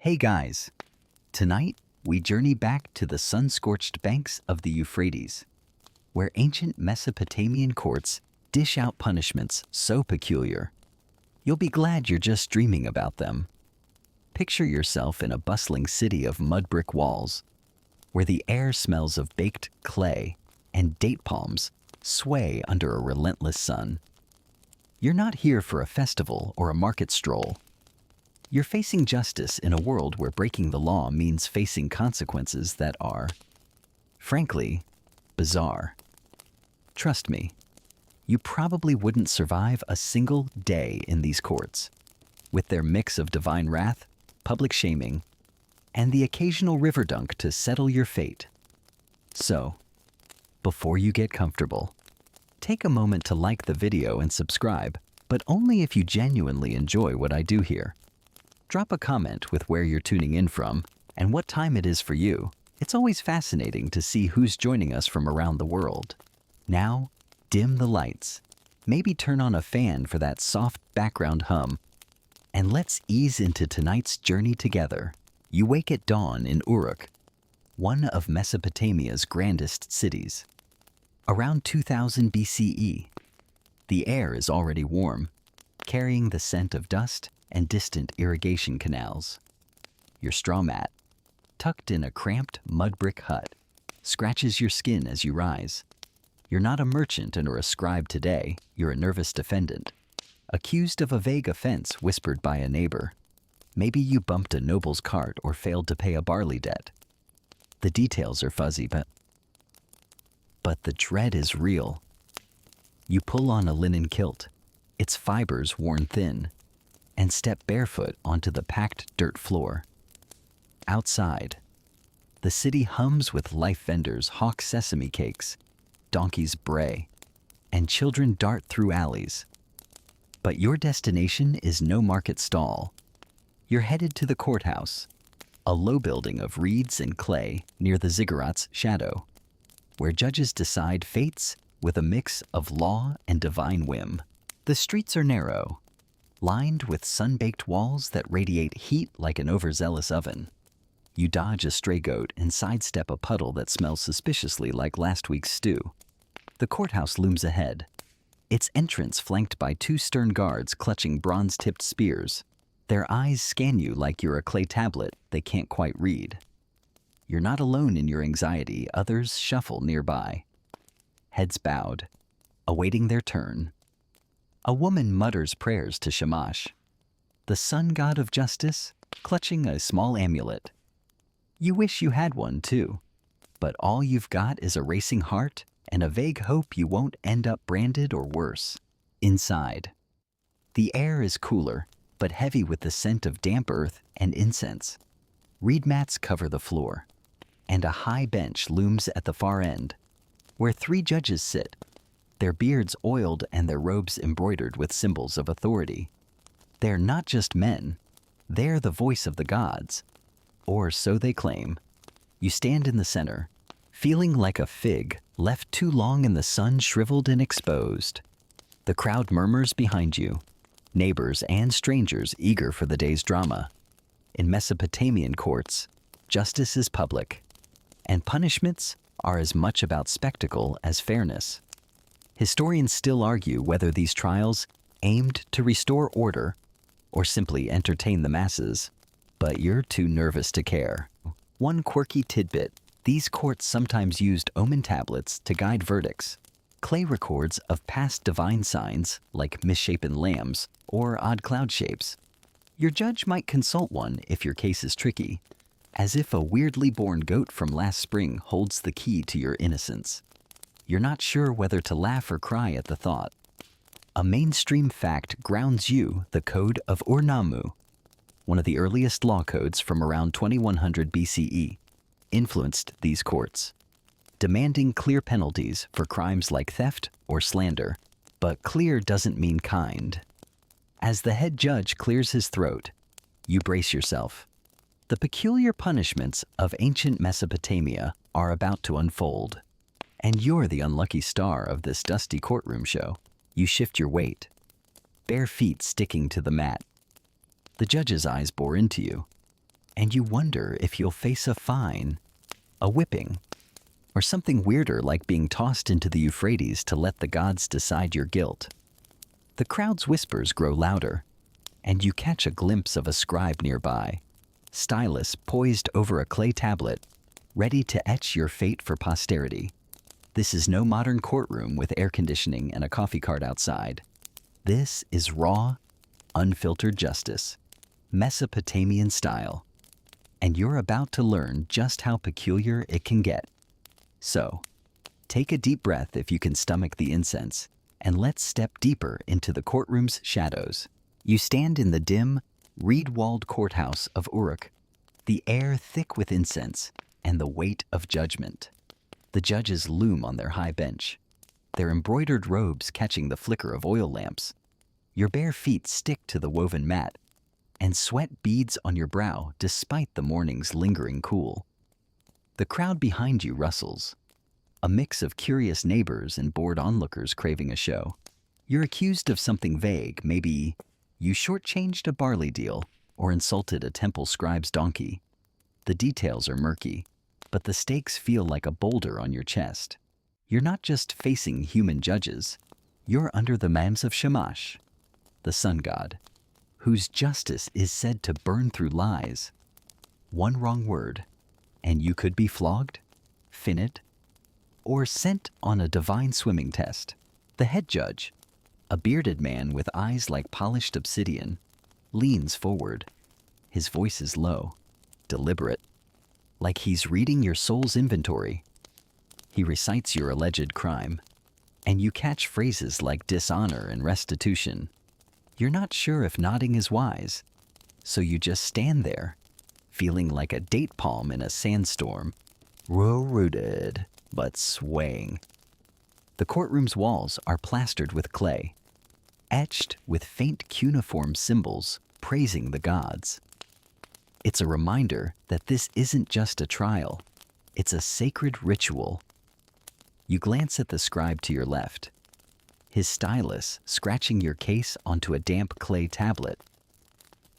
Hey guys! Tonight, we journey back to the sun-scorched banks of the Euphrates, where ancient Mesopotamian courts dish out punishments so peculiar, you'll be glad you're just dreaming about them. Picture yourself in a bustling city of mud brick walls, where the air smells of baked clay and date palms sway under a relentless sun. You're not here for a festival or a market stroll. You're facing justice in a world where breaking the law means facing consequences that are, frankly, bizarre. Trust me, you probably wouldn't survive a single day in these courts, with their mix of divine wrath, public shaming, and the occasional river dunk to settle your fate. So, before you get comfortable, take a moment to like the video and subscribe, but only if you genuinely enjoy what I do here. Drop a comment with where you're tuning in from and what time it is for you. It's always fascinating to see who's joining us from around the world. Now, dim the lights. Maybe turn on a fan for that soft background hum. And let's ease into tonight's journey together. You wake at dawn in Uruk, one of Mesopotamia's grandest cities. Around 2000 BCE, the air is already warm, carrying the scent of dust and distant irrigation canals. Your straw mat, tucked in a cramped mud brick hut, scratches your skin as you rise. You're not a merchant or a scribe today, you're a nervous defendant, accused of a vague offense whispered by a neighbor. Maybe you bumped a noble's cart or failed to pay a barley debt. The details are fuzzy, but the dread is real. You pull on a linen kilt, its fibers worn thin, and step barefoot onto the packed dirt floor. Outside, the city hums with life vendors hawk sesame cakes, donkeys bray, and children dart through alleys. But your destination is no market stall. You're headed to the courthouse, a low building of reeds and clay near the ziggurat's shadow, where judges decide fates with a mix of law and divine whim. The streets are narrow, lined with sun-baked walls that radiate heat like an overzealous oven. You dodge a stray goat and sidestep a puddle that smells suspiciously like last week's stew. The courthouse looms ahead, its entrance flanked by two stern guards clutching bronze-tipped spears. Their eyes scan you like you're a clay tablet they can't quite read. You're not alone in your anxiety, others shuffle nearby, heads bowed, awaiting their turn. A woman mutters prayers to Shamash, the sun god of justice, clutching a small amulet. You wish you had one too, but all you've got is a racing heart and a vague hope you won't end up branded or worse. Inside, the air is cooler, but heavy with the scent of damp earth and incense. Reed mats cover the floor, and a high bench looms at the far end, where three judges sit, their beards oiled and their robes embroidered with symbols of authority. They're not just men, they're the voice of the gods, or so they claim. You stand in the center, feeling like a fig left too long in the sun, shriveled and exposed. The crowd murmurs behind you, neighbors and strangers eager for the day's drama. In Mesopotamian courts, justice is public, and punishments are as much about spectacle as fairness. Historians still argue whether these trials aimed to restore order or simply entertain the masses, but you're too nervous to care. One quirky tidbit: these courts sometimes used omen tablets to guide verdicts, clay records of past divine signs like misshapen lambs or odd cloud shapes. Your judge might consult one if your case is tricky, as if a weirdly born goat from last spring holds the key to your innocence. You're not sure whether to laugh or cry at the thought. A mainstream fact grounds you: the Code of Ur-Nammu, one of the earliest law codes from around 2100 BCE, influenced these courts, demanding clear penalties for crimes like theft or slander. But clear doesn't mean kind. As the head judge clears his throat, you brace yourself. The peculiar punishments of ancient Mesopotamia are about to unfold. And you're the unlucky star of this dusty courtroom show. You shift your weight, bare feet sticking to the mat. The judge's eyes bore into you. and you wonder if you'll face a fine, a whipping, or something weirder like being tossed into the Euphrates to let the gods decide your guilt. The crowd's whispers grow louder, and you catch a glimpse of a scribe nearby, stylus poised over a clay tablet, ready to etch your fate for posterity. This is no modern courtroom with air conditioning and a coffee cart outside. This is raw, unfiltered justice, Mesopotamian style. And you're about to learn just how peculiar it can get. So, take a deep breath if you can stomach the incense, and let's step deeper into the courtroom's shadows. You stand in the dim, reed-walled courthouse of Uruk, the air thick with incense and the weight of judgment. The judges loom on their high bench, their embroidered robes catching the flicker of oil lamps. Your bare feet stick to the woven mat, and sweat beads on your brow despite the morning's lingering cool. The crowd behind you rustles, a mix of curious neighbors and bored onlookers craving a show. You're accused of something vague, maybe you shortchanged a barley deal or insulted a temple scribe's donkey. The details are murky, but the stakes feel like a boulder on your chest. You're not just facing human judges, you're under the mands of Shamash, the sun god, whose justice is said to burn through lies. One wrong word, and you could be flogged, fined, or sent on a divine swimming test. The head judge, a bearded man with eyes like polished obsidian, leans forward. His voice is low, deliberate, like he's reading your soul's inventory. He recites your alleged crime, and you catch phrases like dishonor and restitution. You're not sure if nodding is wise, so you just stand there, feeling like a date palm in a sandstorm, well-rooted but swaying. The courtroom's walls are plastered with clay, etched with faint cuneiform symbols praising the gods. It's a reminder that this isn't just a trial, it's a sacred ritual. You glance at the scribe to your left, his stylus scratching your case onto a damp clay tablet.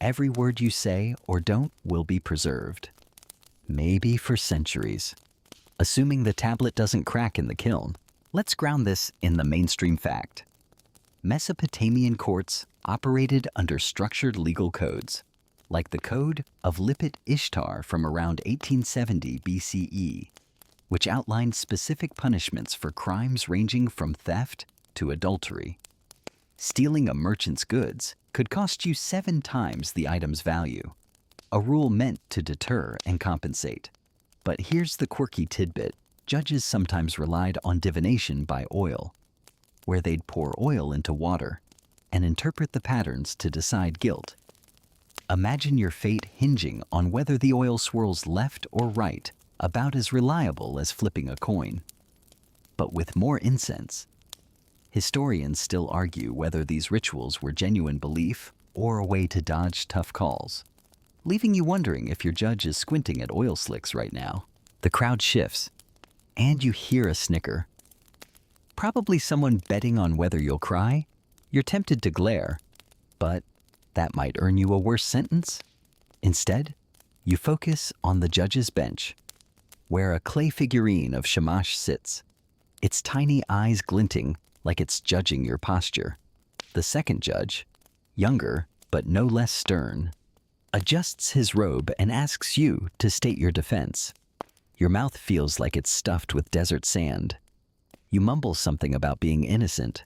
Every word you say or don't will be preserved, maybe for centuries. Assuming the tablet doesn't crack in the kiln, let's ground this in the mainstream fact. Mesopotamian courts operated under structured legal codes, like the Code of Lipit Ishtar from around 1870 BCE, which outlined specific punishments for crimes ranging from theft to adultery. Stealing a merchant's goods could cost you 7 times the item's value, a rule meant to deter and compensate. But here's the quirky tidbit. Judges sometimes relied on divination by oil, where they'd pour oil into water and interpret the patterns to decide guilt. Imagine your fate hinging on whether the oil swirls left or right, about as reliable as flipping a coin. But with more incense, historians still argue whether these rituals were genuine belief or a way to dodge tough calls, leaving you wondering if your judge is squinting at oil slicks right now. The crowd shifts, and you hear a snicker. Probably someone betting on whether you'll cry. You're tempted to glare, but that might earn you a worse sentence. Instead, you focus on the judge's bench, where a clay figurine of Shamash sits, its tiny eyes glinting like it's judging your posture. The second judge, younger but no less stern, adjusts his robe and asks you to state your defense. Your mouth feels like it's stuffed with desert sand. You mumble something about being innocent,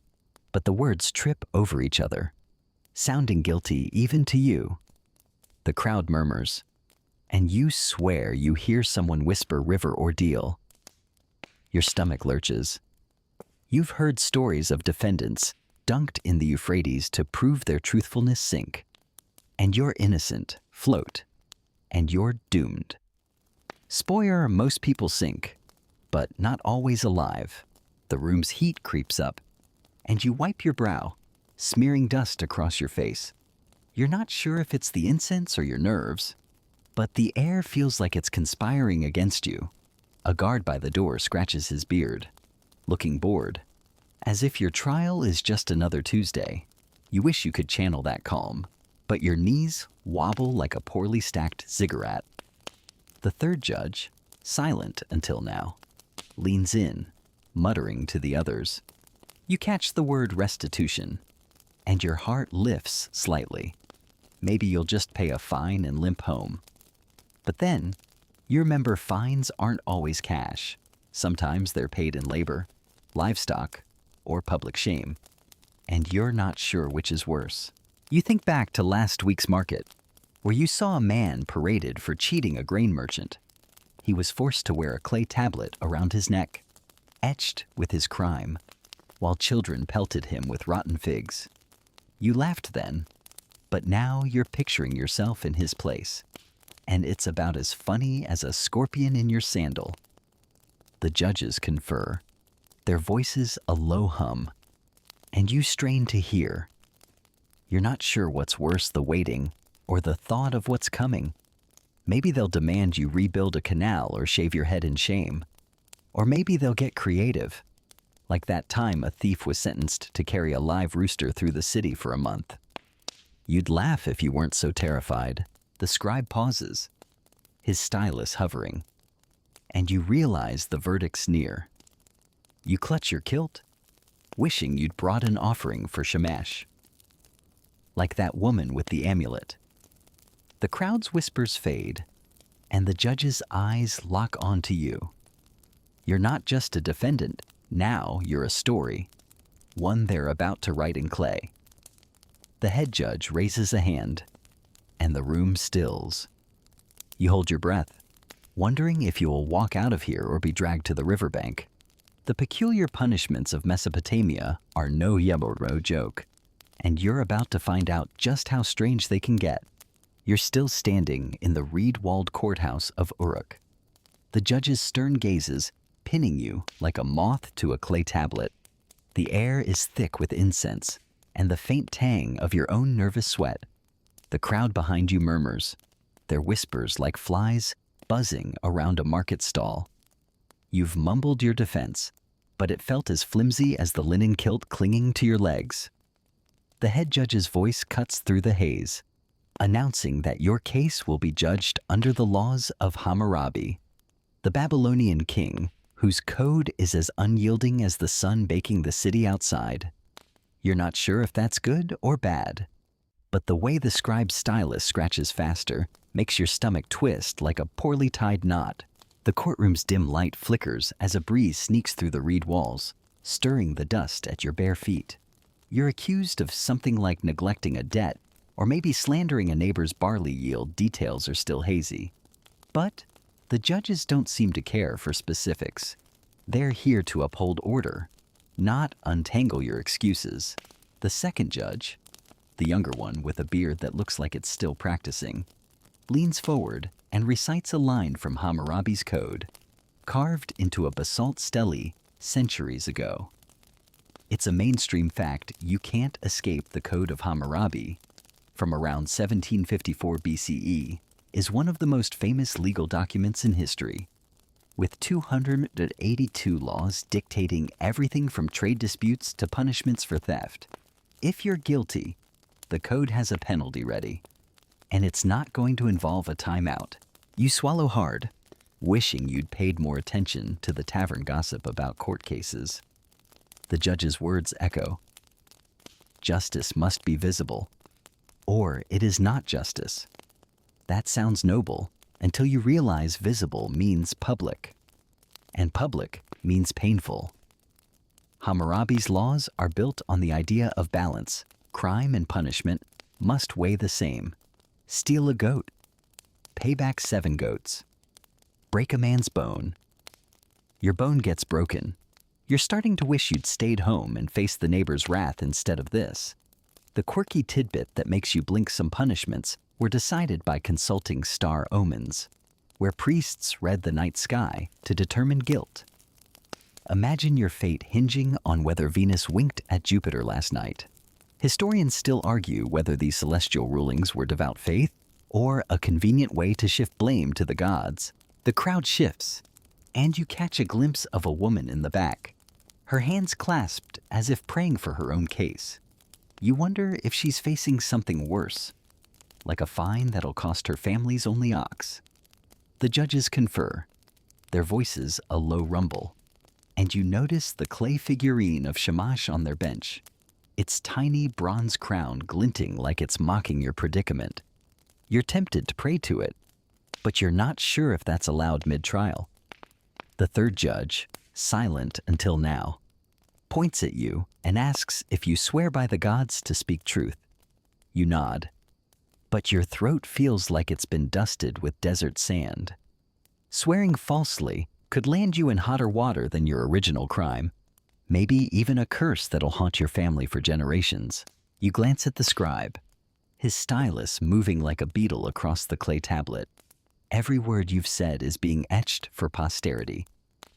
but the words trip over each other, sounding guilty even to you. The crowd murmurs, and you swear you hear someone whisper river ordeal. Your stomach lurches. You've heard stories of defendants dunked in the Euphrates to prove their truthfulness sink. And you're innocent, float, and you're doomed. Spoiler, most people sink, but not always alive. The room's heat creeps up, and you wipe your brow, smearing dust across your face. You're not sure if it's the incense or your nerves, but the air feels like it's conspiring against you. A guard by the door scratches his beard, looking bored, as if your trial is just another Tuesday. You wish you could channel that calm, but your knees wobble like a poorly stacked ziggurat. The third judge, silent until now, leans in, muttering to the others. You catch the word restitution, and your heart lifts slightly. Maybe you'll just pay a fine and limp home. But then, you remember fines aren't always cash. Sometimes they're paid in labor, livestock, or public shame. And you're not sure which is worse. You think back to last week's market, where you saw a man paraded for cheating a grain merchant. He was forced to wear a clay tablet around his neck, etched with his crime, while children pelted him with rotten figs. You laughed then, but now you're picturing yourself in his place, and it's about as funny as a scorpion in your sandal. The judges confer, their voices a low hum, and you strain to hear. You're not sure what's worse, the waiting or the thought of what's coming. Maybe they'll demand you rebuild a canal or shave your head in shame. Or maybe they'll get creative, like that time a thief was sentenced to carry a live rooster through the city for a month. You'd laugh if you weren't so terrified. The scribe pauses, his stylus hovering, and you realize the verdict's near. You clutch your kilt, wishing you'd brought an offering for Shamash. Like that woman with the amulet. The crowd's whispers fade, and the judge's eyes lock onto you. You're not just a defendant, now you're a story, one they're about to write in clay. The head judge raises a hand, and the room stills. You hold your breath, wondering if you will walk out of here or be dragged to the riverbank. The peculiar punishments of Mesopotamia are no Yeboro joke, and you're about to find out just how strange they can get. You're still standing in the reed-walled courthouse of Uruk, the judge's stern gazes pinning you like a moth to a clay tablet. The air is thick with incense and the faint tang of your own nervous sweat. The crowd behind you murmurs, their whispers like flies buzzing around a market stall. You've mumbled your defense, but it felt as flimsy as the linen kilt clinging to your legs. The head judge's voice cuts through the haze, announcing that your case will be judged under the laws of Hammurabi, the Babylonian king whose code is as unyielding as the sun baking the city outside. You're not sure if that's good or bad, but the way the scribe's stylus scratches faster makes your stomach twist like a poorly tied knot. The courtroom's dim light flickers as a breeze sneaks through the reed walls, stirring the dust at your bare feet. You're accused of something like neglecting a debt, or maybe slandering a neighbor's barley yield. Details are still hazy. But the judges don't seem to care for specifics. They're here to uphold order, not untangle your excuses. The second judge, the younger one with a beard that looks like it's still practicing, leans forward and recites a line from Hammurabi's code, carved into a basalt stele centuries ago. It's a mainstream fact you can't escape. The Code of Hammurabi, from around 1754 BCE, is one of the most famous legal documents in history, with 282 laws dictating everything from trade disputes to punishments for theft. If you're guilty, the code has a penalty ready, and it's not going to involve a timeout. You swallow hard, wishing you'd paid more attention to the tavern gossip about court cases. The judge's words echo. Justice must be visible, or it is not justice. That sounds noble until you realize visible means public, and public means painful. Hammurabi's laws are built on the idea of balance. Crime and punishment must weigh the same. Steal a goat, pay back 7 goats. Break a man's bone. Your bone gets broken. You're starting to wish you'd stayed home and faced the neighbor's wrath instead of this. The quirky tidbit that makes you blink. Some punishments were decided by consulting star omens, where priests read the night sky to determine guilt. Imagine your fate hinging on whether Venus winked at Jupiter last night. Historians still argue whether these celestial rulings were devout faith or a convenient way to shift blame to the gods. The crowd shifts, and you catch a glimpse of a woman in the back, her hands clasped as if praying for her own case. You wonder if she's facing something worse, like a fine that'll cost her family's only ox. The judges confer, their voices a low rumble, and you notice the clay figurine of Shamash on their bench, its tiny bronze crown glinting like it's mocking your predicament. You're tempted to pray to it, but you're not sure if that's allowed mid-trial. The third judge, silent until now, points at you and asks if you swear by the gods to speak truth. You nod, but your throat feels like it's been dusted with desert sand. Swearing falsely could land you in hotter water than your original crime, maybe even a curse that'll haunt your family for generations. You glance at the scribe, his stylus moving like a beetle across the clay tablet. Every word you've said is being etched for posterity,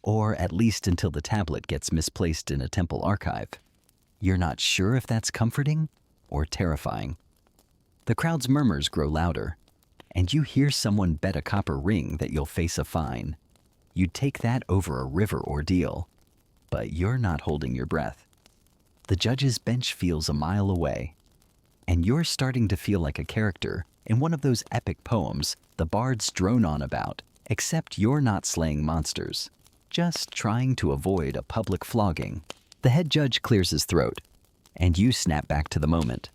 or at least until the tablet gets misplaced in a temple archive. You're not sure if that's comforting or terrifying. The crowd's murmurs grow louder, and you hear someone bet a copper ring that you'll face a fine. You'd take that over a river ordeal, but you're not holding your breath. The judge's bench feels a mile away, and you're starting to feel like a character in one of those epic poems the bards drone on about, except you're not slaying monsters, just trying to avoid a public flogging. The head judge clears his throat, and you snap back to the moment.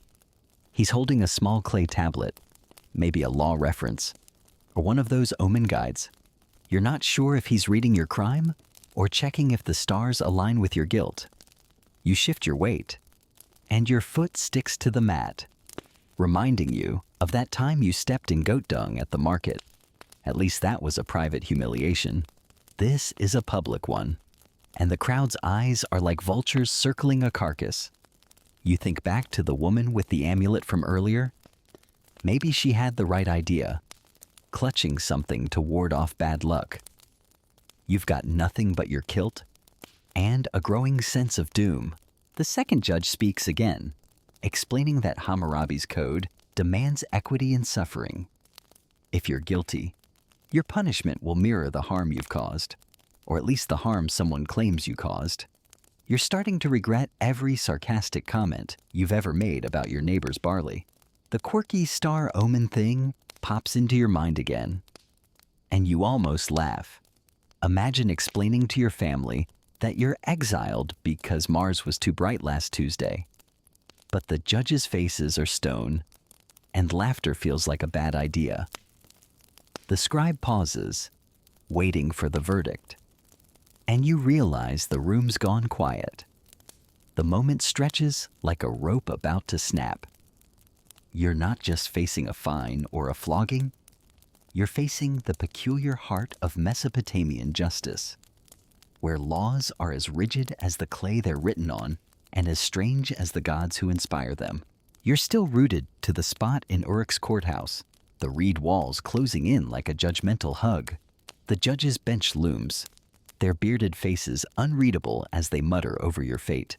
He's holding a small clay tablet, maybe a law reference, or one of those omen guides. You're not sure if he's reading your crime or checking if the stars align with your guilt. You shift your weight, and your foot sticks to the mat, reminding you of that time you stepped in goat dung at the market. At least that was a private humiliation. This is a public one, and the crowd's eyes are like vultures circling a carcass. You think back to the woman with the amulet from earlier. Maybe she had the right idea, clutching something to ward off bad luck. You've got nothing but your kilt and a growing sense of doom. The second judge speaks again, explaining that Hammurabi's code demands equity in suffering. If you're guilty, your punishment will mirror the harm you've caused, or at least the harm someone claims you caused. You're starting to regret every sarcastic comment you've ever made about your neighbor's barley. The quirky star omen thing pops into your mind again, and you almost laugh. Imagine explaining to your family that you're exiled because Mars was too bright last Tuesday. But the judges' faces are stone, and laughter feels like a bad idea. The scribe pauses, waiting for the verdict, and you realize the room's gone quiet. The moment stretches like a rope about to snap. You're not just facing a fine or a flogging, you're facing the peculiar heart of Mesopotamian justice, where laws are as rigid as the clay they're written on and as strange as the gods who inspire them. You're still rooted to the spot in Uruk's courthouse, the reed walls closing in like a judgmental hug. The judge's bench looms, their bearded faces unreadable as they mutter over your fate.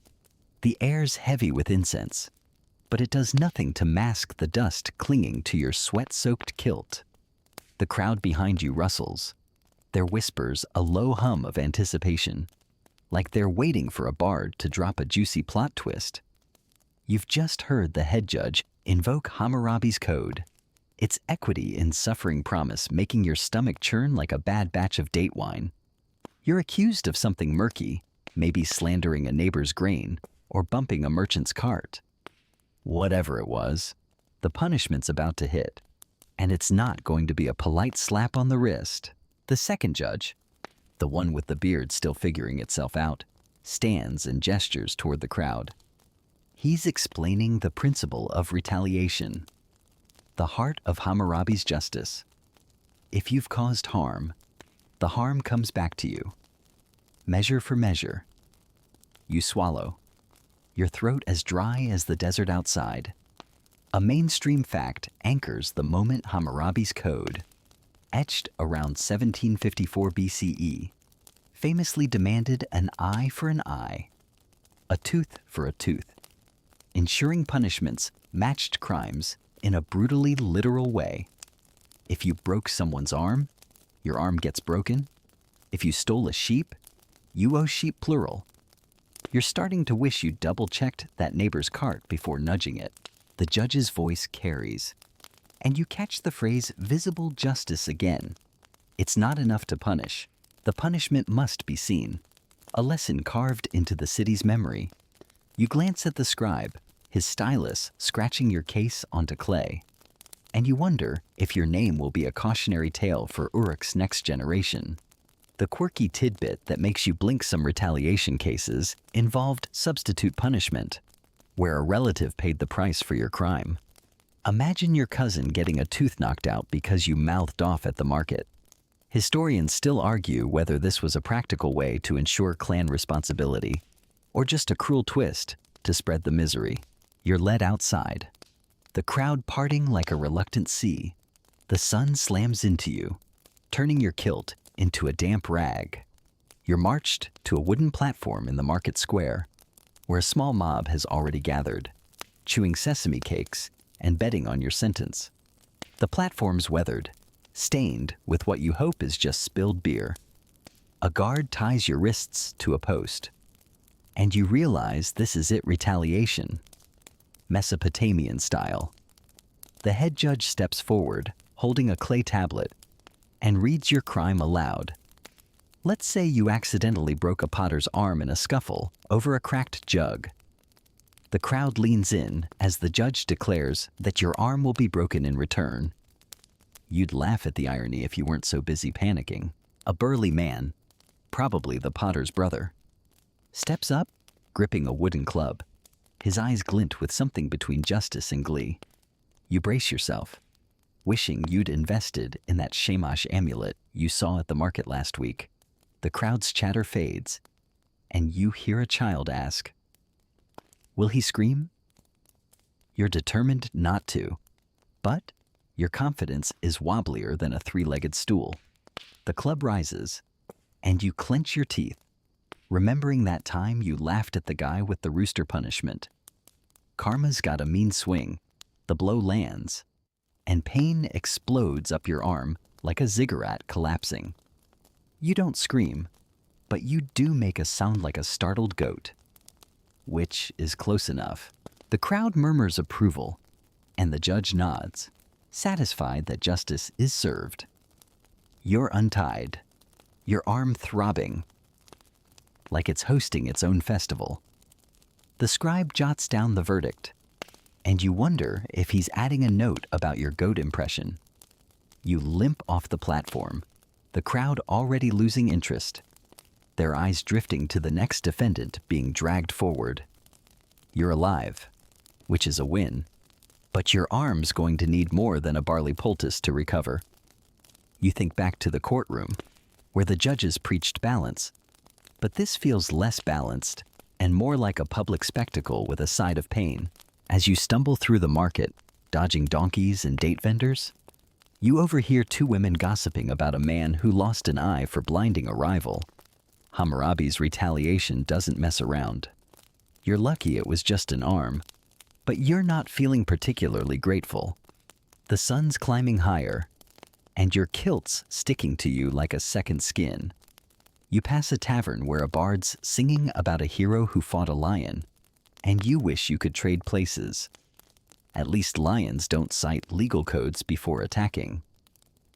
The air's heavy with incense, but it does nothing to mask the dust clinging to your sweat-soaked kilt. The crowd behind you rustles, their whispers a low hum of anticipation, like they're waiting for a bard to drop a juicy plot twist. You've just heard the head judge invoke Hammurabi's code, its equity in suffering promise making your stomach churn like a bad batch of date wine. You're accused of something murky, maybe slandering a neighbor's grain or bumping a merchant's cart. Whatever it was, the punishment's about to hit, and it's not going to be a polite slap on the wrist. The second judge, the one with the beard still figuring itself out, stands and gestures toward the crowd. He's explaining the principle of retaliation, the heart of Hammurabi's justice. If you've caused harm, the harm comes back to you. Measure for measure. You swallow, your throat as dry as the desert outside. A mainstream fact anchors the moment Hammurabi's code, etched around 1754 BCE, famously demanded an eye for an eye, a tooth for a tooth, ensuring punishments matched crimes in a brutally literal way. If you broke someone's arm, your arm gets broken. If you stole a sheep, you owe sheep plural. You're starting to wish you double-checked that neighbor's cart before nudging it. The judge's voice carries, And you catch the phrase visible justice again. It's not enough to punish. The punishment must be seen. A lesson carved into the city's memory. You glance at the scribe, his stylus scratching your case onto clay. And you wonder if your name will be a cautionary tale for Uruk's next generation. The quirky tidbit that makes you blink some retaliation cases involved substitute punishment, where a relative paid the price for your crime. Imagine your cousin getting a tooth knocked out because you mouthed off at the market. Historians still argue whether this was a practical way to ensure clan responsibility, or just a cruel twist to spread the misery. You're led outside. The crowd parting like a reluctant sea. The sun slams into you, turning your kilt into a damp rag. You're marched to a wooden platform in the market square, where a small mob has already gathered, chewing sesame cakes and betting on your sentence. The platform's weathered, stained with what you hope is just spilled beer. A guard ties your wrists to a post, and you realize this is it: retaliation. Mesopotamian style. The head judge steps forward, holding a clay tablet, and reads your crime aloud. Let's say you accidentally broke a potter's arm in a scuffle over a cracked jug. The crowd leans in as the judge declares that your arm will be broken in return. You'd laugh at the irony if you weren't so busy panicking. A burly man, probably the potter's brother, steps up, gripping a wooden club. His eyes glint with something between justice and glee. You brace yourself, wishing you'd invested in that Shamash amulet you saw at the market last week. The crowd's chatter fades, and you hear a child ask, "Will he scream?" You're determined not to, but your confidence is wobblier than a three-legged stool. The club rises, and you clench your teeth, remembering that time you laughed at the guy with the rooster punishment. Karma's got a mean swing. The blow lands, and pain explodes up your arm like a ziggurat collapsing. You don't scream, but you do make a sound like a startled goat, which is close enough. The crowd murmurs approval, and the judge nods, satisfied that justice is served. You're untied, your arm throbbing, like it's hosting its own festival. The scribe jots down the verdict, and you wonder if he's adding a note about your goat impression. You limp off the platform, the crowd already losing interest, their eyes drifting to the next defendant being dragged forward. You're alive, which is a win, but your arm's going to need more than a barley poultice to recover. You think back to the courtroom, where the judges preached balance, but this feels less balanced and more like a public spectacle with a side of pain. As you stumble through the market, dodging donkeys and date vendors, you overhear two women gossiping about a man who lost an eye for blinding a rival. Hammurabi's retaliation doesn't mess around. You're lucky it was just an arm, but you're not feeling particularly grateful. The sun's climbing higher, and your kilt's sticking to you like a second skin. You pass a tavern where a bard's singing about a hero who fought a lion, and you wish you could trade places. At least lions don't cite legal codes before attacking.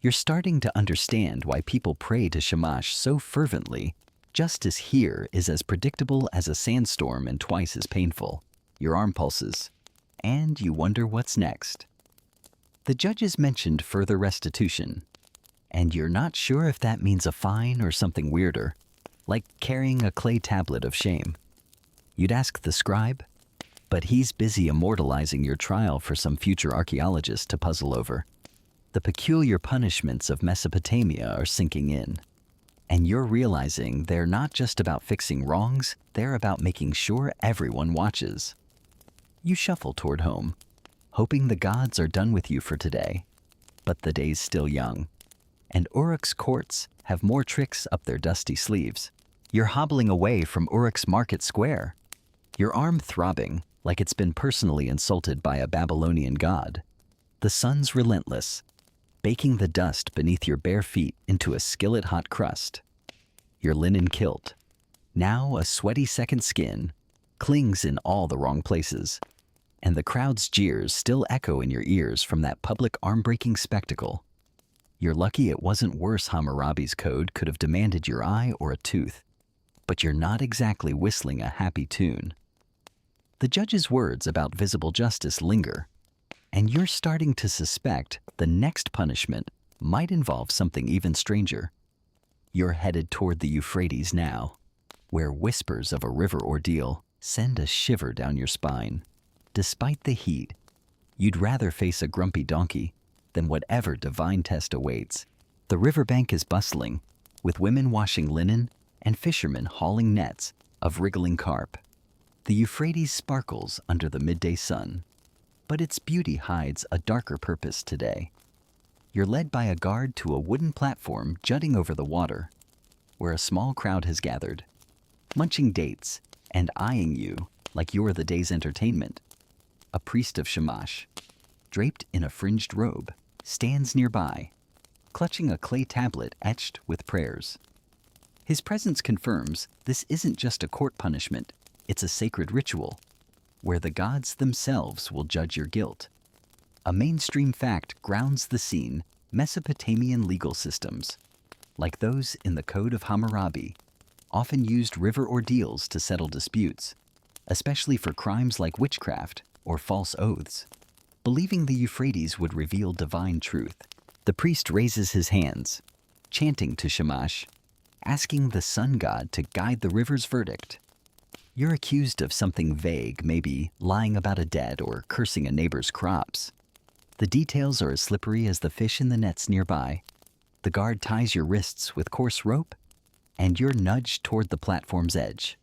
You're starting to understand why people pray to Shamash so fervently. Justice here is as predictable as a sandstorm and twice as painful. Your arm pulses, and you wonder what's next. The judges mentioned further restitution, and you're not sure if that means a fine or something weirder, like carrying a clay tablet of shame. You'd ask the scribe, but he's busy immortalizing your trial for some future archaeologist to puzzle over. The peculiar punishments of Mesopotamia are sinking in, and you're realizing they're not just about fixing wrongs, they're about making sure everyone watches. You shuffle toward home, hoping the gods are done with you for today, but the day's still young, and Uruk's courts have more tricks up their dusty sleeves. You're hobbling away from Uruk's market square, your arm throbbing like it's been personally insulted by a Babylonian god. The sun's relentless, baking the dust beneath your bare feet into a skillet-hot crust. Your linen kilt, now a sweaty second skin, clings in all the wrong places. and the crowd's jeers still echo in your ears from that public arm-breaking spectacle. You're lucky it wasn't worse. Hammurabi's code could have demanded your eye or a tooth, but you're not exactly whistling a happy tune. The judge's words about visible justice linger, and you're starting to suspect the next punishment might involve something even stranger. You're headed toward the Euphrates now, where whispers of a river ordeal send a shiver down your spine. Despite the heat, you'd rather face a grumpy donkey than whatever divine test awaits. The riverbank is bustling, with women washing linen and fishermen hauling nets of wriggling carp. The Euphrates sparkles under the midday sun, but its beauty hides a darker purpose today. You're led by a guard to a wooden platform jutting over the water, where a small crowd has gathered, munching dates and eyeing you like you're the day's entertainment. A priest of Shamash, draped in a fringed robe, stands nearby, clutching a clay tablet etched with prayers. His presence confirms this isn't just a court punishment, it's a sacred ritual, where the gods themselves will judge your guilt. A mainstream fact grounds the scene: Mesopotamian legal systems, like those in the Code of Hammurabi, often used river ordeals to settle disputes, especially for crimes like witchcraft or false oaths. Believing the Euphrates would reveal divine truth, the priest raises his hands, chanting to Shamash, asking the sun god to guide the river's verdict. You're accused of something vague, maybe lying about a debt or cursing a neighbor's crops. The details are as slippery as the fish in the nets nearby. The guard ties your wrists with coarse rope, and you're nudged toward the platform's edge.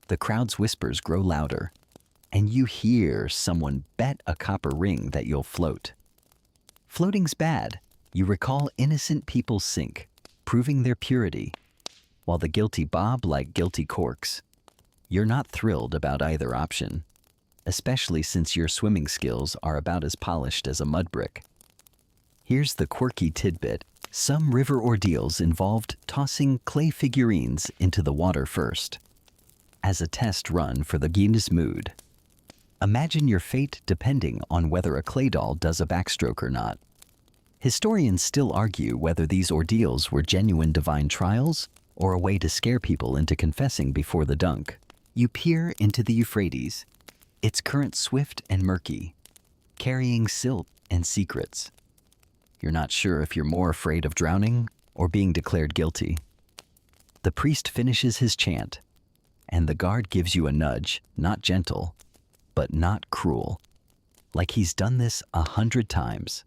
The crowd's whispers grow louder, and you hear someone bet a copper ring that you'll float. Floating's bad. You recall innocent people sink, proving their purity, while the guilty bob like guilty corks. You're not thrilled about either option, especially since your swimming skills are about as polished as a mud brick. Here's the quirky tidbit: some river ordeals involved tossing clay figurines into the water first, as a test run for the Guinness mood. Imagine your fate depending on whether a clay doll does a backstroke or not. Historians still argue whether these ordeals were genuine divine trials or a way to scare people into confessing before the dunk. You peer into the Euphrates, its current swift and murky, carrying silt and secrets. You're not sure if you're more afraid of drowning or being declared guilty. The priest finishes his chant, and the guard gives you a nudge, not gentle, but not cruel, like he's done this 100 times.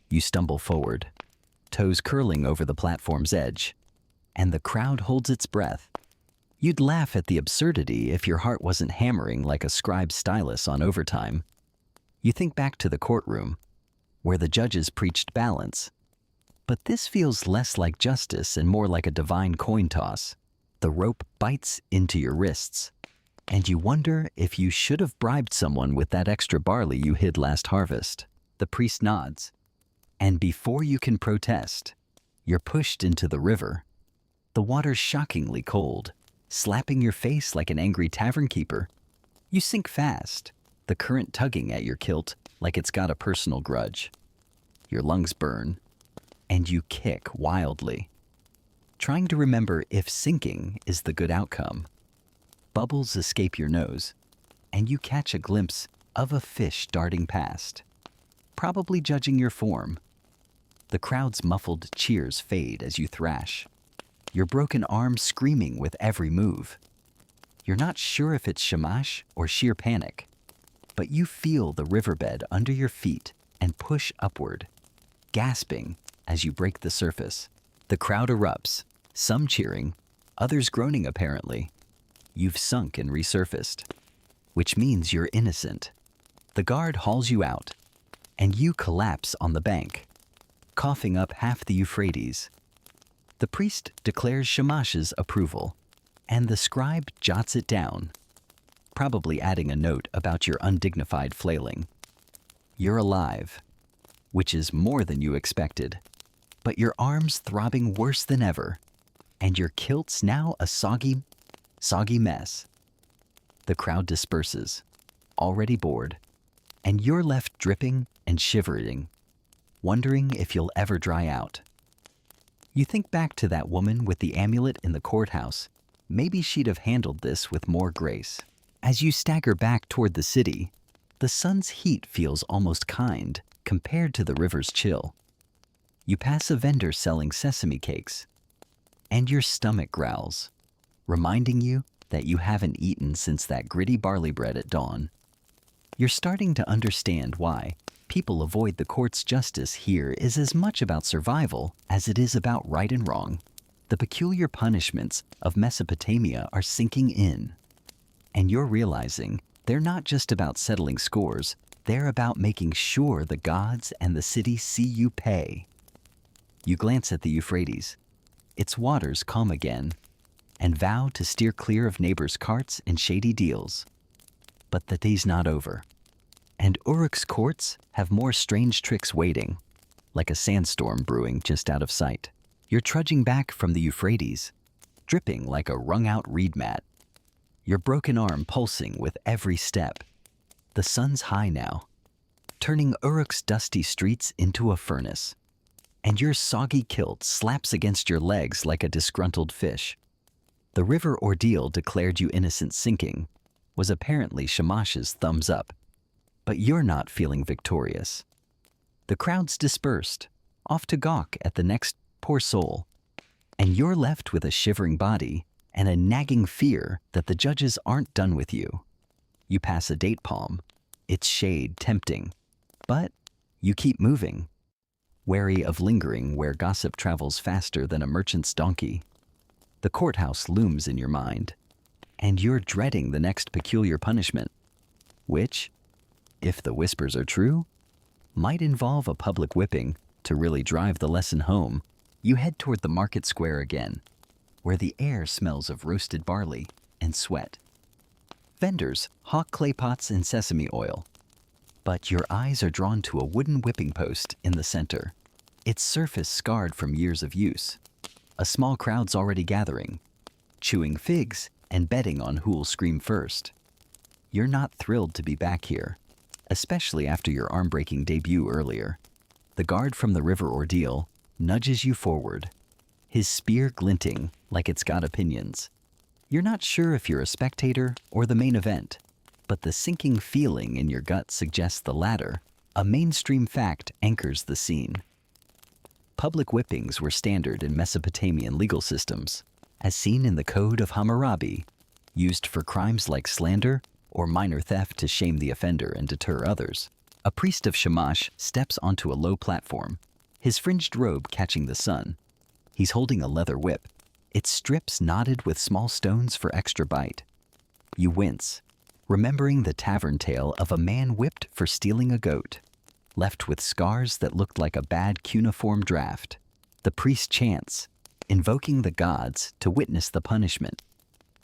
You stumble forward, toes curling over the platform's edge, and the crowd holds its breath. You'd laugh at the absurdity if your heart wasn't hammering like a scribe's stylus on overtime. You think back to the courtroom, where the judges preached balance. But this feels less like justice and more like a divine coin toss. The rope bites into your wrists, and you wonder if you should have bribed someone with that extra barley you hid last harvest. The priest nods, and before you can protest, you're pushed into the river. The water's shockingly cold, slapping your face like an angry tavern keeper. You sink fast, the current tugging at your kilt like it's got a personal grudge. Your lungs burn, and you kick wildly, trying to remember if sinking is the good outcome. Bubbles escape your nose, and you catch a glimpse of a fish darting past, probably judging your form. The crowd's muffled cheers fade as you thrash, your broken arm screaming with every move. You're not sure if it's Shamash or sheer panic, but you feel the riverbed under your feet and push upward, gasping as you break the surface. The crowd erupts, some cheering, others groaning apparently. You've sunk and resurfaced, which means you're innocent. The guard hauls you out, and you collapse on the bank, coughing up half the Euphrates. The priest declares Shamash's approval, and the scribe jots it down, probably adding a note about your undignified flailing. You're alive, which is more than you expected, but your arm's throbbing worse than ever, and your kilt's now a soggy mess. The crowd disperses, already bored, and you're left dripping and shivering, wondering if you'll ever dry out. You think back to that woman with the amulet in the courthouse. Maybe she'd have handled this with more grace. As you stagger back toward the city, the sun's heat feels almost kind compared to the river's chill. You pass a vendor selling sesame cakes, and your stomach growls, reminding you that you haven't eaten since that gritty barley bread at dawn. You're starting to understand why people avoid the court's justice here is as much about survival as it is about right and wrong. The peculiar punishments of Mesopotamia are sinking in, and you're realizing they're not just about settling scores, they're about making sure the gods and the city see you pay. You glance at the Euphrates. Its waters calm again, and vow to steer clear of neighbors' carts and shady deals. But the day's not over, and Uruk's courts have more strange tricks waiting, like a sandstorm brewing just out of sight. You're trudging back from the Euphrates, dripping like a wrung-out reed mat, your broken arm pulsing with every step. The sun's high now, turning Uruk's dusty streets into a furnace, and your soggy kilt slaps against your legs like a disgruntled fish. The river ordeal declared you innocent sinking was apparently Shamash's thumbs up, but you're not feeling victorious. The crowd's dispersed, off to gawk at the next poor soul, and you're left with a shivering body and a nagging fear that the judges aren't done with you. You pass a date palm, its shade tempting, but you keep moving, wary of lingering where gossip travels faster than a merchant's donkey. The courthouse looms in your mind, and you're dreading the next peculiar punishment, which, if the whispers are true, might involve a public whipping to really drive the lesson home. You head toward the market square again, where the air smells of roasted barley and sweat. Vendors hawk clay pots and sesame oil, but your eyes are drawn to a wooden whipping post in the center, its surface scarred from years of use. A small crowd's already gathering, chewing figs and betting on who'll scream first. You're not thrilled to be back here, especially after your arm-breaking debut earlier. The guard from the river ordeal nudges you forward, his spear glinting like it's got opinions. You're not sure if you're a spectator or the main event, but the sinking feeling in your gut suggests the latter. A mainstream fact anchors the scene. Public whippings were standard in Mesopotamian legal systems, as seen in the Code of Hammurabi, used for crimes like slander or minor theft to shame the offender and deter others. A priest of Shamash steps onto a low platform, his fringed robe catching the sun. He's holding a leather whip, its strips knotted with small stones for extra bite. You wince, remembering the tavern tale of a man whipped for stealing a goat, left with scars that looked like a bad cuneiform draft. The priest chants, invoking the gods to witness the punishment,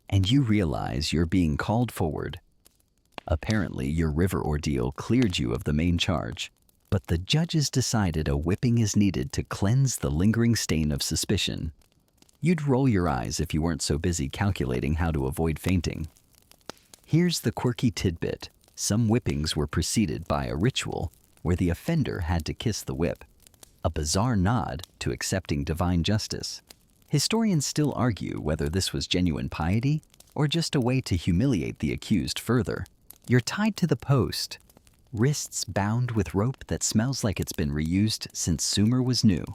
and you realize you're being called forward. Apparently, your river ordeal cleared you of the main charge, but the judges decided a whipping is needed to cleanse the lingering stain of suspicion. You'd roll your eyes if you weren't so busy calculating how to avoid fainting. Here's the quirky tidbit. Some whippings were preceded by a ritual where the offender had to kiss the whip, a bizarre nod to accepting divine justice. Historians still argue whether this was genuine piety or just a way to humiliate the accused further. You're tied to the post, wrists bound with rope that smells like it's been reused since Sumer was new.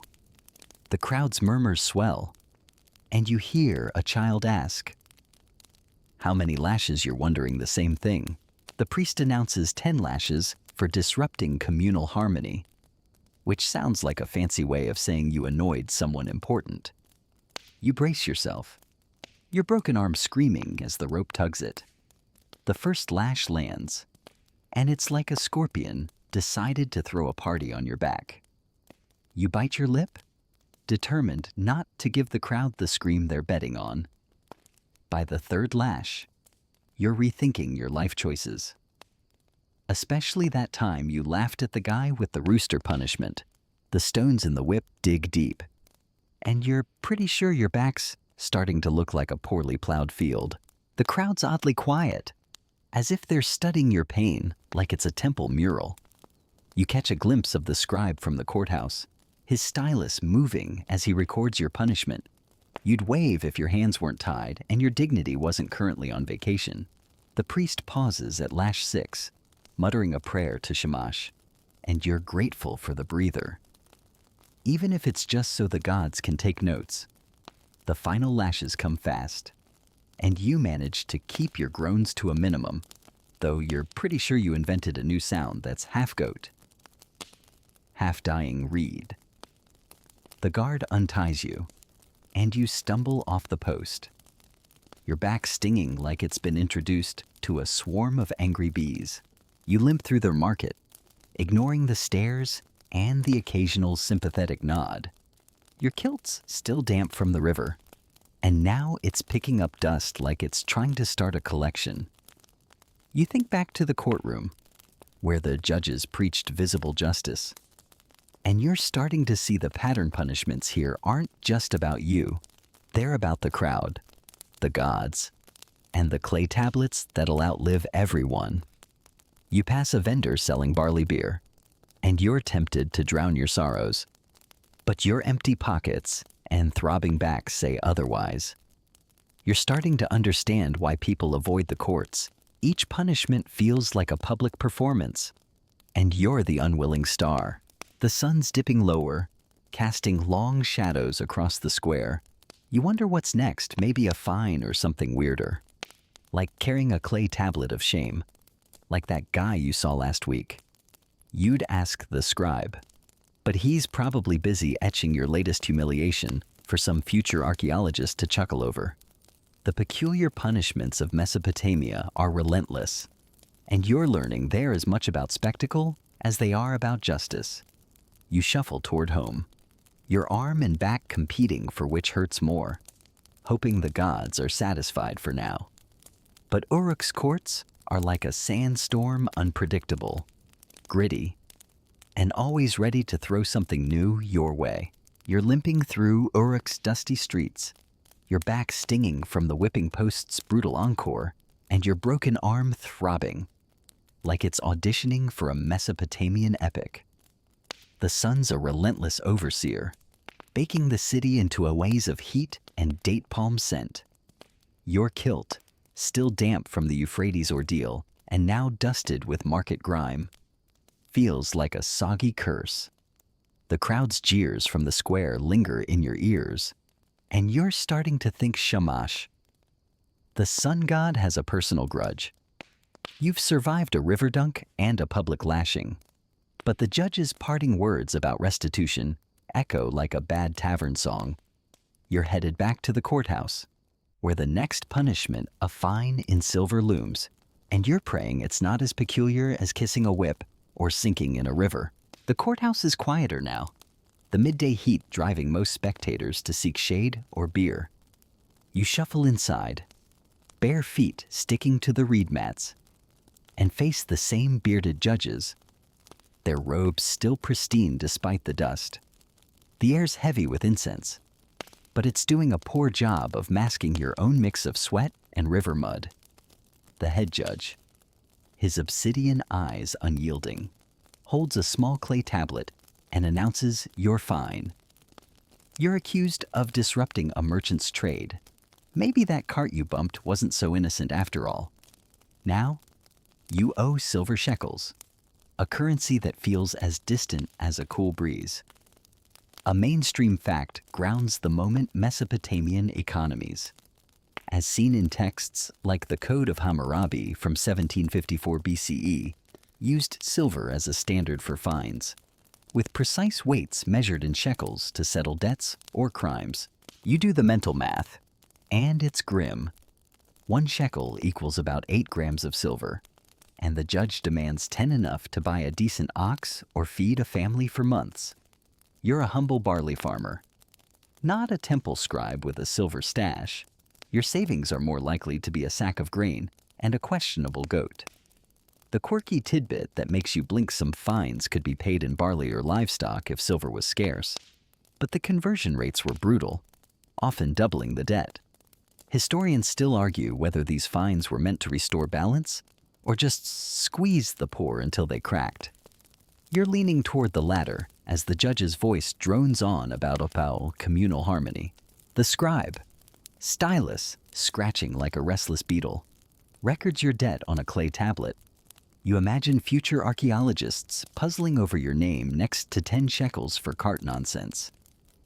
The crowd's murmurs swell, and you hear a child ask, "How many lashes?" You're wondering the same thing. The priest announces 10 lashes for disrupting communal harmony, which sounds like a fancy way of saying you annoyed someone important. You brace yourself, your broken arm screaming as the rope tugs it. The first lash lands, and it's like a scorpion decided to throw a party on your back. You bite your lip, determined not to give the crowd the scream they're betting on. By the third lash, you're rethinking your life choices. Especially that time you laughed at the guy with the rooster punishment. The stones in the whip dig deep, and you're pretty sure your back's starting to look like a poorly plowed field. The crowd's oddly quiet, as if they're studying your pain like it's a temple mural. You catch a glimpse of the scribe from the courthouse, his stylus moving as he records your punishment. You'd wave if your hands weren't tied and your dignity wasn't currently on vacation. The priest pauses at lash 6, muttering a prayer to Shamash, and you're grateful for the breather. Even if it's just so the gods can take notes. The final lashes come fast, and you manage to keep your groans to a minimum, though you're pretty sure you invented a new sound that's half goat, half dying reed. The guard unties you, and you stumble off the post, your back stinging like it's been introduced to a swarm of angry bees. You limp through the market, ignoring the stares and the occasional sympathetic nod. Your kilt's still damp from the river, and now it's picking up dust like it's trying to start a collection. You think back to the courtroom, where the judges preached visible justice, and you're starting to see the pattern punishments here aren't just about you. They're about the crowd, the gods, and the clay tablets that'll outlive everyone. You pass a vendor selling barley beer, and you're tempted to drown your sorrows. But your empty pockets and throbbing back say otherwise. You're starting to understand why people avoid the courts. Each punishment feels like a public performance, and you're the unwilling star. The sun's dipping lower, casting long shadows across the square. You wonder what's next, maybe a fine or something weirder. Like carrying a clay tablet of shame, like that guy you saw last week. You'd ask the scribe, but he's probably busy etching your latest humiliation for some future archaeologist to chuckle over. The peculiar punishments of Mesopotamia are relentless, and you're learning they're as much about spectacle as they are about justice. You shuffle toward home, your arm and back competing for which hurts more, hoping the gods are satisfied for now. But Uruk's courts are like a sandstorm, unpredictable, gritty, and always ready to throw something new your way. You're limping through Uruk's dusty streets, your back stinging from the whipping post's brutal encore, and your broken arm throbbing, like it's auditioning for a Mesopotamian epic. The sun's a relentless overseer, baking the city into a maze of heat and date palm scent. Your kilt, still damp from the Euphrates ordeal and now dusted with market grime, feels like a soggy curse. The crowd's jeers from the square linger in your ears, and you're starting to think Shamash, the sun god, has a personal grudge. You've survived a river dunk and a public lashing, but the judge's parting words about restitution echo like a bad tavern song. You're headed back to the courthouse, where the next punishment, a fine in silver, looms, and you're praying it's not as peculiar as kissing a whip or sinking in a river. The courthouse is quieter now, the midday heat driving most spectators to seek shade or beer. You shuffle inside, bare feet sticking to the reed mats, and face the same bearded judges, their robes still pristine despite the dust. The air's heavy with incense, but it's doing a poor job of masking your own mix of sweat and river mud. The head judge, his obsidian eyes unyielding, holds a small clay tablet and announces your fine. You're accused of disrupting a merchant's trade. Maybe that cart you bumped wasn't so innocent after all. Now, you owe silver shekels, a currency that feels as distant as a cool breeze. A mainstream fact grounds the moment Mesopotamian economies, as seen in texts like the Code of Hammurabi from 1754 BCE, used silver as a standard for fines, with precise weights measured in shekels to settle debts or crimes. You do the mental math, and it's grim. 1 shekel equals about 8 grams of silver, and the judge demands 10 enough to buy a decent ox or feed a family for months. You're a humble barley farmer, not a temple scribe with a silver stash. Your savings are more likely to be a sack of grain and a questionable goat. The quirky tidbit that makes you blink some fines could be paid in barley or livestock if silver was scarce. But the conversion rates were brutal, often doubling the debt. Historians still argue whether these fines were meant to restore balance or just squeezed the poor until they cracked? You're leaning toward the latter as the judge's voice drones on about opal communal harmony. The scribe, stylus, scratching like a restless beetle, records your debt on a clay tablet. You imagine future archaeologists puzzling over your name next to 10 shekels for cart nonsense.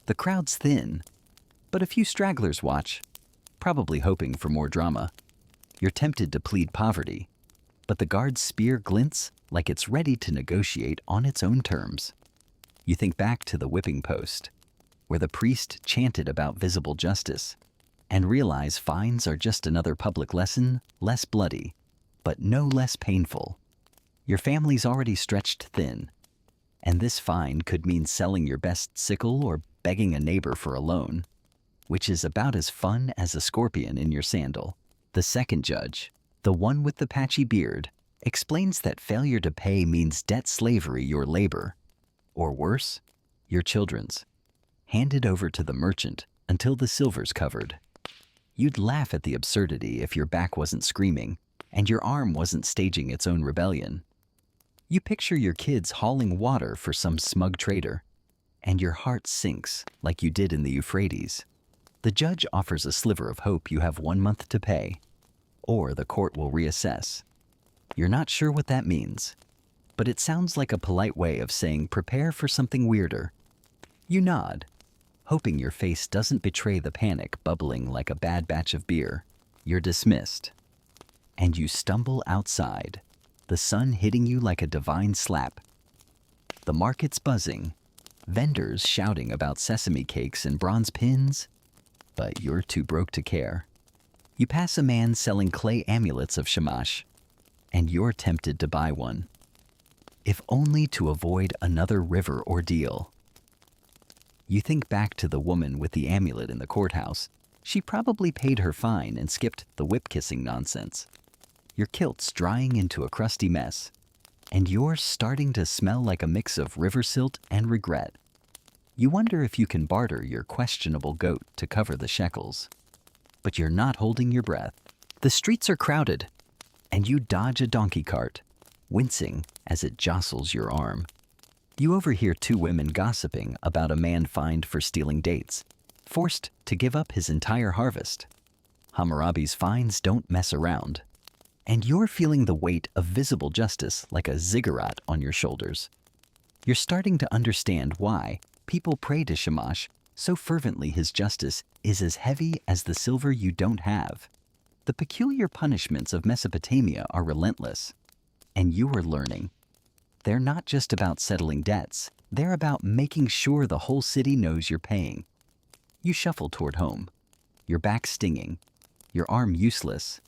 The crowd's thin, but a few stragglers watch, probably hoping for more drama. You're tempted to plead poverty, but the guard's spear glints like it's ready to negotiate on its own terms. You think back to the whipping post, where the priest chanted about visible justice, and realize fines are just another public lesson, less bloody, but no less painful. Your family's already stretched thin, and this fine could mean selling your best sickle or begging a neighbor for a loan, which is about as fun as a scorpion in your sandal. The second judge, the one with the patchy beard, explains that failure to pay means debt slavery your labor, or worse, your children's, handed over to the merchant until the silver's covered. You'd laugh at the absurdity if your back wasn't screaming and your arm wasn't staging its own rebellion. You picture your kids hauling water for some smug trader, and your heart sinks like you did in the Euphrates. The judge offers a sliver of hope you have 1 month to pay, or the court will reassess. You're not sure what that means, but it sounds like a polite way of saying prepare for something weirder. You nod, hoping your face doesn't betray the panic bubbling like a bad batch of beer. You're dismissed, and you stumble outside, the sun hitting you like a divine slap. The market's buzzing, vendors shouting about sesame cakes and bronze pins, but you're too broke to care. You pass a man selling clay amulets of Shamash, and you're tempted to buy one, if only to avoid another river ordeal. You think back to the woman with the amulet in the courthouse. She probably paid her fine and skipped the whip-kissing nonsense. Your kilt's drying into a crusty mess, and you're starting to smell like a mix of river silt and regret. You wonder if you can barter your questionable goat to cover the shekels. But you're not holding your breath. The streets are crowded, and you dodge a donkey cart, wincing as it jostles your arm. You overhear 2 women gossiping about a man fined for stealing dates, forced to give up his entire harvest. Hammurabi's fines don't mess around, and you're feeling the weight of visible justice like a ziggurat on your shoulders. You're starting to understand why people pray to Shamash so fervently. His justice is as heavy as the silver you don't have. The peculiar punishments of Mesopotamia are relentless, and you are learning. They're not just about settling debts, they're about making sure the whole city knows you're paying. You shuffle toward home, your back stinging, your arm useless,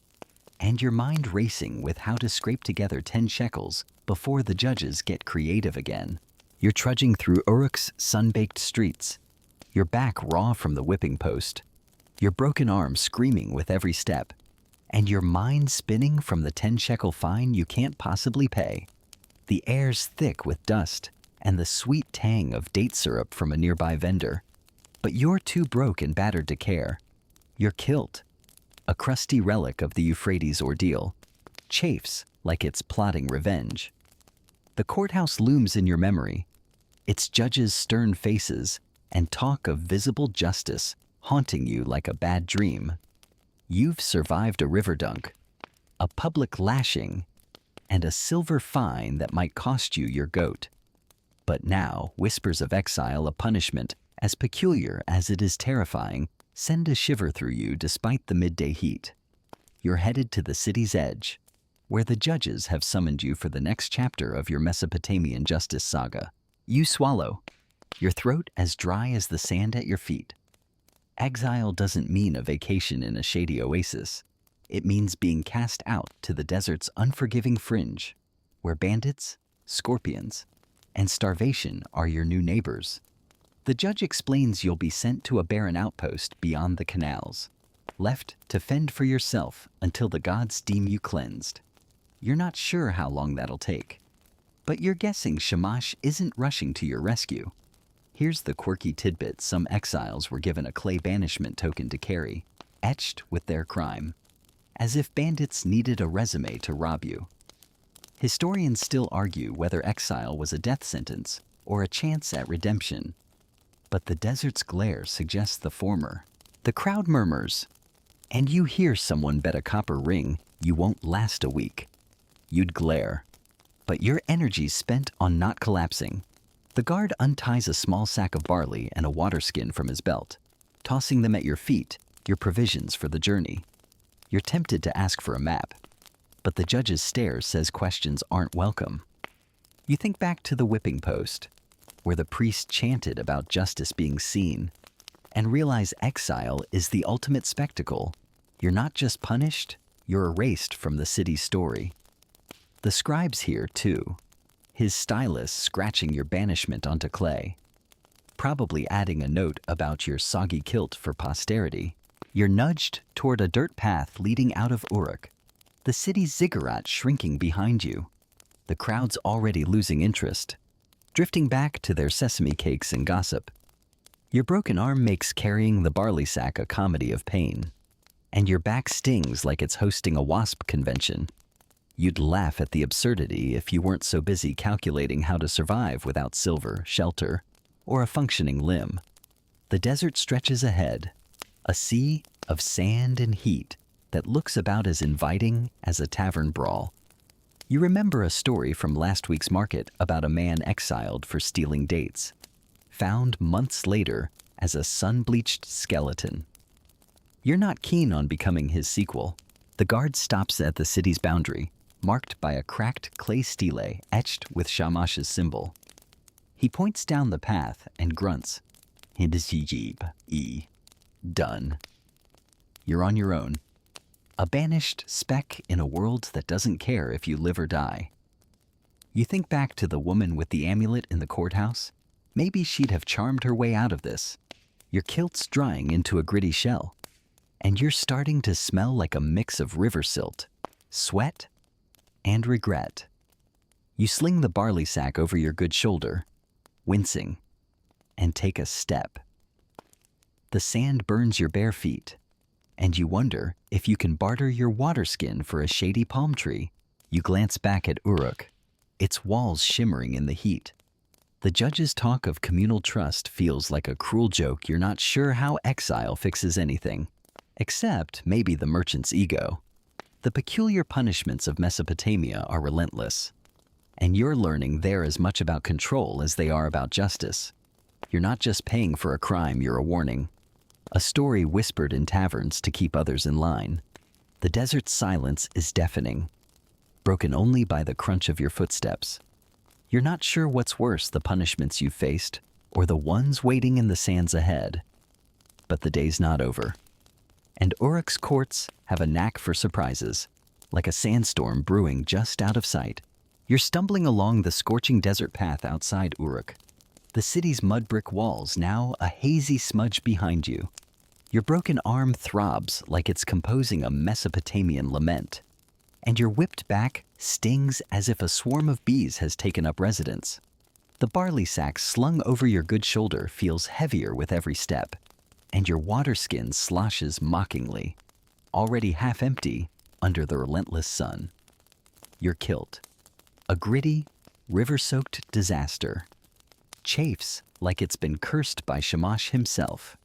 and your mind racing with how to scrape together 10 shekels before the judges get creative again. You're trudging through Uruk's sun-baked streets, your back raw from the whipping post, your broken arm screaming with every step, and your mind spinning from the 10-shekel fine you can't possibly pay. The air's thick with dust and the sweet tang of date syrup from a nearby vendor, but you're too broke and battered to care. Your kilt, a crusty relic of the Euphrates ordeal, chafes like it's plotting revenge. The courthouse looms in your memory, its judges' stern faces and talk of visible justice haunting you like a bad dream. You've survived a river dunk, a public lashing, and a silver fine that might cost you your goat. But now, whispers of exile, a punishment as peculiar as it is terrifying, send a shiver through you despite the midday heat. You're headed to the city's edge, where the judges have summoned you for the next chapter of your Mesopotamian justice saga. You swallow, your throat as dry as the sand at your feet. Exile doesn't mean a vacation in a shady oasis. It means being cast out to the desert's unforgiving fringe, where bandits, scorpions, and starvation are your new neighbors. The judge explains you'll be sent to a barren outpost beyond the canals, left to fend for yourself until the gods deem you cleansed. You're not sure how long that'll take, but you're guessing Shamash isn't rushing to your rescue. Here's the quirky tidbit: some exiles were given a clay banishment token to carry, etched with their crime, as if bandits needed a resume to rob you. Historians still argue whether exile was a death sentence or a chance at redemption, but the desert's glare suggests the former. The crowd murmurs, and you hear someone bet a copper ring you won't last a week. You'd glare, but your energy's spent on not collapsing. The guard unties a small sack of barley and a water skin from his belt, tossing them at your feet, your provisions for the journey. You're tempted to ask for a map, but the judge's stare says questions aren't welcome. You think back to the whipping post, where the priest chanted about justice being seen, and realize exile is the ultimate spectacle. You're not just punished, you're erased from the city's story. The scribe's here, too, his stylus scratching your banishment onto clay, probably adding a note about your soggy kilt for posterity. You're nudged toward a dirt path leading out of Uruk, the city's ziggurat shrinking behind you. The crowd's already losing interest, drifting back to their sesame cakes and gossip. Your broken arm makes carrying the barley sack a comedy of pain, and your back stings like it's hosting a wasp convention. You'd laugh at the absurdity if you weren't so busy calculating how to survive without silver, shelter, or a functioning limb. The desert stretches ahead, a sea of sand and heat that looks about as inviting as a tavern brawl. You remember a story from last week's market about a man exiled for stealing dates, found months later as a sun-bleached skeleton. You're not keen on becoming his sequel. The guard stops at the city's boundary, marked by a cracked clay stele etched with Shamash's symbol. He points down the path and grunts, Done. You're on your own. A banished speck in a world that doesn't care if you live or die. You think back to the woman with the amulet in the courthouse. Maybe she'd have charmed her way out of this. Your kilt's drying into a gritty shell, and you're starting to smell like a mix of river silt, sweat, and regret. You sling the barley sack over your good shoulder, wincing, and take a step. The sand burns your bare feet, and you wonder if you can barter your water skin for a shady palm tree. You glance back at Uruk, its walls shimmering in the heat. The judge's talk of communal trust feels like a cruel joke. You're not sure how exile fixes anything, except maybe the merchant's ego. The peculiar punishments of Mesopotamia are relentless, and you're learning they're as much about control as they are about justice. You're not just paying for a crime, you're a warning. A story whispered in taverns to keep others in line. The desert's silence is deafening, broken only by the crunch of your footsteps. You're not sure what's worse, the punishments you've faced or the ones waiting in the sands ahead. But the day's not over. And Uruk's courts have a knack for surprises, like a sandstorm brewing just out of sight. You're stumbling along the scorching desert path outside Uruk, the city's mud brick walls now a hazy smudge behind you. Your broken arm throbs like it's composing a Mesopotamian lament, and your whipped back stings as if a swarm of bees has taken up residence. The barley sack slung over your good shoulder feels heavier with every step, and your water skin sloshes mockingly, already half empty under the relentless sun. Your kilt, a gritty, river-soaked disaster, chafes like it's been cursed by Shamash himself.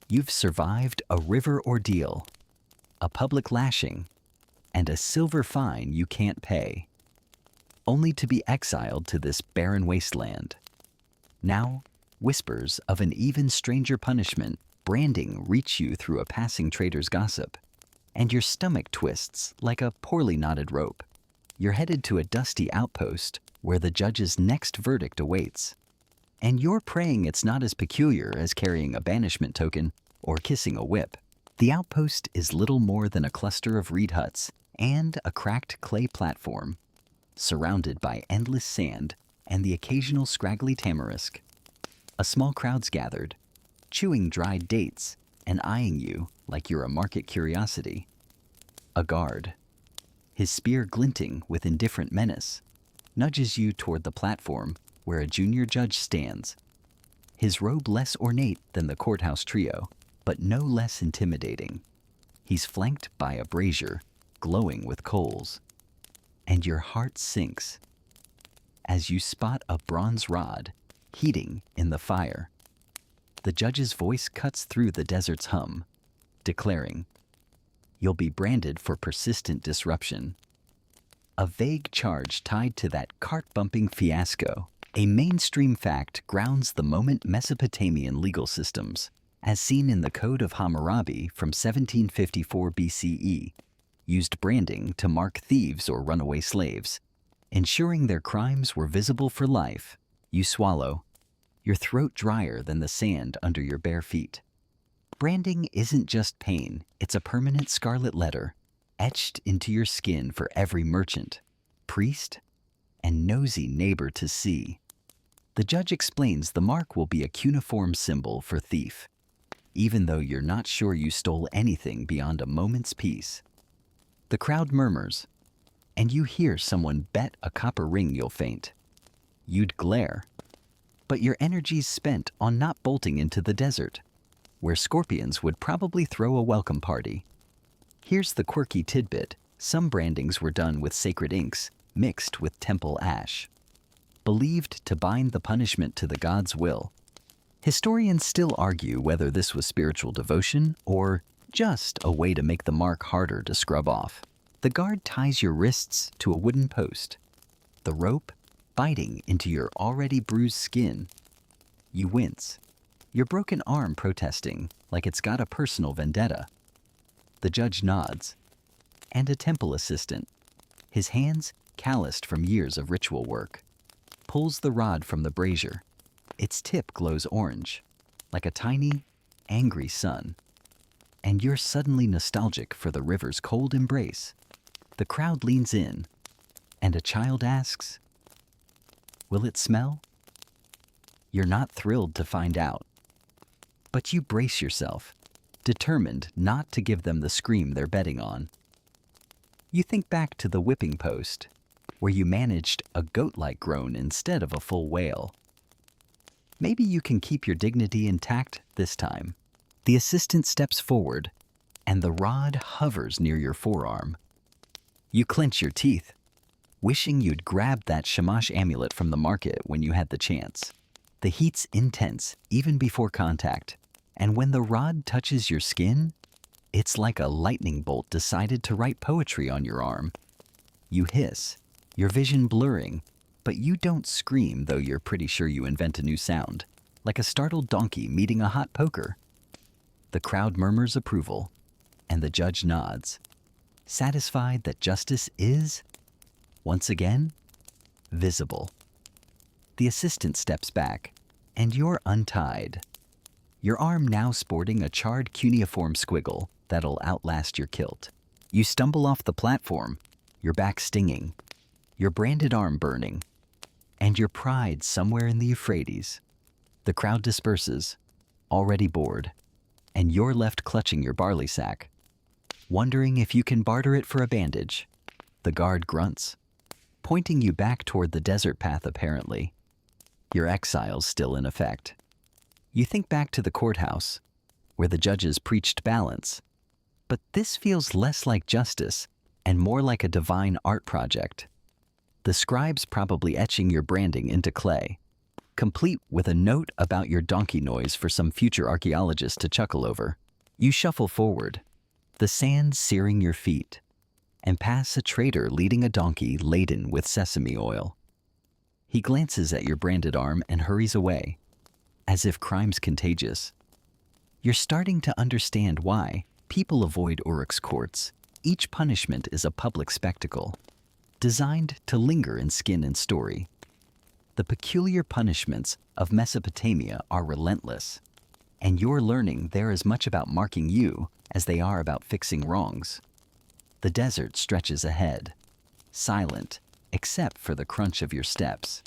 You've survived a river ordeal, a public lashing, and a silver fine you can't pay, only to be exiled to this barren wasteland. Now, whispers of an even stranger punishment, branding, reach you through a passing trader's gossip, and your stomach twists like a poorly knotted rope. You're headed to a dusty outpost where the judge's next verdict awaits. And you're praying it's not as peculiar as carrying a banishment token or kissing a whip. The outpost is little more than a cluster of reed huts and a cracked clay platform, surrounded by endless sand and the occasional scraggly tamarisk. A small crowd's gathered, chewing dried dates and eyeing you like you're a market curiosity. A guard, his spear glinting with indifferent menace, nudges you toward the platform where a junior judge stands, his robe less ornate than the courthouse trio, but no less intimidating. He's flanked by a brazier glowing with coals. and your heart sinks as you spot a bronze rod heating in the fire. The judge's voice cuts through the desert's hum, declaring, "You'll be branded for persistent disruption." A vague charge tied to that cart-bumping fiasco. A mainstream fact grounds the moment Mesopotamian legal systems, as seen in the Code of Hammurabi from 1754 BCE, used branding to mark thieves or runaway slaves, ensuring their crimes were visible for life. You swallow, your throat drier than the sand under your bare feet. Branding isn't just pain, it's a permanent scarlet letter, etched into your skin for every merchant, priest, and nosy neighbor to see. The judge explains the mark will be a cuneiform symbol for thief, even though you're not sure you stole anything beyond a moment's peace. The crowd murmurs, and you hear someone bet a copper ring you'll faint. You'd glare, but your energy's spent on not bolting into the desert, where scorpions would probably throw a welcome party. Here's the quirky tidbit. Some brandings were done with sacred inks mixed with temple ash, believed to bind the punishment to the god's will. Historians still argue whether this was spiritual devotion or just a way to make the mark harder to scrub off. The guard ties your wrists to a wooden post, the rope biting into your already bruised skin. You wince, your broken arm protesting like it's got a personal vendetta. The judge nods, and a temple assistant, his hands calloused from years of ritual work, pulls the rod from the brazier. Its tip glows orange, like a tiny, angry sun. And you're suddenly nostalgic for the river's cold embrace. The crowd leans in, and a child asks, "Will it smell?" You're not thrilled to find out, but you brace yourself, determined not to give them the scream they're betting on. You think back to the whipping post, where you managed a goat-like groan instead of a full wail. Maybe you can keep your dignity intact this time. The assistant steps forward, and the rod hovers near your forearm. You clench your teeth, wishing you'd grabbed that Shamash amulet from the market when you had the chance. The heat's intense even before contact, and when the rod touches your skin, it's like a lightning bolt decided to write poetry on your arm. You hiss, your vision blurring, but you don't scream, though you're pretty sure you invent a new sound, like a startled donkey meeting a hot poker. The crowd murmurs approval, and the judge nods, satisfied that justice is, once again, visible. The assistant steps back, and you're untied, your arm now sporting a charred cuneiform squiggle that'll outlast your kilt. You stumble off the platform, your back stinging, your branded arm burning, and your pride somewhere in the Euphrates. The crowd disperses, already bored, and you're left clutching your barley sack, wondering if you can barter it for a bandage. The guard grunts, pointing you back toward the desert path apparently. Your exile's still in effect. You think back to the courthouse, where the judges preached balance, but this feels less like justice and more like a divine art project. The scribe's probably etching your branding into clay, complete with a note about your donkey noise for some future archaeologist to chuckle over. You shuffle forward, the sand searing your feet, and pass a trader leading a donkey laden with sesame oil. He glances at your branded arm and hurries away, as if crime's contagious. You're starting to understand why people avoid Uruk's courts. Each punishment is a public spectacle, designed to linger in skin and story. The peculiar punishments of Mesopotamia are relentless, and you're learning they're as much about marking you as they are about fixing wrongs. The desert stretches ahead, silent except for the crunch of your steps.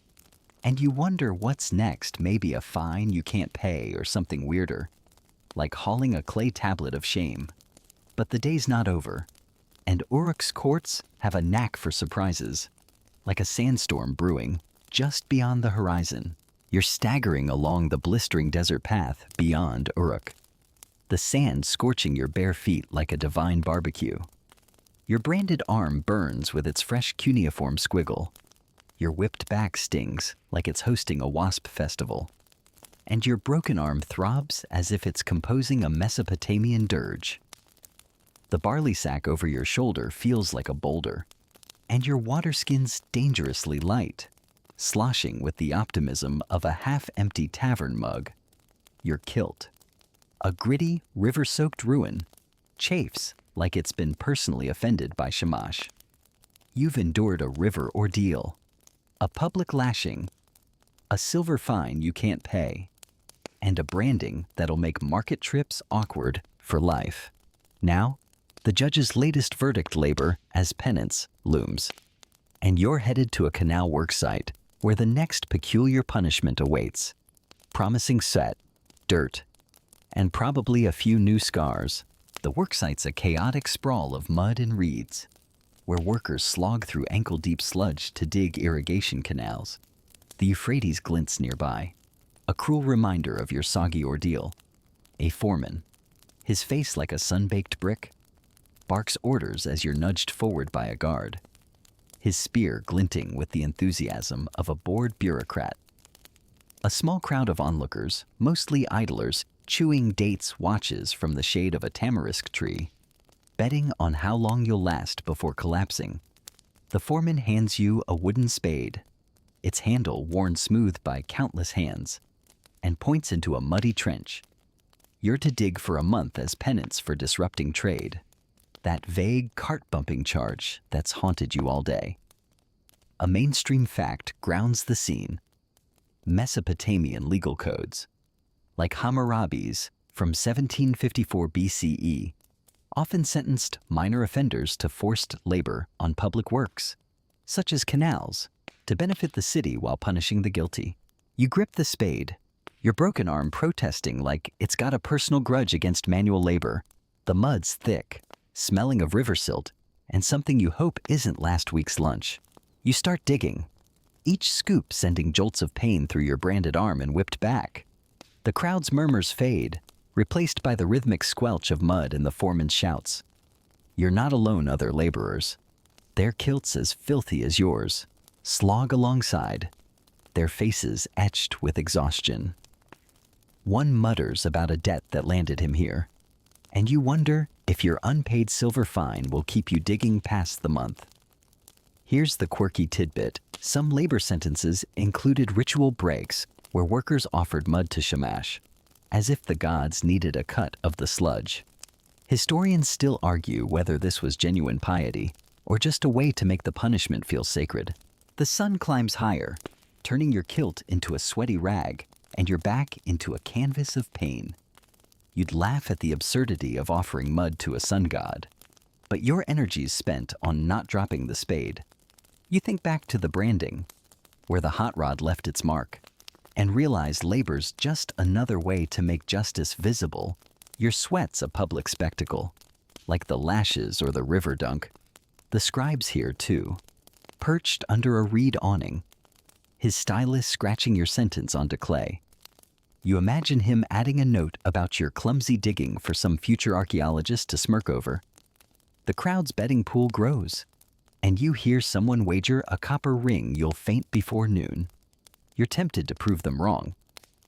And you wonder what's next, maybe a fine you can't pay or something weirder, like hauling a clay tablet of shame. But the day's not over, and Uruk's courts have a knack for surprises, like a sandstorm brewing just beyond the horizon. You're staggering along the blistering desert path beyond Uruk, the sand scorching your bare feet like a divine barbecue. Your branded arm burns with its fresh cuneiform squiggle. Your whipped back stings like it's hosting a wasp festival. And your broken arm throbs as if it's composing a Mesopotamian dirge. The barley sack over your shoulder feels like a boulder, and your water skin's dangerously light, sloshing with the optimism of a half-empty tavern mug. Your kilt, a gritty, river-soaked ruin, chafes like it's been personally offended by Shamash. You've endured a river ordeal, a public lashing, a silver fine you can't pay, and a branding that'll make market trips awkward for life. Now, the judge's latest verdict labor as penance looms, and you're headed to a canal worksite where the next peculiar punishment awaits, promising sweat, dirt, and probably a few new scars. The worksite's a chaotic sprawl of mud and reeds, where workers slog through ankle-deep sludge to dig irrigation canals. The Euphrates glints nearby, a cruel reminder of your soggy ordeal. A foreman, his face like a sun-baked brick, barks orders as you're nudged forward by a guard, his spear glinting with the enthusiasm of a bored bureaucrat. A small crowd of onlookers, mostly idlers, chewing dates watches from the shade of a tamarisk tree, betting on how long you'll last before collapsing. The foreman hands you a wooden spade, its handle worn smooth by countless hands, and points into a muddy trench. You're to dig for a month as penance for disrupting trade, that vague cart-bumping charge that's haunted you all day. A mainstream fact grounds the scene. Mesopotamian legal codes, like Hammurabi's from 1754 BCE, often sentenced minor offenders to forced labor on public works, such as canals, to benefit the city while punishing the guilty. You grip the spade, your broken arm protesting like it's got a personal grudge against manual labor. The mud's thick, smelling of river silt, and something you hope isn't last week's lunch. You start digging, each scoop sending jolts of pain through your branded arm and whipped back. The crowd's murmurs fade, replaced by the rhythmic squelch of mud and the foreman's shouts. You're not alone, other laborers. Their kilts as filthy as yours slog alongside, their faces etched with exhaustion. One mutters about a debt that landed him here, and you wonder if your unpaid silver fine will keep you digging past the month. Here's the quirky tidbit. Some labor sentences included ritual breaks where workers offered mud to Shamash, as if the gods needed a cut of the sludge. Historians still argue whether this was genuine piety or just a way to make the punishment feel sacred. The sun climbs higher, turning your kilt into a sweaty rag and your back into a canvas of pain. You'd laugh at the absurdity of offering mud to a sun god, but your energy's spent on not dropping the spade. You think back to the branding, where the hot rod left its mark, and realize labor's just another way to make justice visible. Your sweat's a public spectacle, like the lashes or the river dunk. The scribe's here too, perched under a reed awning, his stylus scratching your sentence onto clay. You imagine him adding a note about your clumsy digging for some future archaeologist to smirk over. The crowd's betting pool grows, and you hear someone wager a copper ring you'll faint before noon. You're tempted to prove them wrong,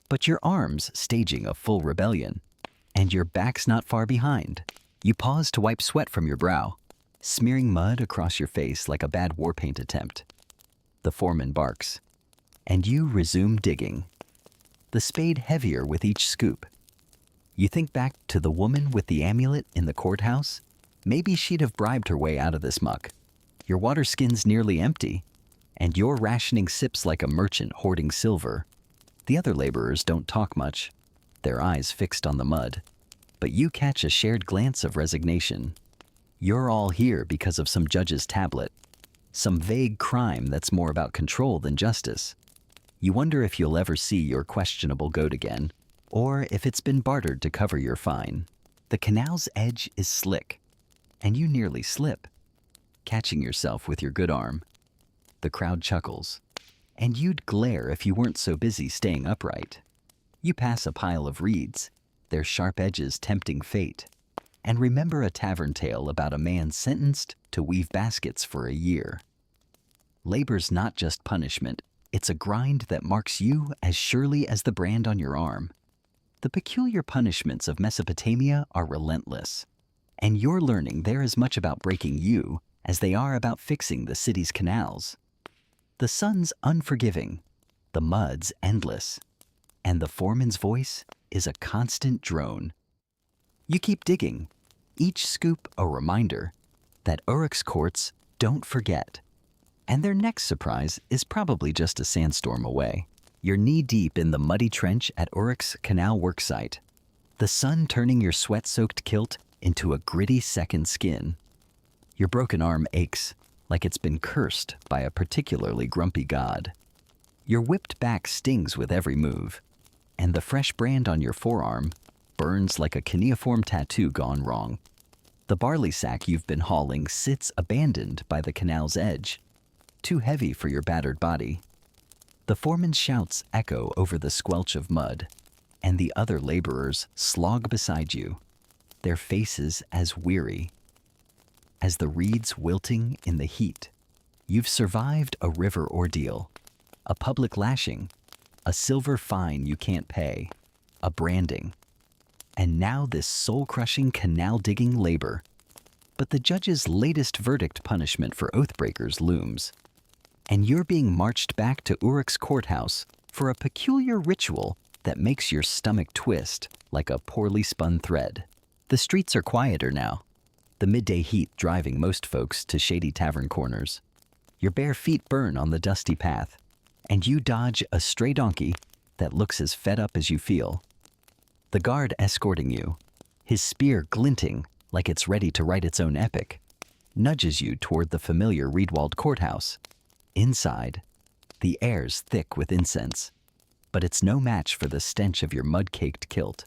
but your arm's staging a full rebellion, and your back's not far behind. You pause to wipe sweat from your brow, smearing mud across your face like a bad war paint attempt. The foreman barks, and you resume digging, the spade heavier with each scoop. You think back to the woman with the amulet in the courthouse. Maybe she'd have bribed her way out of this muck. Your water skin's nearly empty, and you're rationing sips like a merchant hoarding silver. The other laborers don't talk much, their eyes fixed on the mud, but you catch a shared glance of resignation. You're all here because of some judge's tablet, some vague crime that's more about control than justice. You wonder if you'll ever see your questionable goat again, or if it's been bartered to cover your fine. The canal's edge is slick, and you nearly slip, catching yourself with your good arm. The crowd chuckles, and you'd glare if you weren't so busy staying upright. You pass a pile of reeds, their sharp edges tempting fate. And remember a tavern tale about a man sentenced to weave baskets for a year. Labor's not just punishment, it's a grind that marks you as surely as the brand on your arm. The peculiar punishments of Mesopotamia are relentless, and you're learning they're as much about breaking you as they are about fixing the city's canals. The sun's unforgiving, the mud's endless, and the foreman's voice is a constant drone. You keep digging, each scoop a reminder that Uruk's courts don't forget. And their next surprise is probably just a sandstorm away. You're knee-deep in the muddy trench at Uruk's canal worksite, the sun turning your sweat-soaked kilt into a gritty second skin. Your broken arm aches like it's been cursed by a particularly grumpy god. Your whipped back stings with every move, and the fresh brand on your forearm burns like a cuneiform tattoo gone wrong. The barley sack you've been hauling sits abandoned by the canal's edge, too heavy for your battered body. The foreman's shouts echo over the squelch of mud, and the other laborers slog beside you, their faces as weary as the reeds wilting in the heat. You've survived a river ordeal, a public lashing, a silver fine you can't pay, a branding, and now this soul-crushing canal-digging labor. But the judge's latest verdict punishment for oathbreakers looms, and you're being marched back to Uruk's courthouse for a peculiar ritual that makes your stomach twist like a poorly spun thread. The streets are quieter now, the midday heat driving most folks to shady tavern corners. Your bare feet burn on the dusty path, and you dodge a stray donkey that looks as fed up as you feel. The guard escorting you, his spear glinting like it's ready to write its own epic, nudges you toward the familiar reed-walled courthouse. Inside, the air's thick with incense, but it's no match for the stench of your mud-caked kilt.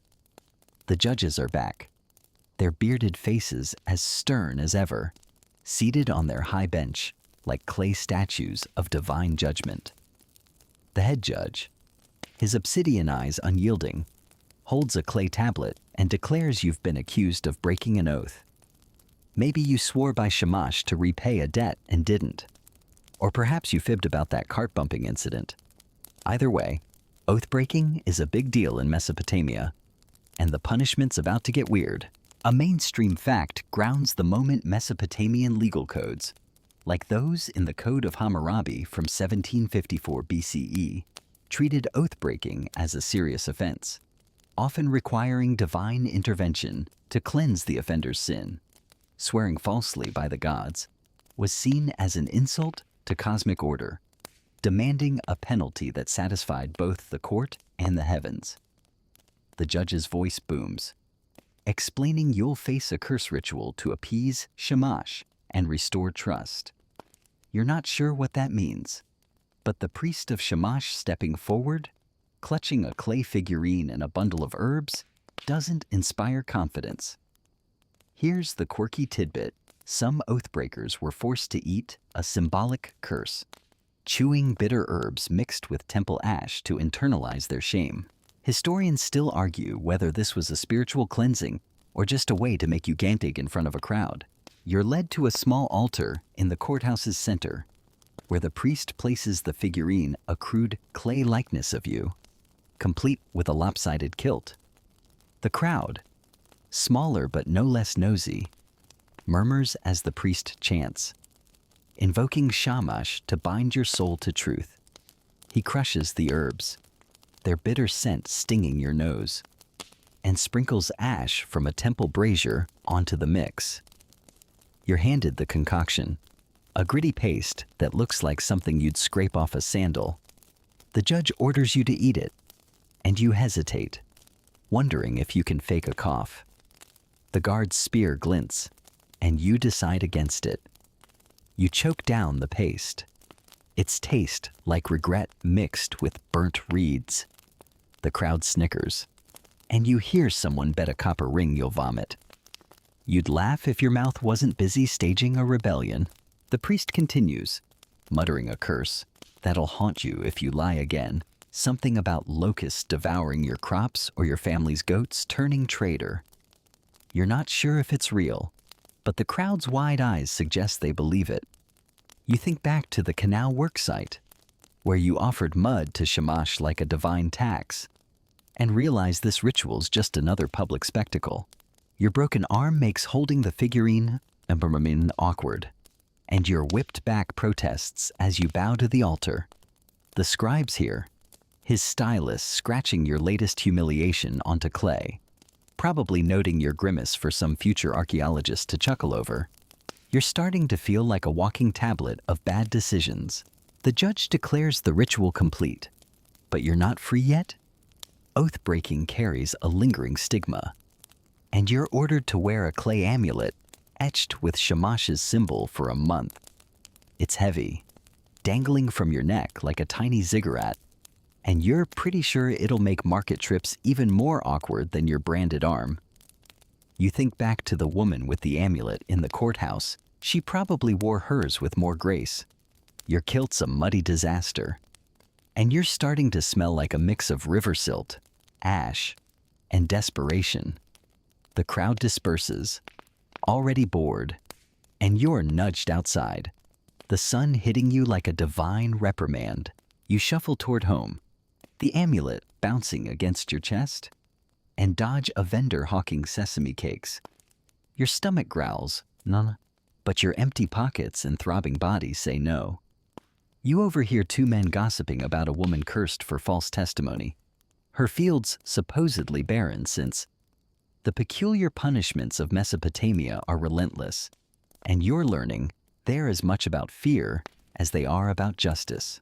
The judges are back, their bearded faces as stern as ever, seated on their high bench like clay statues of divine judgment. The head judge, his obsidian eyes unyielding, holds a clay tablet and declares you've been accused of breaking an oath. Maybe you swore by Shamash to repay a debt and didn't. Or perhaps you fibbed about that cart-bumping incident. Either way, oath-breaking is a big deal in Mesopotamia, and the punishment's about to get weird. A mainstream fact grounds the moment Mesopotamian legal codes, like those in the Code of Hammurabi from 1754 BCE, treated oath-breaking as a serious offense, often requiring divine intervention to cleanse the offender's sin. Swearing falsely by the gods was seen as an insult to cosmic order, demanding a penalty that satisfied both the court and the heavens. The judge's voice booms, explaining you'll face a curse ritual to appease Shamash and restore trust. You're not sure what that means, but the priest of Shamash stepping forward, clutching a clay figurine and a bundle of herbs, doesn't inspire confidence. Here's the quirky tidbit. Some oathbreakers were forced to eat a symbolic curse, chewing bitter herbs mixed with temple ash to internalize their shame. Historians still argue whether this was a spiritual cleansing or just a way to make you gantig in front of a crowd. You're led to a small altar in the courthouse's center, where the priest places the figurine, a crude clay likeness of you, complete with a lopsided kilt. The crowd, smaller but no less nosy, murmurs as the priest chants, invoking Shamash to bind your soul to truth. He crushes the herbs, their bitter scent stinging your nose, and sprinkles ash from a temple brazier onto the mix. You're handed the concoction, a gritty paste that looks like something you'd scrape off a sandal. The judge orders you to eat it, and you hesitate, wondering if you can fake a cough. The guard's spear glints, and you decide against it. You choke down the paste, its taste like regret mixed with burnt reeds. The crowd snickers, and you hear someone bet a copper ring you'll vomit. You'd laugh if your mouth wasn't busy staging a rebellion. The priest continues, muttering a curse that'll haunt you if you lie again. Something about locusts devouring your crops or your family's goats turning traitor. You're not sure if it's real, but the crowd's wide eyes suggest they believe it. You think back to the canal worksite, where you offered mud to Shamash like a divine tax, and realize this ritual's just another public spectacle. Your broken arm makes holding the figurine awkward, and your whipped back protests as you bow to the altar. The scribe's here, his stylus scratching your latest humiliation onto clay, probably noting your grimace for some future archaeologist to chuckle over. You're starting to feel like a walking tablet of bad decisions. The judge declares the ritual complete, but you're not free yet? Oath-breaking carries a lingering stigma, and you're ordered to wear a clay amulet etched with Shamash's symbol for a month. It's heavy, dangling from your neck like a tiny ziggurat, and you're pretty sure it'll make market trips even more awkward than your branded arm. You think back to the woman with the amulet in the courthouse. She probably wore hers with more grace. Your kilt's a muddy disaster, and you're starting to smell like a mix of river silt, ash, and desperation. The crowd disperses, already bored, and you're nudged outside, the sun hitting you like a divine reprimand. You shuffle toward home, the amulet bouncing against your chest, and dodge a vendor hawking sesame cakes. Your stomach growls, "None," but your empty pockets and throbbing body say no. You overhear two men gossiping about a woman cursed for false testimony. Her fields supposedly barren since the peculiar punishments of Mesopotamia are relentless, and you're learning they're as much about fear as they are about justice.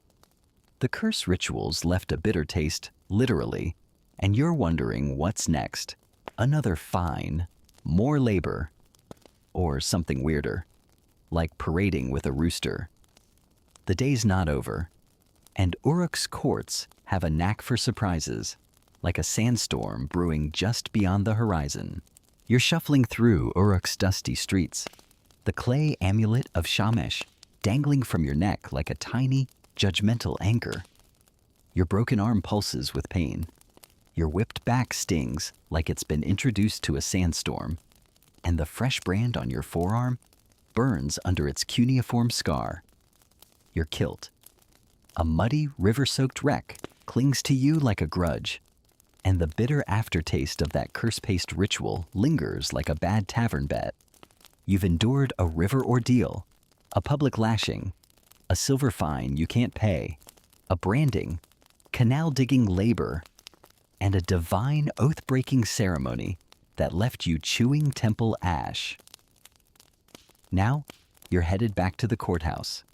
The curse rituals left a bitter taste, literally, and you're wondering what's next. Another fine, more labor, or something weirder, like parading with a rooster. The day's not over, and Uruk's courts have a knack for surprises, like a sandstorm brewing just beyond the horizon. You're shuffling through Uruk's dusty streets, the clay amulet of Shamash dangling from your neck like a tiny, judgmental anchor. Your broken arm pulses with pain. Your whipped back stings like it's been introduced to a sandstorm, and the fresh brand on your forearm burns under its cuneiform scar. Your kilt, a muddy, river-soaked wreck, clings to you like a grudge, and the bitter aftertaste of that curse-paste ritual lingers like a bad tavern bet. You've endured a river ordeal, a public lashing, a silver fine you can't pay, a branding, canal-digging labor, and a divine oath-breaking ceremony that left you chewing temple ash. Now, you're headed back to the courthouse,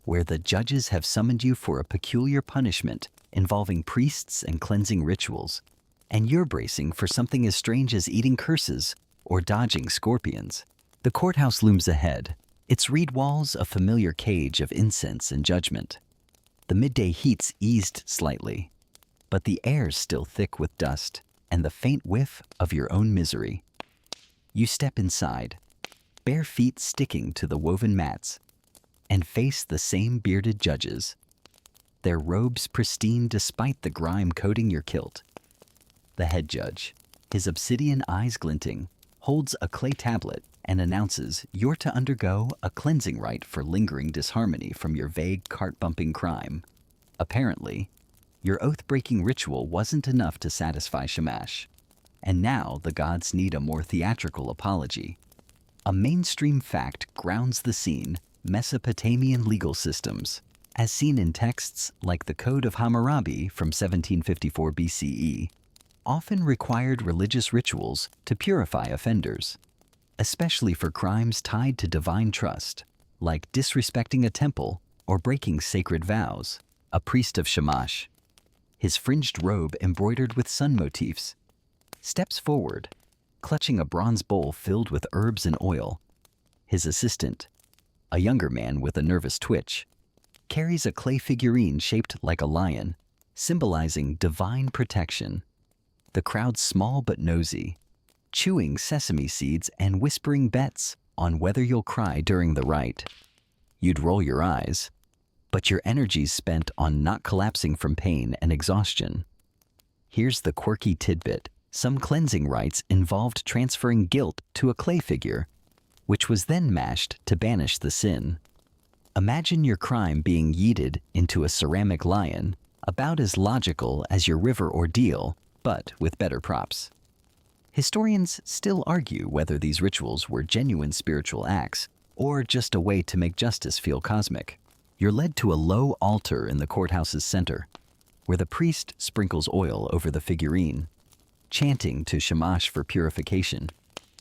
where the judges have summoned you for a peculiar punishment involving priests and cleansing rituals, and you're bracing for something as strange as eating curses or dodging scorpions. The courthouse looms ahead, its reed walls a familiar cage of incense and judgment. The midday heat's eased slightly, but the air's still thick with dust and the faint whiff of your own misery. You step inside, bare feet sticking to the woven mats, and face the same bearded judges, their robes pristine despite the grime coating your kilt. The head judge, his obsidian eyes glinting, holds a clay tablet and announces you're to undergo a cleansing rite for lingering disharmony from your vague cart-bumping crime. Apparently, your oath-breaking ritual wasn't enough to satisfy Shamash, and now the gods need a more theatrical apology. A mainstream fact grounds the scene: Mesopotamian legal systems, as seen in texts like the Code of Hammurabi from 1754 BCE, often required religious rituals to purify offenders, especially for crimes tied to divine trust, like disrespecting a temple or breaking sacred vows. A priest of Shamash, his fringed robe embroidered with sun motifs, steps forward, clutching a bronze bowl filled with herbs and oil. His assistant, a younger man with a nervous twitch, carries a clay figurine shaped like a lion, symbolizing divine protection. The crowd's small but nosy, chewing sesame seeds and whispering bets on whether you'll cry during the rite. You'd roll your eyes, but your energy's spent on not collapsing from pain and exhaustion. Here's the quirky tidbit: Some cleansing rites involved transferring guilt to a clay figure, which was then mashed to banish the sin. Imagine your crime being yeeted into a ceramic lion, about as logical as your river ordeal, but with better props. Historians still argue whether these rituals were genuine spiritual acts or just a way to make justice feel cosmic. You're led to a low altar in the courthouse's center, where the priest sprinkles oil over the figurine, chanting to Shamash for purification.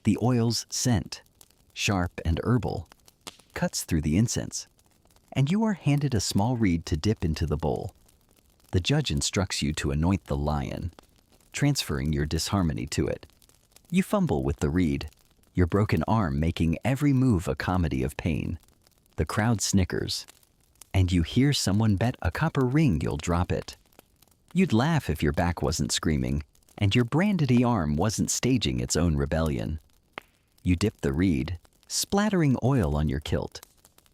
The oil's scent, sharp and herbal, cuts through the incense, and you are handed a small reed to dip into the bowl. The judge instructs you to anoint the lion, transferring your disharmony to it. You fumble with the reed, your broken arm making every move a comedy of pain. The crowd snickers, and you hear someone bet a copper ring you'll drop it. You'd laugh if your back wasn't screaming, and your branded arm wasn't staging its own rebellion. You dip the reed, splattering oil on your kilt,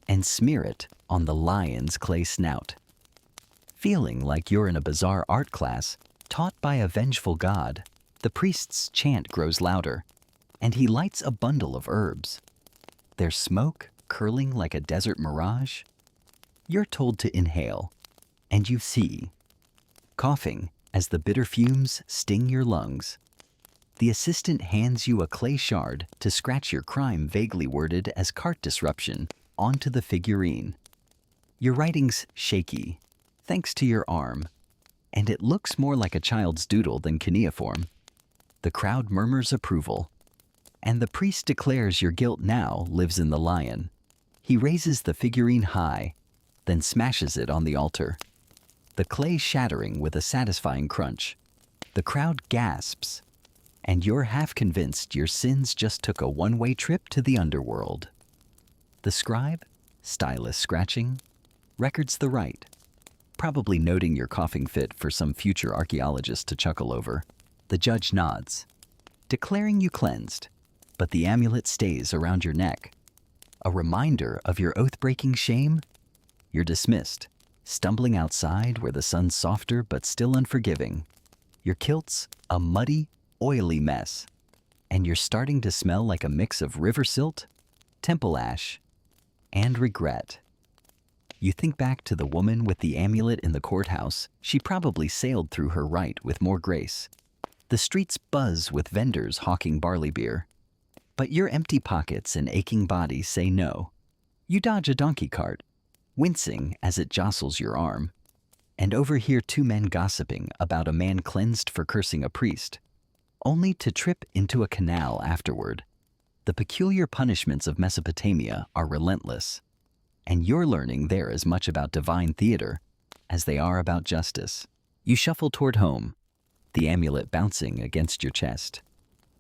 and smear it on the lion's clay snout. Feeling like you're in a bizarre art class taught by a vengeful god, the priest's chant grows louder, and he lights a bundle of herbs. Their smoke curling like a desert mirage. You're told to inhale, and you see, coughing as the bitter fumes sting your lungs. The assistant hands you a clay shard to scratch your crime vaguely worded as cart disruption onto the figurine. Your writing's shaky, thanks to your arm, and it looks more like a child's doodle than cuneiform. The crowd murmurs approval, and the priest declares your guilt now lives in the lion. He raises the figurine high, then smashes it on the altar, the clay shattering with a satisfying crunch. The crowd gasps, and you're half convinced your sins just took a one-way trip to the underworld. The scribe, stylus scratching, records the rite, probably noting your coughing fit for some future archaeologist to chuckle over. The judge nods, declaring you cleansed, but the amulet stays around your neck. A reminder of your oath-breaking shame? You're dismissed, stumbling outside where the sun's softer but still unforgiving. Your kilt's a muddy, oily mess, and you're starting to smell like a mix of river silt, temple ash, and regret. You think back to the woman with the amulet in the courthouse. She probably sailed through her rite with more grace. The streets buzz with vendors hawking barley beer. But your empty pockets and aching body say no. You dodge a donkey cart, wincing as it jostles your arm, and overhear two men gossiping about a man cleansed for cursing a priest, only to trip into a canal afterward. The peculiar punishments of Mesopotamia are relentless, and you're learning they're as much about divine theater as they are about justice. You shuffle toward home, the amulet bouncing against your chest,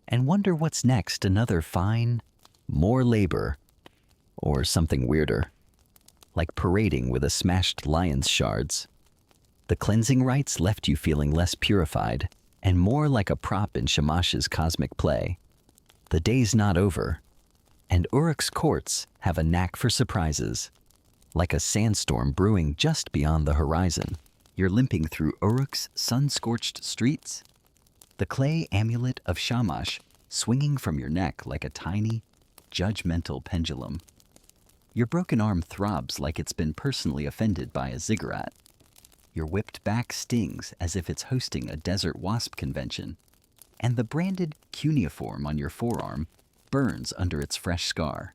and wonder what's next, another fine, more labor, or something weirder, like parading with a smashed lion's shards. The cleansing rites left you feeling less purified and more like a prop in Shamash's cosmic play. The day's not over, and Uruk's courts have a knack for surprises, like a sandstorm brewing just beyond the horizon. You're limping through Uruk's sun-scorched streets, the clay amulet of Shamash swinging from your neck like a tiny, judgmental pendulum. Your broken arm throbs like it's been personally offended by a ziggurat. Your whipped back stings as if it's hosting a desert wasp convention, and the branded cuneiform on your forearm burns under its fresh scar.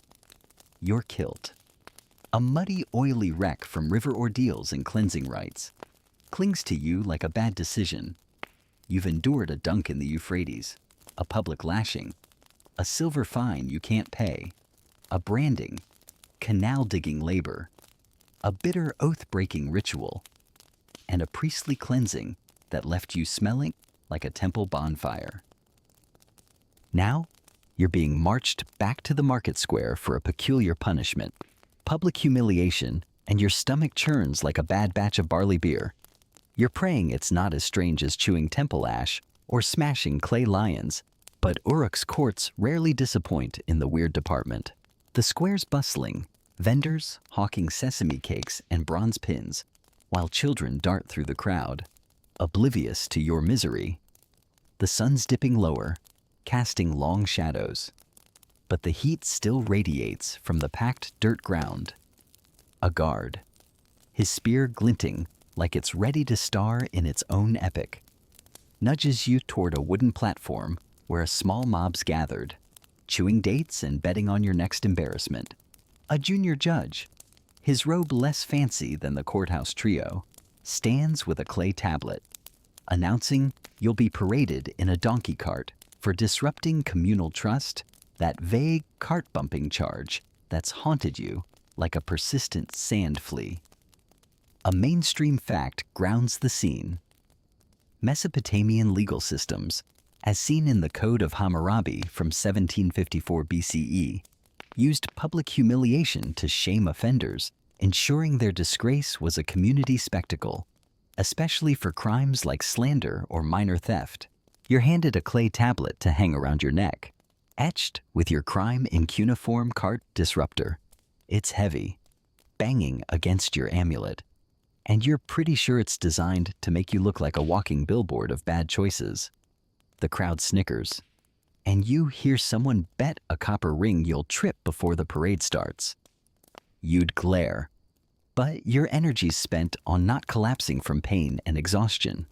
Your kilt, a muddy, oily wreck from river ordeals and cleansing rites, clings to you like a bad decision. You've endured a dunk in the Euphrates, a public lashing, a silver fine you can't pay, a branding, canal-digging labor, a bitter oath-breaking ritual, and a priestly cleansing that left you smelling like a temple bonfire. Now, you're being marched back to the market square for a peculiar punishment, public humiliation, and your stomach churns like a bad batch of barley beer. You're praying it's not as strange as chewing temple ash or smashing clay lions, but Uruk's courts rarely disappoint in the weird department. The square's bustling, vendors hawking sesame cakes and bronze pins, while children dart through the crowd, oblivious to your misery. The sun's dipping lower, casting long shadows. But the heat still radiates from the packed dirt ground. A guard, his spear glinting like it's ready to star in its own epic, nudges you toward a wooden platform where a small mob's gathered, chewing dates and betting on your next embarrassment. A junior judge, his robe less fancy than the courthouse trio, stands with a clay tablet, announcing you'll be paraded in a donkey cart for disrupting communal trust, that vague cart-bumping charge that's haunted you like a persistent sand flea. A mainstream fact grounds the scene. Mesopotamian legal systems, as seen in the Code of Hammurabi from 1754 BCE, used public humiliation to shame offenders, ensuring their disgrace was a community spectacle, especially for crimes like slander or minor theft. You're handed a clay tablet to hang around your neck, etched with your crime in cuneiform cart disruptor. It's heavy, banging against your amulet, and you're pretty sure it's designed to make you look like a walking billboard of bad choices. The crowd snickers, and you hear someone bet a copper ring you'll trip before the parade starts. You'd glare, but your energy's spent on not collapsing from pain and exhaustion.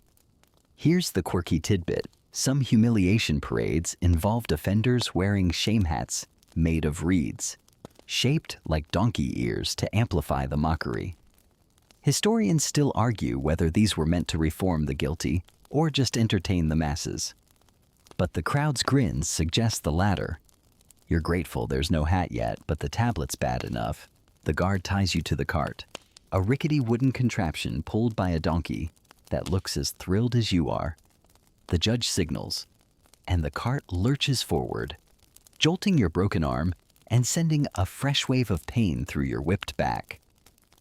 Here's the quirky tidbit. Some humiliation parades involved offenders wearing shame hats made of reeds, shaped like donkey ears to amplify the mockery. Historians still argue whether these were meant to reform the guilty or just entertain the masses. But the crowd's grins suggest the latter. You're grateful there's no hat yet, but the tablet's bad enough. The guard ties you to the cart, a rickety wooden contraption pulled by a donkey that looks as thrilled as you are. The judge signals, and the cart lurches forward, jolting your broken arm and sending a fresh wave of pain through your whipped back.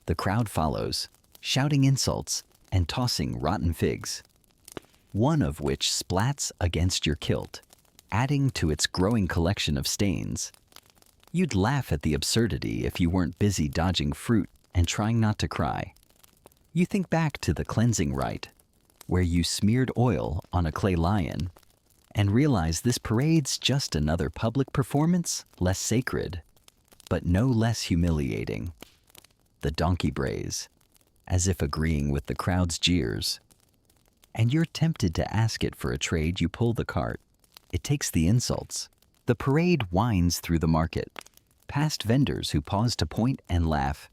The crowd follows, shouting insults and tossing rotten figs, one of which splats against your kilt, adding to its growing collection of stains. You'd laugh at the absurdity if you weren't busy dodging fruit and trying not to cry. You think back to the cleansing rite, where you smeared oil on a clay lion, and realize this parade's just another public performance, less sacred, but no less humiliating. The donkey brays, as if agreeing with the crowd's jeers. And you're tempted to ask it for a trade. You pull the cart. It takes the insults. The parade winds through the market, past vendors who pause to point and laugh.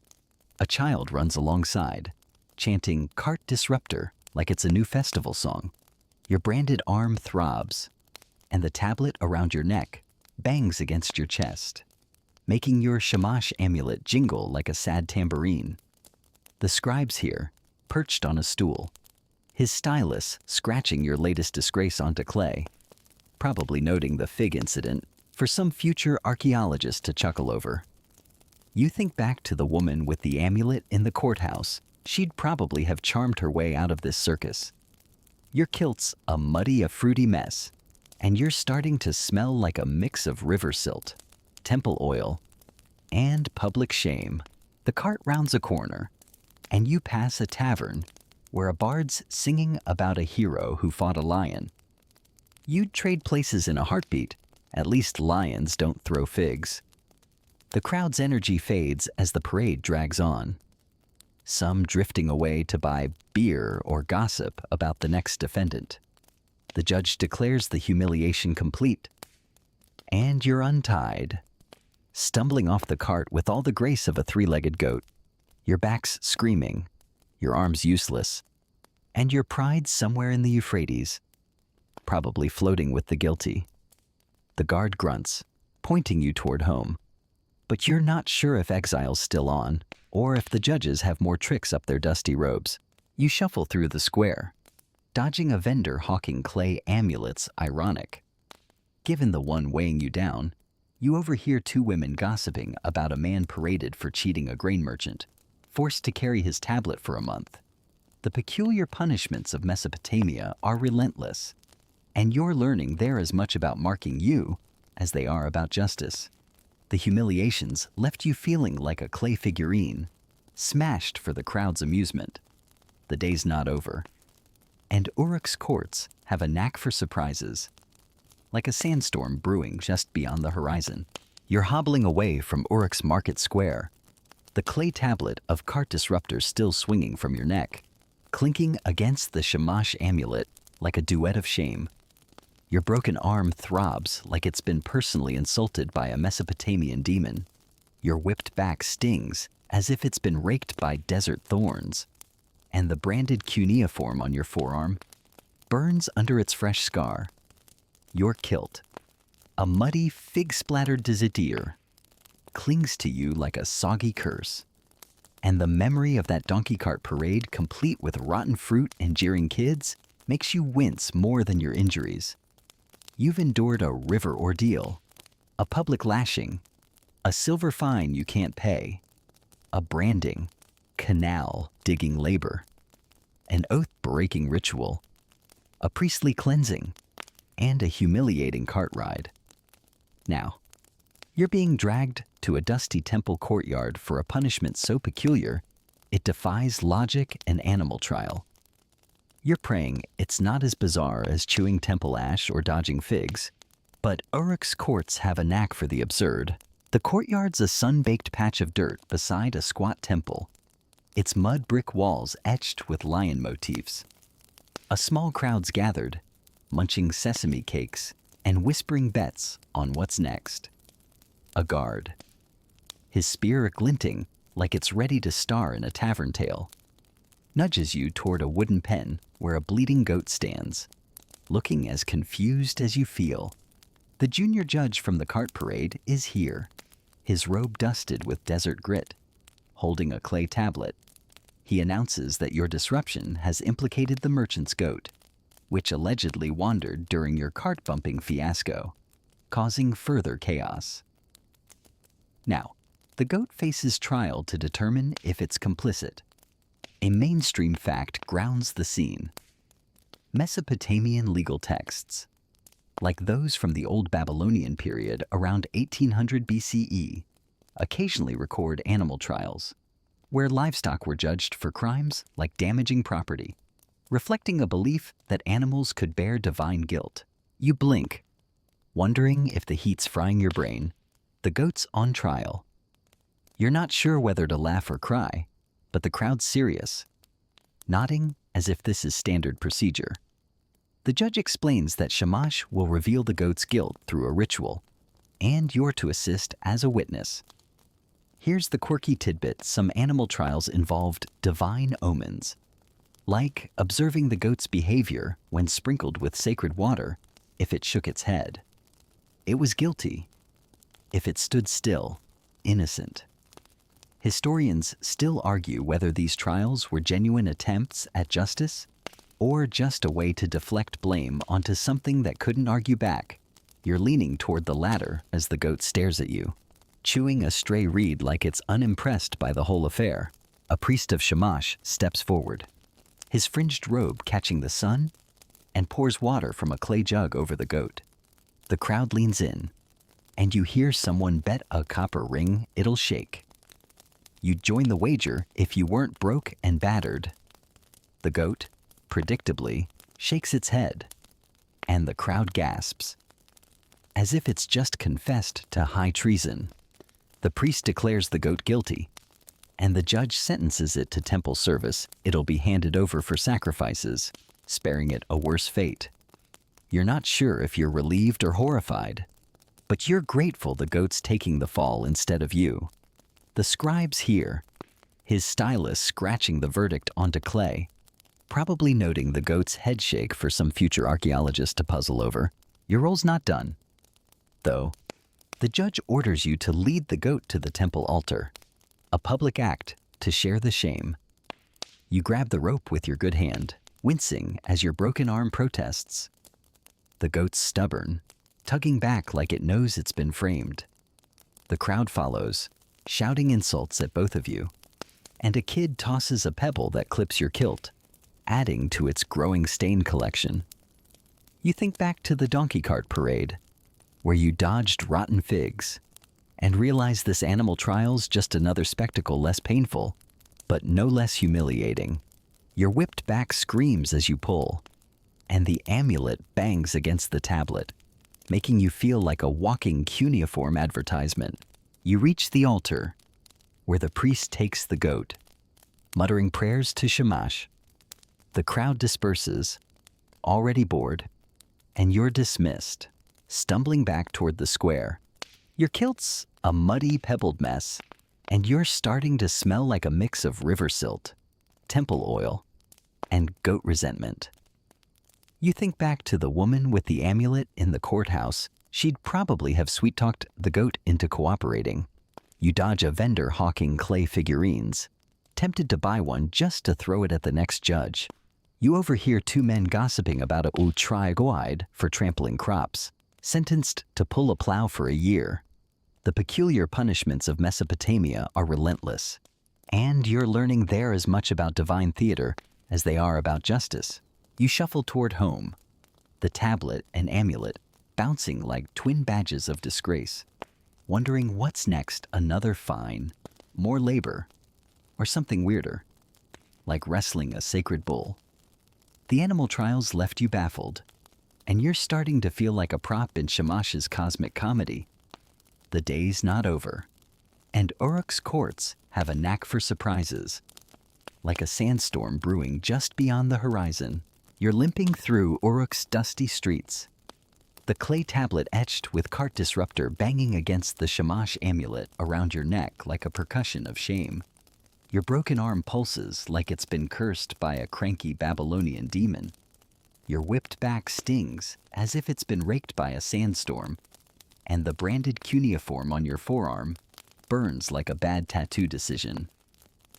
A child runs alongside, chanting "Cart Disruptor" like it's a new festival song. Your branded arm throbs, and the tablet around your neck bangs against your chest, making your shamash amulet jingle like a sad tambourine. The scribe's here, perched on a stool, his stylus scratching your latest disgrace onto clay, probably noting the fig incident for some future archaeologist to chuckle over. You think back to the woman with the amulet in the courthouse. She'd probably have charmed her way out of this circus. Your kilt's a muddy, a fruity mess, and you're starting to smell like a mix of river silt, temple oil, and public shame. The cart rounds a corner, and you pass a tavern where a bard's singing about a hero who fought a lion. You'd trade places in a heartbeat. At least lions don't throw figs. The crowd's energy fades as the parade drags on, some drifting away to buy beer or gossip about the next defendant. The judge declares the humiliation complete, and you're untied, stumbling off the cart with all the grace of a three-legged goat. Your back's screaming, your arms useless, and your pride somewhere in the Euphrates, probably floating with the guilty. The guard grunts, pointing you toward home, but you're not sure if exile's still on, or if the judges have more tricks up their dusty robes. You shuffle through the square, dodging a vendor hawking clay amulets ironic. Given the one weighing you down, you overhear two women gossiping about a man paraded for cheating a grain merchant, forced to carry his tablet for a month. The peculiar punishments of Mesopotamia are relentless, and you're learning they're as much about marking you as they are about justice. The humiliations left you feeling like a clay figurine, smashed for the crowd's amusement. The day's not over. And Uruk's courts have a knack for surprises, like a sandstorm brewing just beyond the horizon. You're hobbling away from Uruk's market square, the clay tablet of cart disruptor still swinging from your neck, clinking against the Shamash amulet like a duet of shame. Your broken arm throbs like it's been personally insulted by a Mesopotamian demon. Your whipped back stings as if it's been raked by desert thorns. And the branded cuneiform on your forearm burns under its fresh scar. Your kilt, a muddy, fig-splattered desitir, clings to you like a soggy curse. And the memory of that donkey cart parade, complete with rotten fruit and jeering kids, makes you wince more than your injuries. You've endured a river ordeal, a public lashing, a silver fine you can't pay, a branding, canal-digging labor, an oath-breaking ritual, a priestly cleansing, and a humiliating cart ride. Now, you're being dragged to a dusty temple courtyard for a punishment so peculiar it defies logic and animal trial. You're praying it's not as bizarre as chewing temple ash or dodging figs, but Uruk's courts have a knack for the absurd. The courtyard's a sun-baked patch of dirt beside a squat temple, its mud brick walls etched with lion motifs. A small crowd's gathered, munching sesame cakes and whispering bets on what's next. A guard, his spear glinting like it's ready to star in a tavern tale, nudges you toward a wooden pen where a bleeding goat stands, looking as confused as you feel. The junior judge from the cart parade is here, his robe dusted with desert grit, holding a clay tablet. He announces that your disruption has implicated the merchant's goat, which allegedly wandered during your cart-bumping fiasco, causing further chaos. Now, the goat faces trial to determine if it's complicit. A mainstream fact grounds the scene. Mesopotamian legal texts, like those from the Old Babylonian period around 1800 BCE, occasionally record animal trials, where livestock were judged for crimes like damaging property, reflecting a belief that animals could bear divine guilt. You blink, wondering if the heat's frying your brain. The goat's on trial. You're not sure whether to laugh or cry, but the crowd's serious, nodding as if this is standard procedure. The judge explains that Shamash will reveal the goat's guilt through a ritual, and you're to assist as a witness. Here's the quirky tidbit: some animal trials involved divine omens, like observing the goat's behavior when sprinkled with sacred water. If it shook its head, it was guilty. If it stood still, innocent. Historians still argue whether these trials were genuine attempts at justice or just a way to deflect blame onto something that couldn't argue back. You're leaning toward the latter as the goat stares at you, chewing a stray reed like it's unimpressed by the whole affair. A priest of Shamash steps forward, his fringed robe catching the sun, and pours water from a clay jug over the goat. The crowd leans in, and you hear someone bet a copper ring it'll shake. You'd join the wager if you weren't broke and battered. The goat, predictably, shakes its head, and the crowd gasps, as if it's just confessed to high treason. The priest declares the goat guilty, and the judge sentences it to temple service. It'll be handed over for sacrifices, sparing it a worse fate. You're not sure if you're relieved or horrified, but you're grateful the goat's taking the fall instead of you. The scribe's here, his stylus scratching the verdict onto clay, probably noting the goat's head shake for some future archaeologist to puzzle over. Your role's not done, though. The judge orders you to lead the goat to the temple altar, a public act to share the shame. You grab the rope with your good hand, wincing as your broken arm protests. The goat's stubborn, tugging back like it knows it's been framed. The crowd follows, shouting insults at both of you, and a kid tosses a pebble that clips your kilt, adding to its growing stain collection. You think back to the donkey cart parade, where you dodged rotten figs, and realize this animal trial's just another spectacle less painful, but no less humiliating. Your whipped back screams as you pull, and the amulet bangs against the tablet, making you feel like a walking cuneiform advertisement. You reach the altar, where the priest takes the goat, muttering prayers to Shamash. The crowd disperses, already bored, and you're dismissed, stumbling back toward the square. Your kilt's a muddy, pebbled mess, and you're starting to smell like a mix of river silt, temple oil, and goat resentment. You think back to the woman with the amulet in the courthouse. She'd probably have sweet-talked the goat into cooperating. You dodge a vendor hawking clay figurines, tempted to buy one just to throw it at the next judge. You overhear two men gossiping about a trigoid for trampling crops, sentenced to pull a plow for a year. The peculiar punishments of Mesopotamia are relentless, and you're learning there as much about divine theater as they are about justice. You shuffle toward home, the tablet and amulet bouncing like twin badges of disgrace, wondering what's next, another fine, more labor, or something weirder, like wrestling a sacred bull. The animal trials left you baffled, and you're starting to feel like a prop in Shamash's cosmic comedy. The day's not over, and Uruk's courts have a knack for surprises. Like a sandstorm brewing just beyond the horizon, you're limping through Uruk's dusty streets, the clay tablet etched with cart disruptor banging against the Shamash amulet around your neck like a percussion of shame. Your broken arm pulses like it's been cursed by a cranky Babylonian demon. Your whipped back stings as if it's been raked by a sandstorm, and the branded cuneiform on your forearm burns like a bad tattoo decision.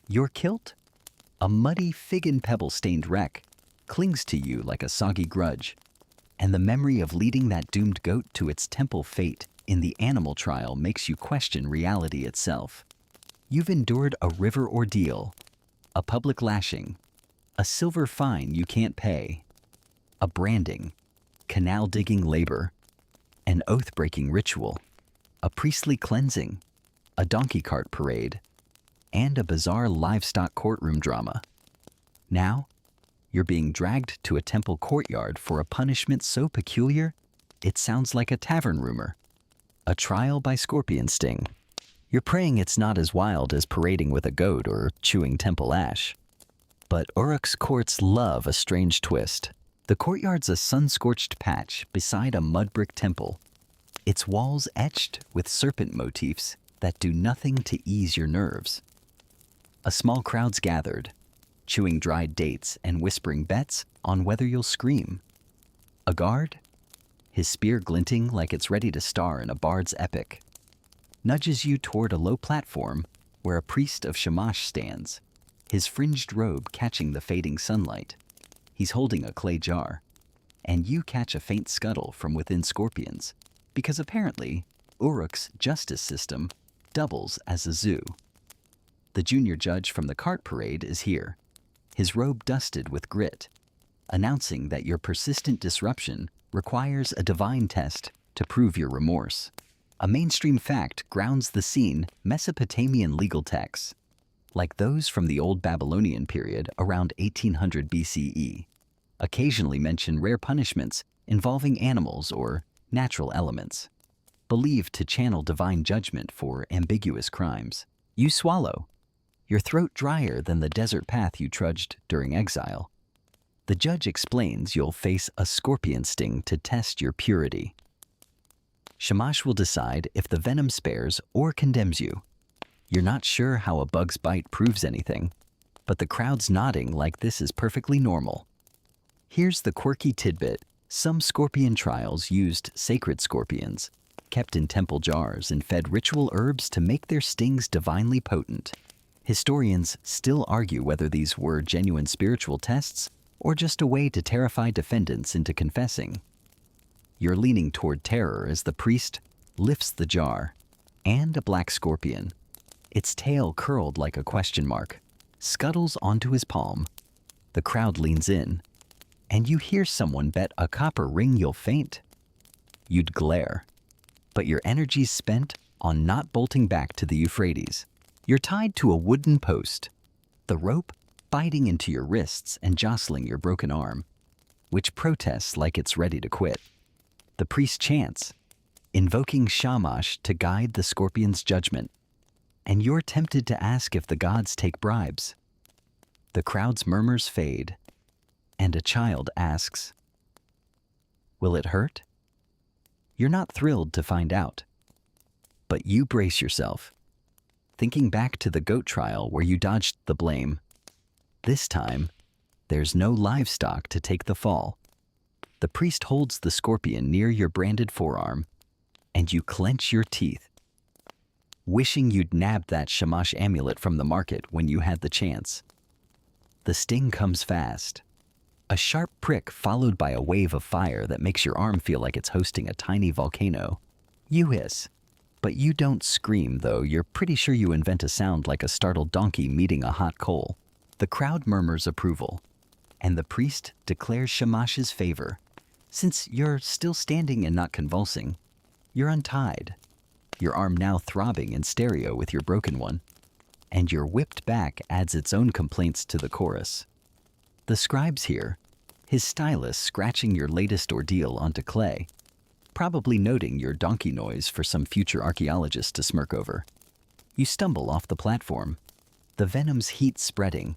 Your kilt, a muddy fig and pebble stained wreck, clings to you like a soggy grudge, and the memory of leading that doomed goat to its temple fate in the animal trial makes you question reality itself. You've endured a river ordeal, a public lashing, a silver fine you can't pay, a branding, canal-digging labor, an oath-breaking ritual, a priestly cleansing, a donkey cart parade, and a bizarre livestock courtroom drama. Now, you're being dragged to a temple courtyard for a punishment so peculiar, it sounds like a tavern rumor, a trial by scorpion sting. You're praying it's not as wild as parading with a goat or chewing temple ash. But Uruk's courts love a strange twist. The courtyard's a sun-scorched patch beside a mud brick temple, its walls etched with serpent motifs that do nothing to ease your nerves. A small crowd's gathered, chewing dried dates and whispering bets on whether you'll scream. A guard, his spear glinting like it's ready to star in a bard's epic, nudges you toward a low platform where a priest of Shamash stands, his fringed robe catching the fading sunlight. He's holding a clay jar, and you catch a faint scuttle from within scorpions, because apparently Uruk's justice system doubles as a zoo. The junior judge from the cart parade is here, his robe dusted with grit, announcing that your persistent disruption requires a divine test to prove your remorse. A mainstream fact grounds the scene Mesopotamian legal texts, like those from the Old Babylonian period around 1800 BCE, occasionally mention rare punishments involving animals or natural elements, believed to channel divine judgment for ambiguous crimes. You swallow, your throat drier than the desert path you trudged during exile. The judge explains you'll face a scorpion sting to test your purity. Shamash will decide if the venom spares or condemns you. You're not sure how a bug's bite proves anything, but the crowd's nodding like this is perfectly normal. Here's the quirky tidbit. Some scorpion trials used sacred scorpions, kept in temple jars and fed ritual herbs to make their stings divinely potent. Historians still argue whether these were genuine spiritual tests or just a way to terrify defendants into confessing. You're leaning toward terror as the priest lifts the jar, and a black scorpion, its tail curled like a question mark, scuttles onto his palm. The crowd leans in, and you hear someone bet a copper ring you'll faint. You'd glare, but your energy's spent on not bolting back to the Euphrates. You're tied to a wooden post, the rope biting into your wrists and jostling your broken arm, which protests like it's ready to quit. The priest chants, invoking Shamash to guide the scorpion's judgment, and you're tempted to ask if the gods take bribes. The crowd's murmurs fade, and a child asks, "Will it hurt?" You're not thrilled to find out, but you brace yourself, thinking back to the goat trial where you dodged the blame. This time, there's no livestock to take the fall. The priest holds the scorpion near your branded forearm, and you clench your teeth, wishing you'd nabbed that Shamash amulet from the market when you had the chance. The sting comes fast, a sharp prick followed by a wave of fire that makes your arm feel like it's hosting a tiny volcano. You hiss, but you don't scream, though you're pretty sure you invent a sound like a startled donkey meeting a hot coal. The crowd murmurs approval, and the priest declares Shamash's favor. Since you're still standing and not convulsing, you're untied, your arm now throbbing in stereo with your broken one, and your whipped back adds its own complaints to the chorus. The scribe's here, his stylus scratching your latest ordeal onto clay, probably noting your donkey noise for some future archaeologist to smirk over. You stumble off the platform, the venom's heat spreading,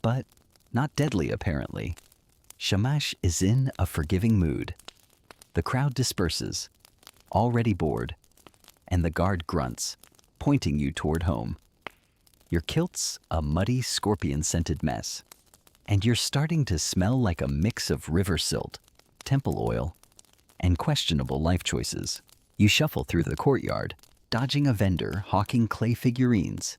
but not deadly apparently. Shamash is in a forgiving mood. The crowd disperses, already bored, and the guard grunts, pointing you toward home. Your kilt's a muddy, scorpion-scented mess, and you're starting to smell like a mix of river silt, temple oil, and questionable life choices. You shuffle through the courtyard, dodging a vendor hawking clay figurines,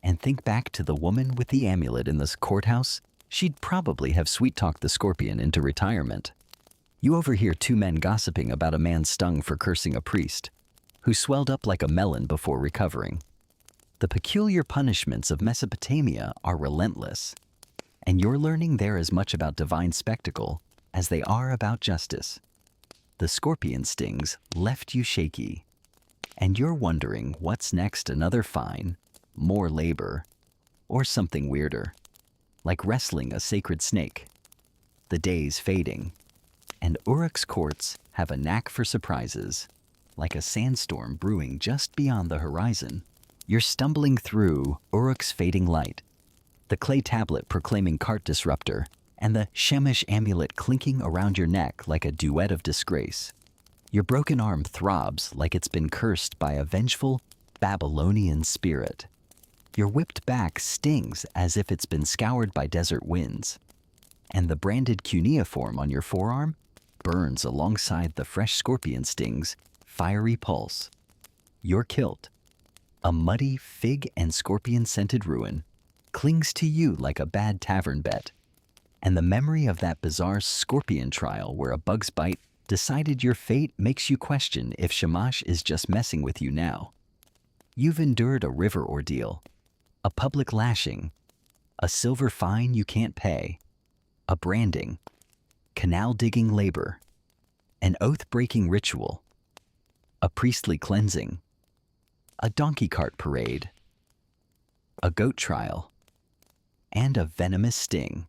and think back to the woman with the amulet in the courthouse. She'd probably have sweet-talked the scorpion into retirement. You overhear two men gossiping about a man stung for cursing a priest, who swelled up like a melon before recovering. The peculiar punishments of Mesopotamia are relentless, and you're learning they're as much about divine spectacle as they are about justice. The scorpion stings left you shaky, and you're wondering what's next: another fine, more labor, or something weirder, like wrestling a sacred snake. The day's fading, and Uruk's courts have a knack for surprises, like a sandstorm brewing just beyond the horizon. You're stumbling through Uruk's fading light, the clay tablet proclaiming cart disruptor, and the Shamash amulet clinking around your neck like a duet of disgrace. Your broken arm throbs like it's been cursed by a vengeful Babylonian spirit. Your whipped back stings as if it's been scoured by desert winds, and the branded cuneiform on your forearm burns alongside the fresh scorpion sting's fiery pulse. Your kilt, a muddy fig and scorpion-scented ruin, clings to you like a bad tavern bet, and the memory of that bizarre scorpion trial where a bug's bite decided your fate makes you question if Shamash is just messing with you now. You've endured a river ordeal, a public lashing, a silver fine you can't pay, a branding, canal-digging labor, an oath-breaking ritual, a priestly cleansing, a donkey cart parade, a goat trial, and a venomous sting.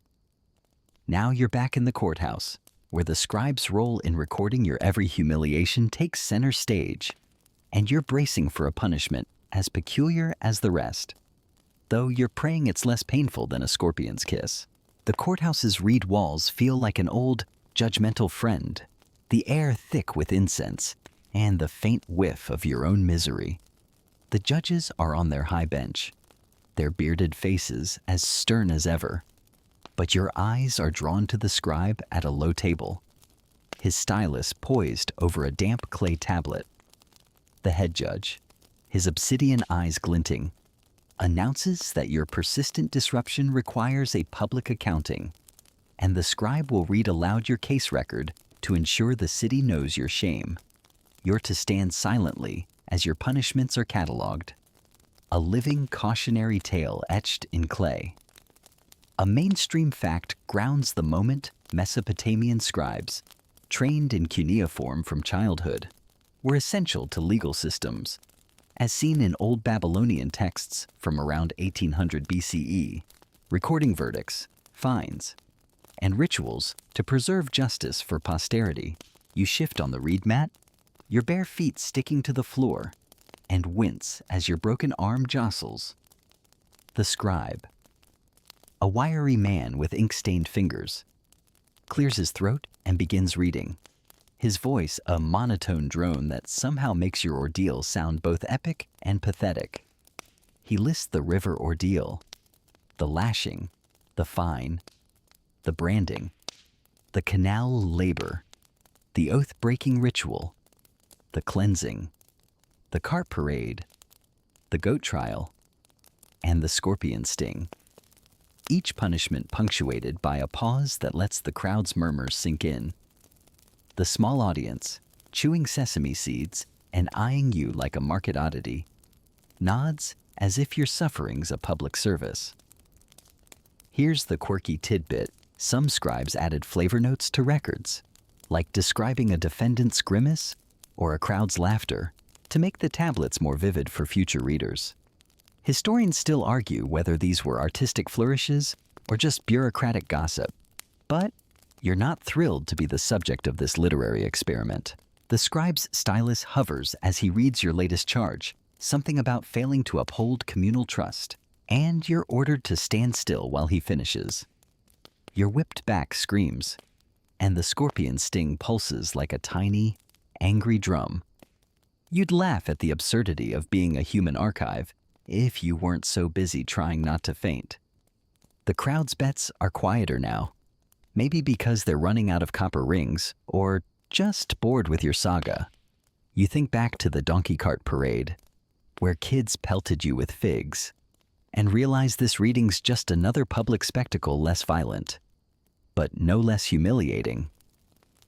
Now you're back in the courthouse, where the scribe's role in recording your every humiliation takes center stage, and you're bracing for a punishment as peculiar as the rest, though you're praying it's less painful than a scorpion's kiss. The courthouse's reed walls feel like an old, judgmental friend, the air thick with incense, and the faint whiff of your own misery. The judges are on their high bench, their bearded faces as stern as ever, but your eyes are drawn to the scribe at a low table, his stylus poised over a damp clay tablet. The head judge, his obsidian eyes glinting, announces that your persistent disruption requires a public accounting, and the scribe will read aloud your case record to ensure the city knows your shame. You're to stand silently as your punishments are cataloged, a living cautionary tale etched in clay. A mainstream fact grounds the moment Mesopotamian scribes, trained in cuneiform from childhood, were essential to legal systems, as seen in old Babylonian texts from around 1800 BCE. recording verdicts, fines, and rituals to preserve justice for posterity. You shift on the reed mat, your bare feet sticking to the floor, and wince as your broken arm jostles. The scribe, a wiry man with ink-stained fingers, clears his throat and begins reading, his voice a monotone drone that somehow makes your ordeal sound both epic and pathetic. He lists the river ordeal, the lashing, the fine, the branding, the canal labor, the oath-breaking ritual, the cleansing, the cart parade, the goat trial, and the scorpion sting. Each punishment punctuated by a pause that lets the crowd's murmurs sink in. The small audience, chewing sesame seeds and eyeing you like a market oddity, nods as if your suffering's a public service. Here's the quirky tidbit. Some scribes added flavor notes to records, like describing a defendant's grimace or a crowd's laughter, to make the tablets more vivid for future readers. Historians still argue whether these were artistic flourishes or just bureaucratic gossip, but you're not thrilled to be the subject of this literary experiment. The scribe's stylus hovers as he reads your latest charge, something about failing to uphold communal trust, and you're ordered to stand still while he finishes. Your whipped back screams, and the scorpion sting pulses like a tiny, angry drum. You'd laugh at the absurdity of being a human archive if you weren't so busy trying not to faint. The crowd's bets are quieter now, maybe because they're running out of copper rings or just bored with your saga. You think back to the donkey cart parade, where kids pelted you with figs, and realize this reading's just another public spectacle less violent, but no less humiliating.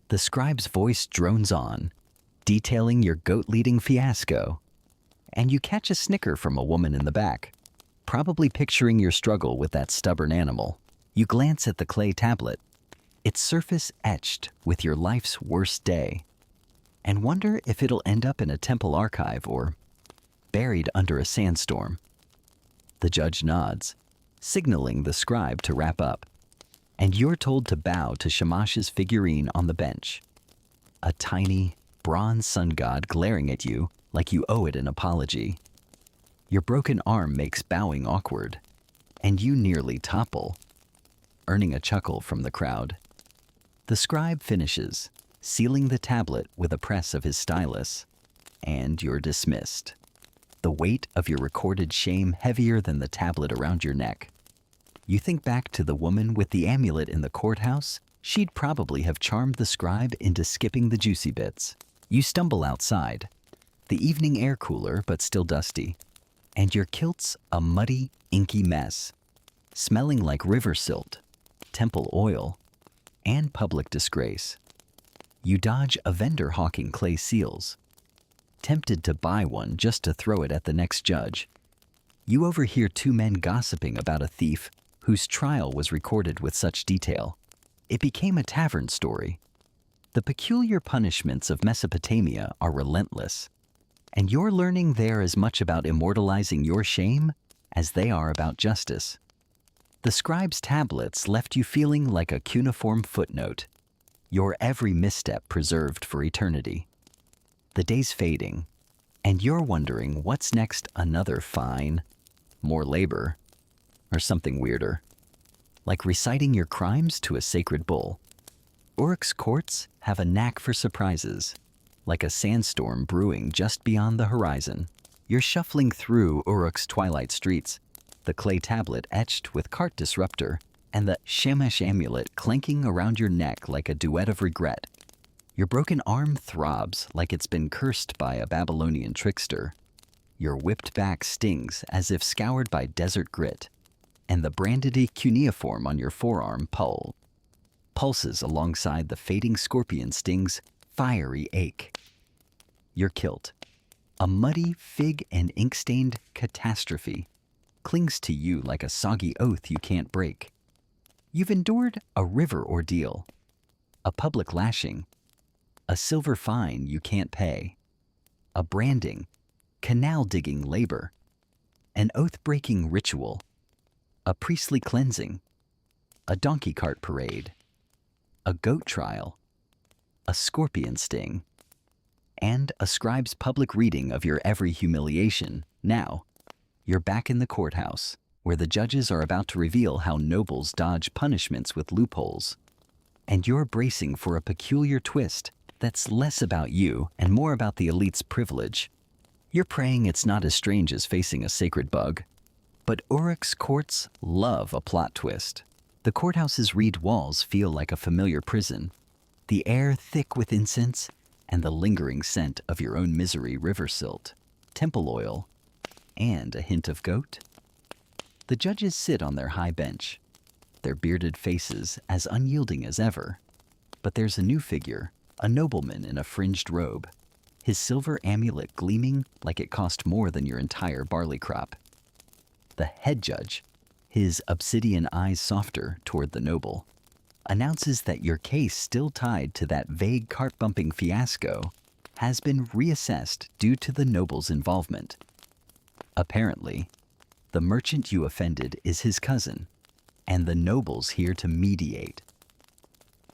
The scribe's voice drones on, detailing your goat-leading fiasco, and you catch a snicker from a woman in the back, probably picturing your struggle with that stubborn animal. You glance at the clay tablet, its surface etched with your life's worst day, and wonder if it'll end up in a temple archive or buried under a sandstorm. The judge nods, signaling the scribe to wrap up, and you're told to bow to Shamash's figurine on the bench, a tiny, bronze sun god glaring at you like you owe it an apology. Your broken arm makes bowing awkward, and you nearly topple, earning a chuckle from the crowd. The scribe finishes, sealing the tablet with a press of his stylus, and you're dismissed, the weight of your recorded shame heavier than the tablet around your neck. You think back to the woman with the amulet in the courthouse. She'd probably have charmed the scribe into skipping the juicy bits. You stumble outside, the evening air cooler but still dusty, and your kilt's a muddy, inky mess, smelling like river silt, temple oil, and public disgrace. You dodge a vendor hawking clay seals, tempted to buy one just to throw it at the next judge. You overhear two men gossiping about a thief whose trial was recorded with such detail. It became a tavern story. The peculiar punishments of Mesopotamia are relentless, and you're learning they're as much about immortalizing your shame as they are about justice. The scribe's tablets left you feeling like a cuneiform footnote, your every misstep preserved for eternity. The day's fading, and you're wondering what's next: another fine, more labor, or something weirder, like reciting your crimes to a sacred bull. Uruk's courts have a knack for surprises, like a sandstorm brewing just beyond the horizon. You're shuffling through Uruk's twilight streets, the clay tablet etched with cart disruptor, and the Shamash amulet clanking around your neck like a duet of regret. Your broken arm throbs like it's been cursed by a Babylonian trickster. Your whipped back stings as if scoured by desert grit, and the branded cuneiform on your forearm pulses alongside the fading scorpion sting's fiery ache. Your kilt, a muddy fig and ink-stained catastrophe, clings to you like a soggy oath you can't break. You've endured a river ordeal, a public lashing, a silver fine you can't pay, a branding, canal-digging labor, an oath-breaking ritual, a priestly cleansing, a donkey cart parade, a goat trial, a scorpion sting, and a scribe's public reading of your every humiliation. Now, you're back in the courthouse, where the judges are about to reveal how nobles dodge punishments with loopholes. And you're bracing for a peculiar twist that's less about you and more about the elite's privilege. You're praying it's not as strange as facing a sacred bug. But Uruk's courts love a plot twist. The courthouse's reed walls feel like a familiar prison, the air thick with incense and the lingering scent of your own misery, river silt, temple oil, and a hint of goat. The judges sit on their high bench, their bearded faces as unyielding as ever. But there's a new figure, a nobleman in a fringed robe, his silver amulet gleaming like it cost more than your entire barley crop. The head judge, his obsidian eyes softer toward the noble, announces that your case, still tied to that vague cart-bumping fiasco, has been reassessed due to the noble's involvement. Apparently, the merchant you offended is his cousin, and the noble's here to mediate.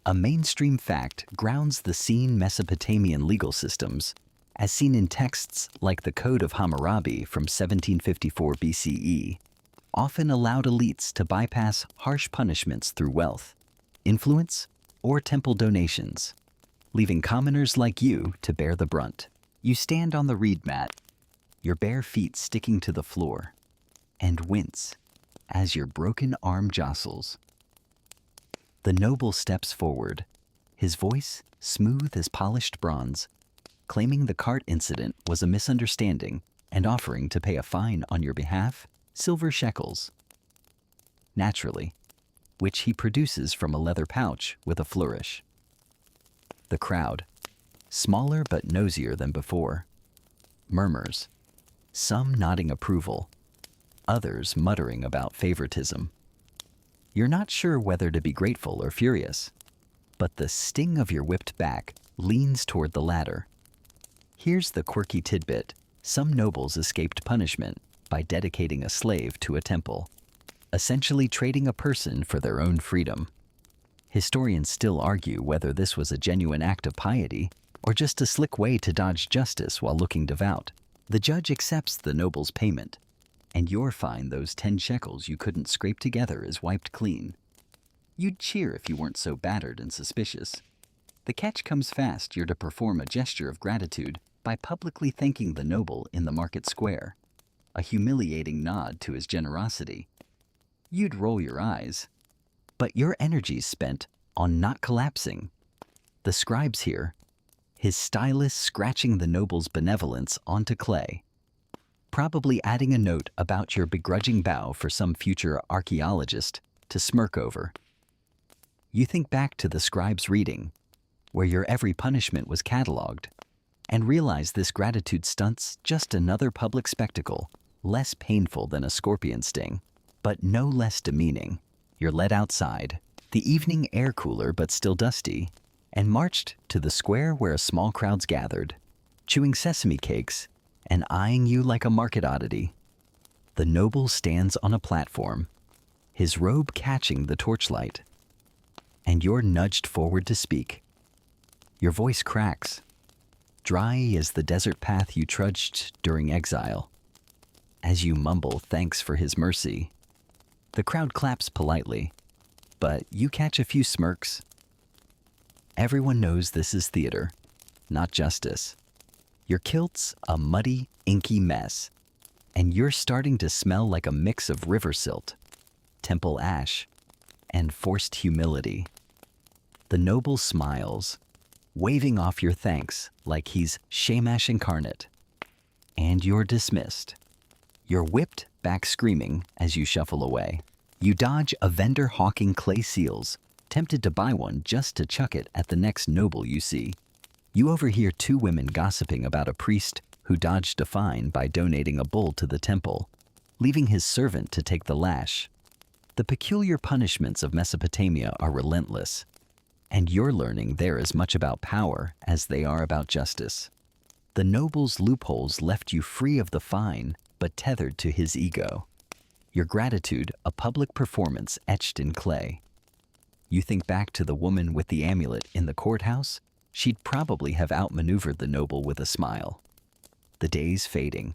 A mainstream fact grounds the seen Mesopotamian legal systems, as seen in texts like the Code of Hammurabi from 1754 BCE, often allowed elites to bypass harsh punishments through wealth, influence, or temple donations, leaving commoners like you to bear the brunt. You stand on the reed mat, your bare feet sticking to the floor, and wince as your broken arm jostles. The noble steps forward, his voice smooth as polished bronze, claiming the cart incident was a misunderstanding and offering to pay a fine on your behalf, silver shekels. Naturally, which he produces from a leather pouch with a flourish. The crowd, smaller but nosier than before, murmurs, some nodding approval, others muttering about favoritism. You're not sure whether to be grateful or furious, but the sting of your whipped back leans toward the latter. Here's the quirky tidbit: some nobles escaped punishment by dedicating a slave to a temple, essentially trading a person for their own freedom. Historians still argue whether this was a genuine act of piety or just a slick way to dodge justice while looking devout. The judge accepts the noble's payment, and you're fine. Those 10 shekels you couldn't scrape together is wiped clean. You'd cheer if you weren't so battered and suspicious. The catch comes fast. You're to perform a gesture of gratitude by publicly thanking the noble in the market square, a humiliating nod to his generosity. You'd roll your eyes, but your energy's spent on not collapsing. The scribe's here, his stylus scratching the noble's benevolence onto clay, probably adding a note about your begrudging bow for some future archaeologist to smirk over. You think back to the scribe's reading, where your every punishment was cataloged, and realize this gratitude stunt's just another public spectacle, less painful than a scorpion sting, but no less demeaning. You're led outside, the evening air cooler but still dusty, and marched to the square where a small crowd's gathered, chewing sesame cakes and eyeing you like a market oddity. The noble stands on a platform, his robe catching the torchlight, and you're nudged forward to speak. Your voice cracks, dry as the desert path you trudged during exile. As you mumble thanks for his mercy, the crowd claps politely, but you catch a few smirks. Everyone knows this is theater, not justice. Your kilt's a muddy, inky mess, and you're starting to smell like a mix of river silt, temple ash, and forced humility. The noble smiles, waving off your thanks like he's Shamash incarnate, and you're dismissed. You're whipped back screaming as you shuffle away. You dodge a vendor hawking clay seals, tempted to buy one just to chuck it at the next noble you see. You overhear 2 women gossiping about a priest who dodged a fine by donating a bull to the temple, leaving his servant to take the lash. The peculiar punishments of Mesopotamia are relentless, and you're learning they're as much about power as they are about justice. The noble's loopholes left you free of the fine, but tethered to his ego. Your gratitude, a public performance etched in clay. You think back to the woman with the amulet in the courthouse? She'd probably have outmaneuvered the noble with a smile. The day's fading,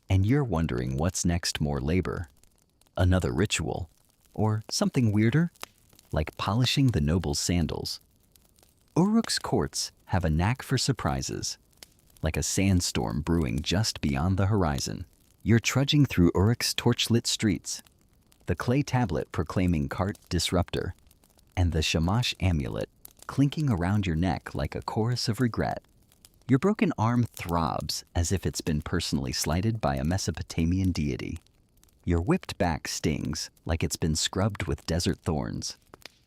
and you're wondering what's next: more labor, another ritual, or something weirder, like polishing the noble's sandals. Uruk's courts have a knack for surprises, like a sandstorm brewing just beyond the horizon. You're trudging through Uruk's torchlit streets, the clay tablet proclaiming cart disruptor, and the Shamash amulet clinking around your neck like a chorus of regret. Your broken arm throbs as if it's been personally slighted by a Mesopotamian deity. Your whipped back stings like it's been scrubbed with desert thorns,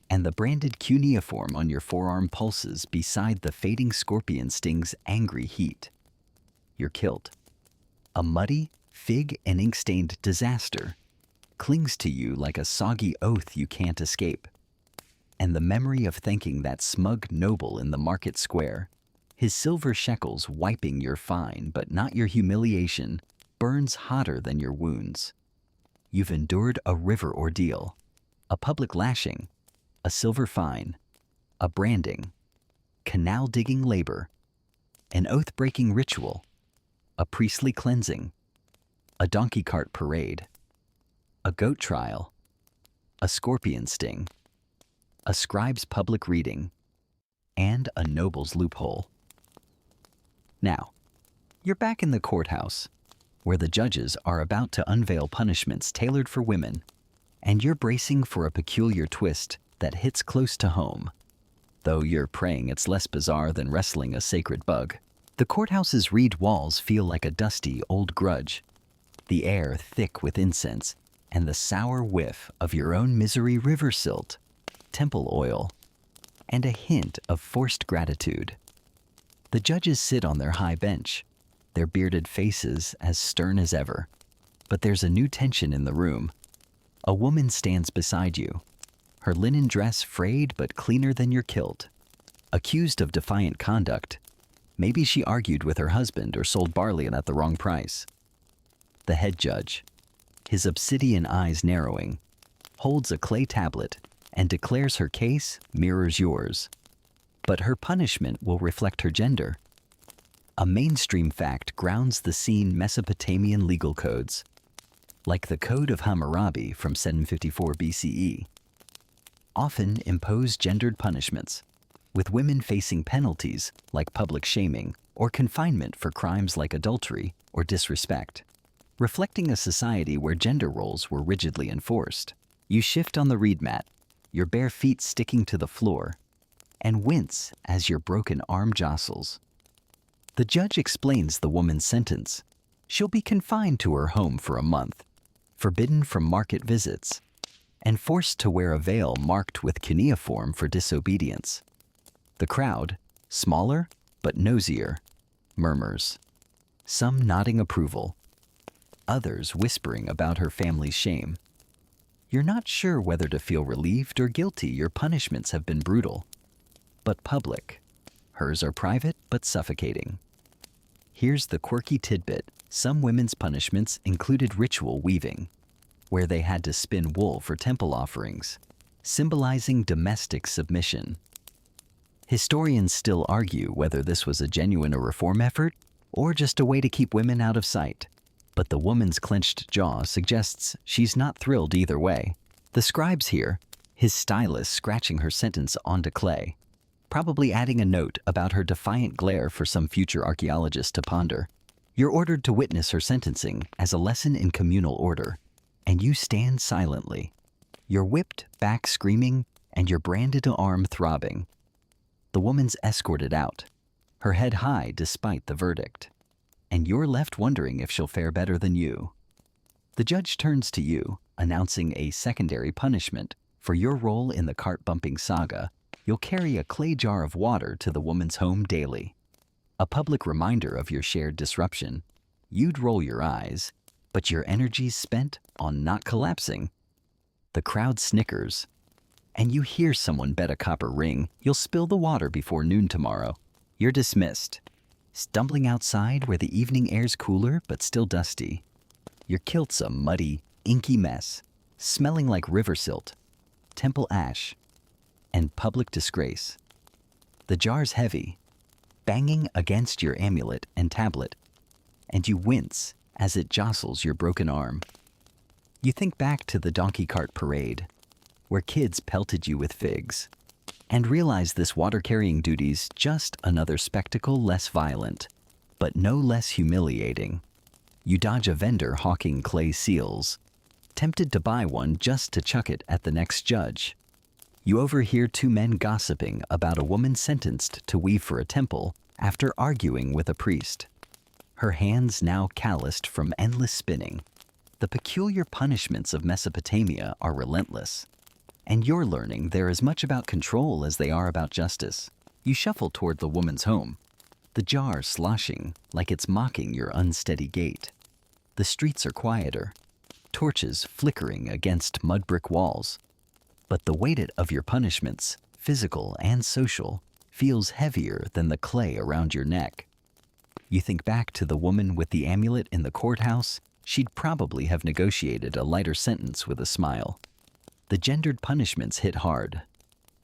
and the branded cuneiform on your forearm pulses beside the fading scorpion sting's angry heat. Your kilt, a muddy, fig and ink-stained disaster, clings to you like a soggy oath you can't escape. And the memory of thanking that smug noble in the market square, his silver shekels wiping your fine but not your humiliation, burns hotter than your wounds. You've endured a river ordeal, a public lashing, a silver fine, a branding, canal-digging labor, an oath-breaking ritual, a priestly cleansing, a donkey cart parade, a goat trial, a scorpion sting, a scribe's public reading, and a noble's loophole. Now, you're back in the courthouse, where the judges are about to unveil punishments tailored for women, and you're bracing for a peculiar twist that hits close to home. Though you're praying it's less bizarre than wrestling a sacred bug. The courthouse's reed walls feel like a dusty old grudge, the air thick with incense, and the sour whiff of your own misery: river silt, temple oil, and a hint of forced gratitude. The judges sit on their high bench, their bearded faces as stern as ever. But there's a new tension in the room. A woman stands beside you, her linen dress frayed but cleaner than your kilt. Accused of defiant conduct, maybe she argued with her husband or sold barley at the wrong price. The head judge, his obsidian eyes narrowing, holds a clay tablet and declares her case mirrors yours. But her punishment will reflect her gender. A mainstream fact grounds the scene: Mesopotamian legal codes, like the Code of Hammurabi from 754 BCE, often impose gendered punishments, with women facing penalties like public shaming or confinement for crimes like adultery or disrespect, reflecting a society where gender roles were rigidly enforced. You shift on the reed mat, your bare feet sticking to the floor, and wince as your broken arm jostles. The judge explains the woman's sentence. She'll be confined to her home for a month, forbidden from market visits, and forced to wear a veil marked with cuneiform for disobedience. The crowd, smaller but nosier, murmurs, some nodding approval, others whispering about her family's shame. You're not sure whether to feel relieved or guilty. Your punishments have been brutal, but public. Hers are private but suffocating. Here's the quirky tidbit: some women's punishments included ritual weaving, where they had to spin wool for temple offerings, symbolizing domestic submission. Historians still argue whether this was a genuine reform effort or just a way to keep women out of sight. But the woman's clenched jaw suggests she's not thrilled either way. The scribe's here, his stylus scratching her sentence onto clay, probably adding a note about her defiant glare for some future archaeologist to ponder. You're ordered to witness her sentencing as a lesson in communal order, and you stand silently, your whipped back screaming and your branded arm throbbing. The woman's escorted out, her head high despite the verdict, and you're left wondering if she'll fare better than you. The judge turns to you, announcing a secondary punishment. For your role in the cart-bumping saga, you'll carry a clay jar of water to the woman's home daily. A public reminder of your shared disruption. You'd roll your eyes, but your energy's spent on not collapsing. The crowd snickers, and you hear someone bet a copper ring you'll spill the water before noon tomorrow. You're dismissed, stumbling outside where the evening air's cooler but still dusty. Your kilt's a muddy, inky mess, smelling like river silt, temple ash, and public disgrace. The jar's heavy, banging against your amulet and tablet, and you wince as it jostles your broken arm. You think back to the donkey cart parade, where kids pelted you with figs, and realize this water-carrying duty's just another spectacle less violent, but no less humiliating. You dodge a vendor hawking clay seals, tempted to buy one just to chuck it at the next judge. You overhear two men gossiping about a woman sentenced to weave for a temple after arguing with a priest. Her hands now calloused from endless spinning. The peculiar punishments of Mesopotamia are relentless, and you're learning they're as much about control as they are about justice. You shuffle toward the woman's home, the jar sloshing like it's mocking your unsteady gait. The streets are quieter, torches flickering against mud brick walls. But the weight of your punishments, physical and social, feels heavier than the clay around your neck. You think back to the woman with the amulet in the courthouse. She'd probably have negotiated a lighter sentence with a smile. The gendered punishments hit hard,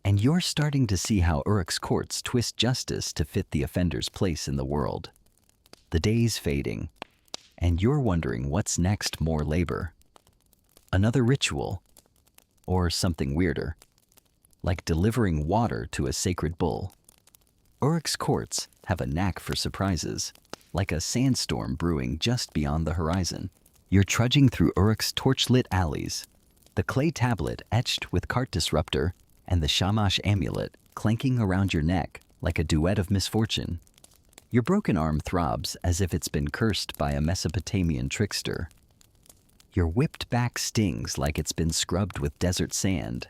and you're starting to see how Uruk's courts twist justice to fit the offender's place in the world. The day's fading, and you're wondering what's next: more labor, another ritual, or something weirder, like delivering water to a sacred bull. Uruk's courts have a knack for surprises, like a sandstorm brewing just beyond the horizon. You're trudging through Uruk's torch-lit alleys, the clay tablet etched with cart disruptor and the shamash amulet clanking around your neck like a duet of misfortune. Your broken arm throbs as if it's been cursed by a Mesopotamian trickster. Your whipped back stings like it's been scrubbed with desert sand,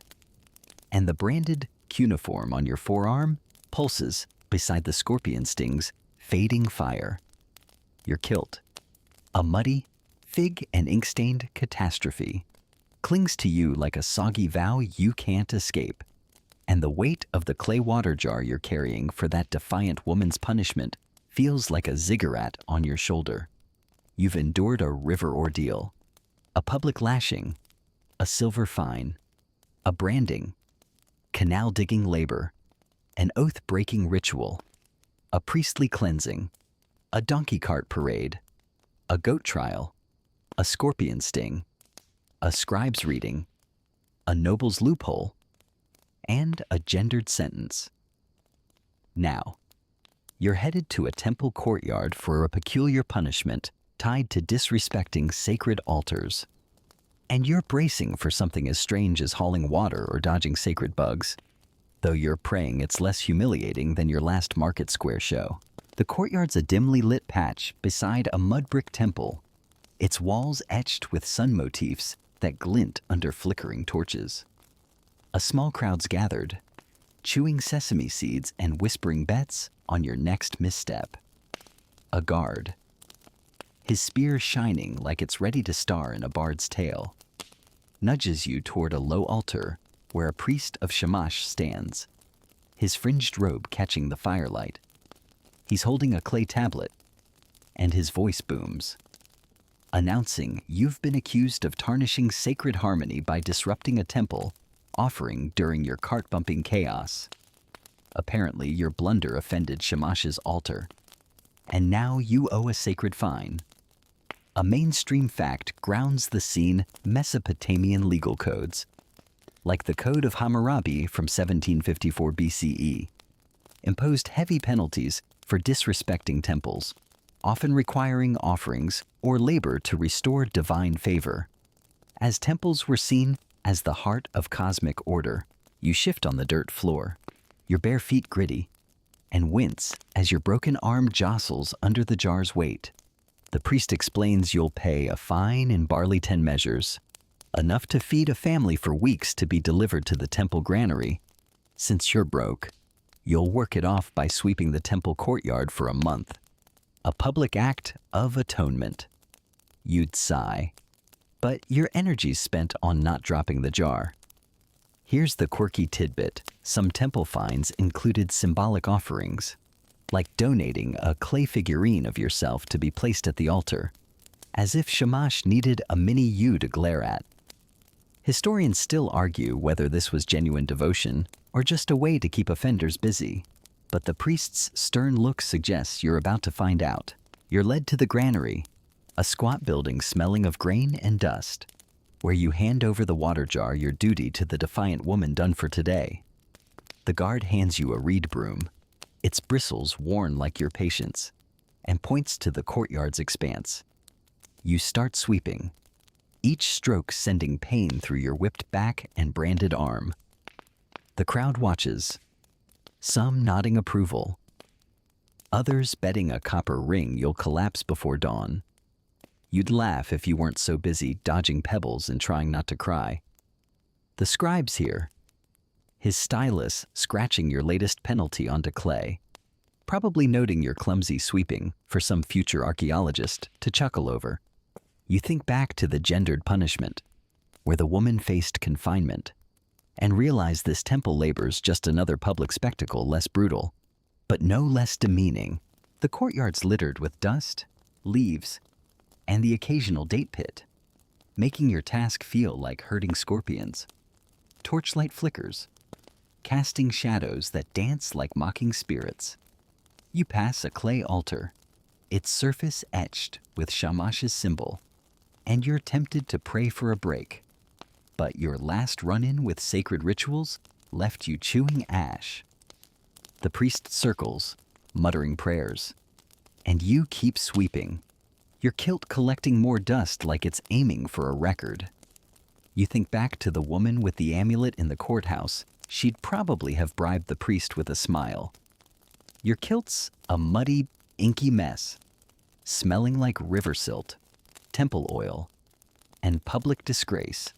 and the branded cuneiform on your forearm pulses beside the scorpion sting's fading fire. Your kilt, a muddy, fig and ink-stained catastrophe, clings to you like a soggy vow you can't escape, and the weight of the clay water jar you're carrying for that defiant woman's punishment feels like a ziggurat on your shoulder. You've endured a river ordeal, a public lashing, a silver fine, a branding, canal-digging labor, an oath-breaking ritual, a priestly cleansing, a donkey cart parade, a goat trial, a scorpion sting, a scribe's reading, a noble's loophole, and a gendered sentence. Now, you're headed to a temple courtyard for a peculiar punishment tied to disrespecting sacred altars. And you're bracing for something as strange as hauling water or dodging sacred bugs, though you're praying it's less humiliating than your last market square show. The courtyard's a dimly lit patch beside a mud brick temple, its walls etched with sun motifs that glint under flickering torches. A small crowd's gathered, chewing sesame seeds and whispering bets on your next misstep. A guard, his spear shining like it's ready to star in a bard's tale, nudges you toward a low altar where a priest of Shamash stands, his fringed robe catching the firelight. He's holding a clay tablet, and his voice booms, announcing you've been accused of tarnishing sacred harmony by disrupting a temple offering during your cart-bumping chaos. Apparently, your blunder offended Shamash's altar, and now you owe a sacred fine. A mainstream fact grounds the scene Mesopotamian legal codes, like the Code of Hammurabi from 1754 BCE, imposed heavy penalties for disrespecting temples, often requiring offerings or labor to restore divine favor. As temples were seen as the heart of cosmic order, you shift on the dirt floor, your bare feet gritty, and wince as your broken arm jostles under the jar's weight. The priest explains you'll pay a fine in barley 10 measures, enough to feed a family for weeks to be delivered to the temple granary. Since you're broke, you'll work it off by sweeping the temple courtyard for a month. A public act of atonement. You'd sigh, but your energy's spent on not dropping the jar. Here's the quirky tidbit. Some temple fines included symbolic offerings, like donating a clay figurine of yourself to be placed at the altar. as if Shamash needed a mini you to glare at. Historians still argue whether this was genuine devotion or just a way to keep offenders busy. But the priest's stern look suggests you're about to find out. You're led to the granary, a squat building smelling of grain and dust, where you hand over the water jar, your duty to the defiant woman done for today. The guard hands you a reed broom, its bristles worn like your patience, and points to the courtyard's expanse. You start sweeping, each stroke sending pain through your whipped back and branded arm. The crowd watches, some nodding approval, others betting a copper ring you'll collapse before dawn. You'd laugh if you weren't so busy dodging pebbles and trying not to cry. The scribe's here, his stylus scratching your latest penalty onto clay, probably noting your clumsy sweeping for some future archaeologist to chuckle over. You think back to the gendered punishment, where the woman faced confinement, and realize this temple labor's just another public spectacle less brutal, but no less demeaning. The courtyard's littered with dust, leaves, and the occasional date pit, making your task feel like herding scorpions. Torchlight flickers, casting shadows that dance like mocking spirits. You pass a clay altar, its surface etched with Shamash's symbol, and you're tempted to pray for a break. But your last run-in with sacred rituals left you chewing ash. The priest circles, muttering prayers, and you keep sweeping, your kilt collecting more dust like it's aiming for a record. You think back to the woman with the amulet in the courthouse. She'd probably have bribed the priest with a smile. Your kilt's a muddy, inky mess, smelling like river silt, temple oil, and public disgrace.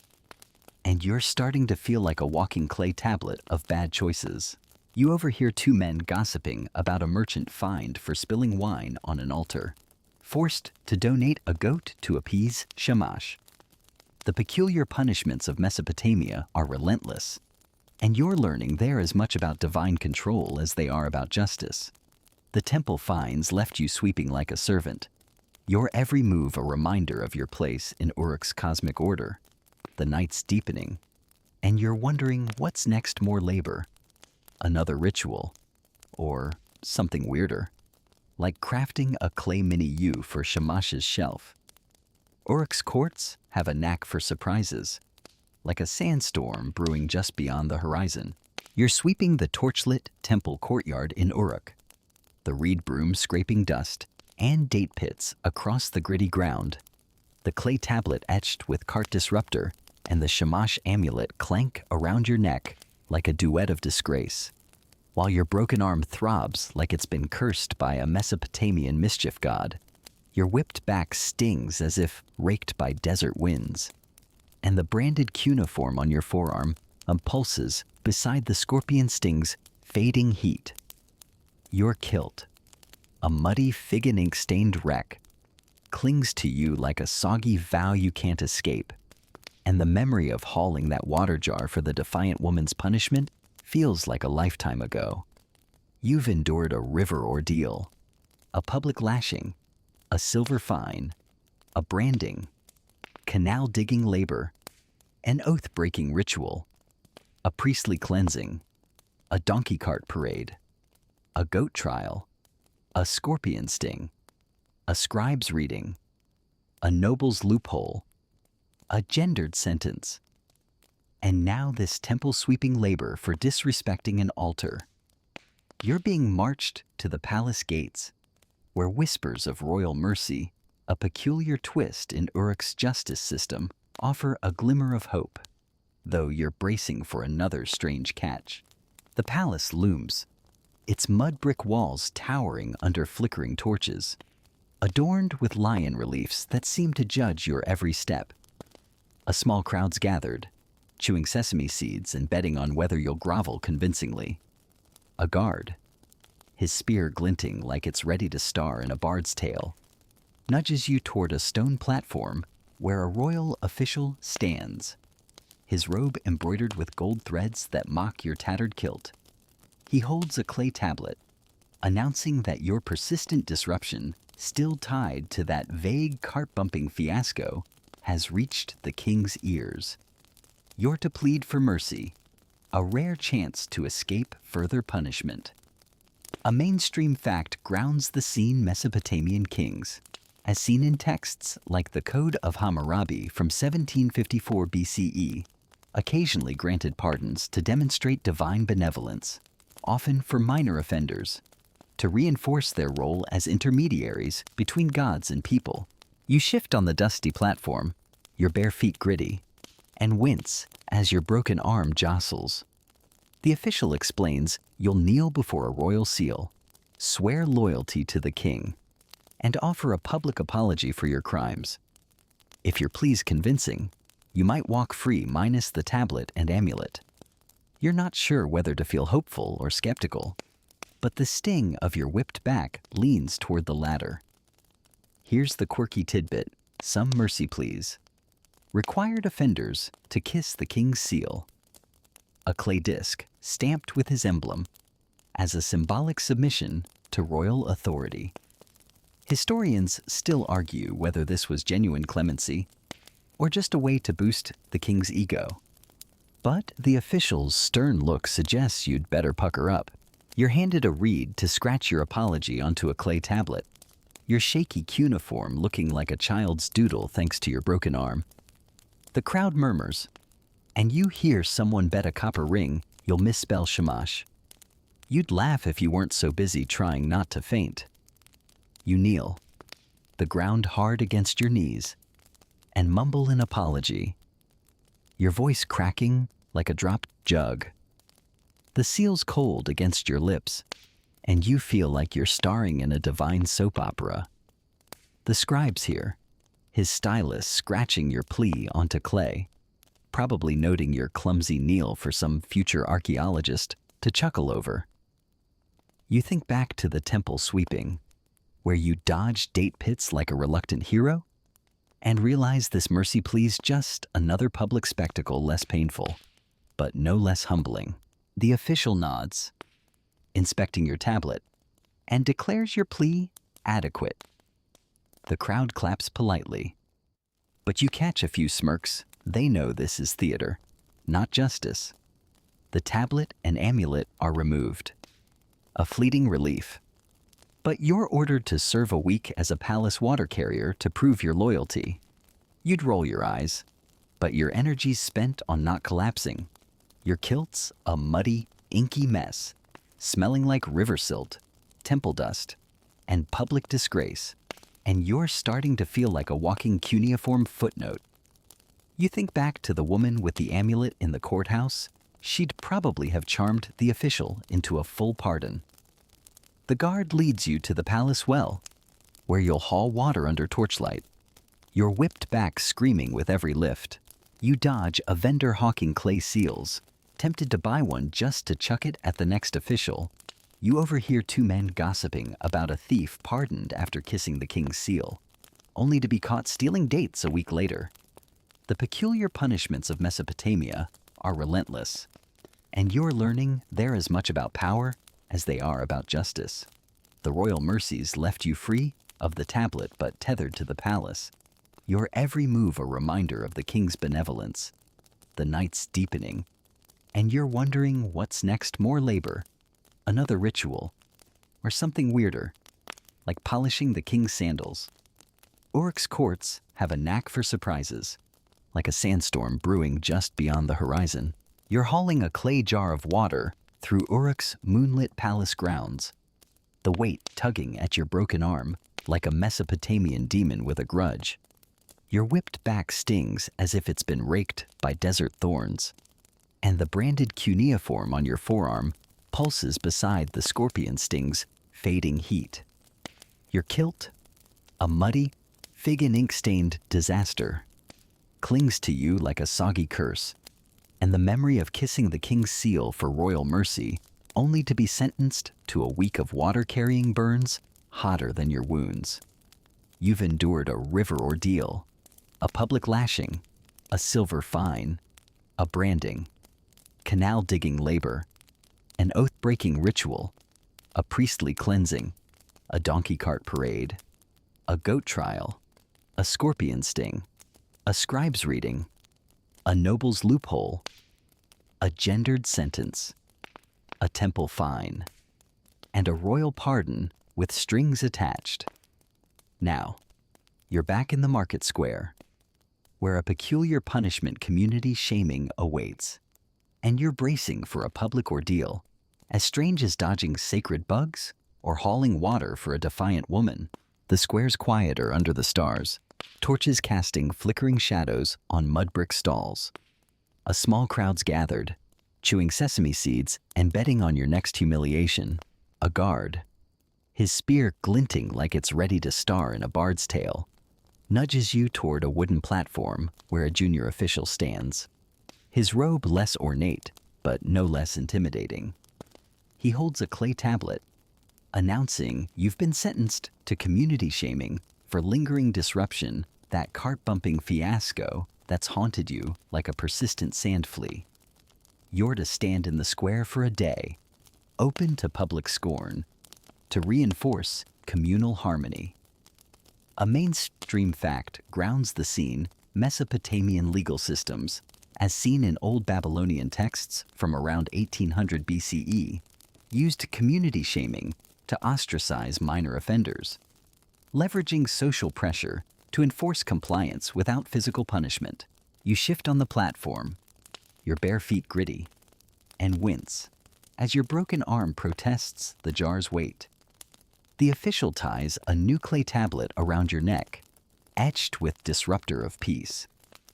And you're starting to feel like a walking clay tablet of bad choices. You overhear two men gossiping about a merchant fined for spilling wine on an altar, forced to donate a goat to appease Shamash. The peculiar punishments of Mesopotamia are relentless, and you're learning they're as much about divine control as they are about justice. The temple fines left you sweeping like a servant, your every move a reminder of your place in Uruk's cosmic order. The night's deepening, and you're wondering what's next: more labor, another ritual, or something weirder, like crafting a clay mini-you for Shamash's shelf. Uruk's courts have a knack for surprises, like a sandstorm brewing just beyond the horizon. You're sweeping the torchlit temple courtyard in Uruk, the reed broom scraping dust and date pits across the gritty ground, the clay tablet etched with cart disruptor and the Shamash amulet clank around your neck like a duet of disgrace, while your broken arm throbs like it's been cursed by a Mesopotamian mischief god. Your whipped back stings as if raked by desert winds, and the branded cuneiform on your forearm pulses beside the scorpion sting's fading heat. Your kilt, a muddy fig and ink stained wreck, clings to you like a soggy vow you can't escape, and the memory of hauling that water jar for the defiant woman's punishment feels like a lifetime ago. You've endured a river ordeal, a public lashing, a silver fine, a branding, canal digging labor, an oath-breaking ritual, a priestly cleansing, a donkey cart parade, a goat trial, a scorpion sting, a scribe's reading, a noble's loophole, a gendered sentence, and now this temple-sweeping labor for disrespecting an altar. You're being marched to the palace gates, where whispers of royal mercy, a peculiar twist in Uruk's justice system, offer a glimmer of hope, though you're bracing for another strange catch. The palace looms, its mud brick walls towering under flickering torches, adorned with lion reliefs that seem to judge your every step. A small crowd's gathered, chewing sesame seeds and betting on whether you'll grovel convincingly. A guard, his spear glinting like it's ready to star in a bard's tale, nudges you toward a stone platform where a royal official stands, his robe embroidered with gold threads that mock your tattered kilt. He holds a clay tablet, announcing that your persistent disruption still tied to that vague cart-bumping fiasco, has reached the king's ears. You're to plead for mercy, a rare chance to escape further punishment. A mainstream fact grounds the scene Mesopotamian kings, as seen in texts like the Code of Hammurabi from 1754 BCE, occasionally granted pardons to demonstrate divine benevolence, often for minor offenders, to reinforce their role as intermediaries between gods and people. You shift on the dusty platform, your bare feet gritty, and wince as your broken arm jostles. The official explains you'll kneel before a royal seal, swear loyalty to the king, and offer a public apology for your crimes. If your plea's convincing, you might walk free minus the tablet and amulet. You're not sure whether to feel hopeful or skeptical, but the sting of your whipped back leans toward the latter. Here's the quirky tidbit, some mercy pleas. Required offenders to kiss the king's seal, a clay disc stamped with his emblem, as a symbolic submission to royal authority. Historians still argue whether this was genuine clemency or just a way to boost the king's ego. But the official's stern look suggests you'd better pucker up. You're handed a reed to scratch your apology onto a clay tablet, your shaky cuneiform looking like a child's doodle thanks to your broken arm. The crowd murmurs, and you hear someone bet a copper ring you'll misspell Shamash. You'd laugh if you weren't so busy trying not to faint. You kneel, the ground hard against your knees, and mumble an apology, your voice cracking like a dropped jug. The seal's cold against your lips, and you feel like you're starring in a divine soap opera. The scribe's here, his stylus scratching your plea onto clay, probably noting your clumsy kneel for some future archaeologist to chuckle over. You think back to the temple sweeping, where you dodge date pits like a reluctant hero, and realize this mercy plea's just another public spectacle less painful, but no less humbling. The official nods, inspecting your tablet, and declares your plea adequate. The crowd claps politely, but you catch a few smirks. They know this is theater, not justice. The tablet and amulet are removed, a fleeting relief. But you're ordered to serve a week as a palace water carrier to prove your loyalty. You'd roll your eyes, but your energy's spent on not collapsing. Your kilt's a muddy, inky mess, smelling like river silt, temple dust, and public disgrace, and you're starting to feel like a walking cuneiform footnote. You think back to the woman with the amulet in the courthouse. She'd probably have charmed the official into a full pardon. The guard leads you to the palace well, where you'll haul water under torchlight, your whipped back screaming with every lift. You dodge a vendor hawking clay seals, tempted to buy one just to chuck it at the next official. You overhear two men gossiping about a thief pardoned after kissing the king's seal, only to be caught stealing dates a week later. The peculiar punishments of Mesopotamia are relentless, and you're learning they're as much about power as they are about justice. The royal mercies left you free of the tablet but tethered to the palace. Your every move a reminder of the king's benevolence. The night's deepening, and you're wondering what's next: more labor, another ritual, or something weirder, like polishing the king's sandals. Uruk's courts have a knack for surprises, like a sandstorm brewing just beyond the horizon. You're hauling a clay jar of water through Uruk's moonlit palace grounds, the weight tugging at your broken arm like a Mesopotamian demon with a grudge. Your whipped back stings as if it's been raked by desert thorns, and the branded cuneiform on your forearm pulses beside the scorpion sting's fading heat. Your kilt, a muddy, fig and ink-stained disaster, clings to you like a soggy curse, and the memory of kissing the king's seal for royal mercy, only to be sentenced to a week of water-carrying burns hotter than your wounds. You've endured a river ordeal, a public lashing, a silver fine, a branding, canal-digging labor, an oath-breaking ritual, a priestly cleansing, a donkey cart parade, a goat trial, a scorpion sting, a scribe's reading, a noble's loophole, a gendered sentence, a temple fine, and a royal pardon with strings attached. Now, you're back in the market square, where a peculiar punishment community shaming awaits, and you're bracing for a public ordeal, as strange as dodging sacred bugs or hauling water for a defiant woman. The square's quieter under the stars, torches casting flickering shadows on mud brick stalls. A small crowd's gathered, chewing sesame seeds and betting on your next humiliation. A guard, his spear glinting like it's ready to star in a bard's tale, nudges you toward a wooden platform where a junior official stands. His robe less ornate, but no less intimidating. He holds a clay tablet, announcing you've been sentenced to community shaming for lingering disruption, that cart-bumping fiasco that's haunted you like a persistent sand flea. You're to stand in the square for a day, open to public scorn, to reinforce communal harmony. A mainstream fact grounds the scene: Mesopotamian legal systems, as seen in old Babylonian texts from around 1800 BCE, used community shaming to ostracize minor offenders, leveraging social pressure to enforce compliance without physical punishment. You shift on the platform, your bare feet gritty, and wince as your broken arm protests the jar's weight. The official ties a new clay tablet around your neck, etched with disruptor of peace,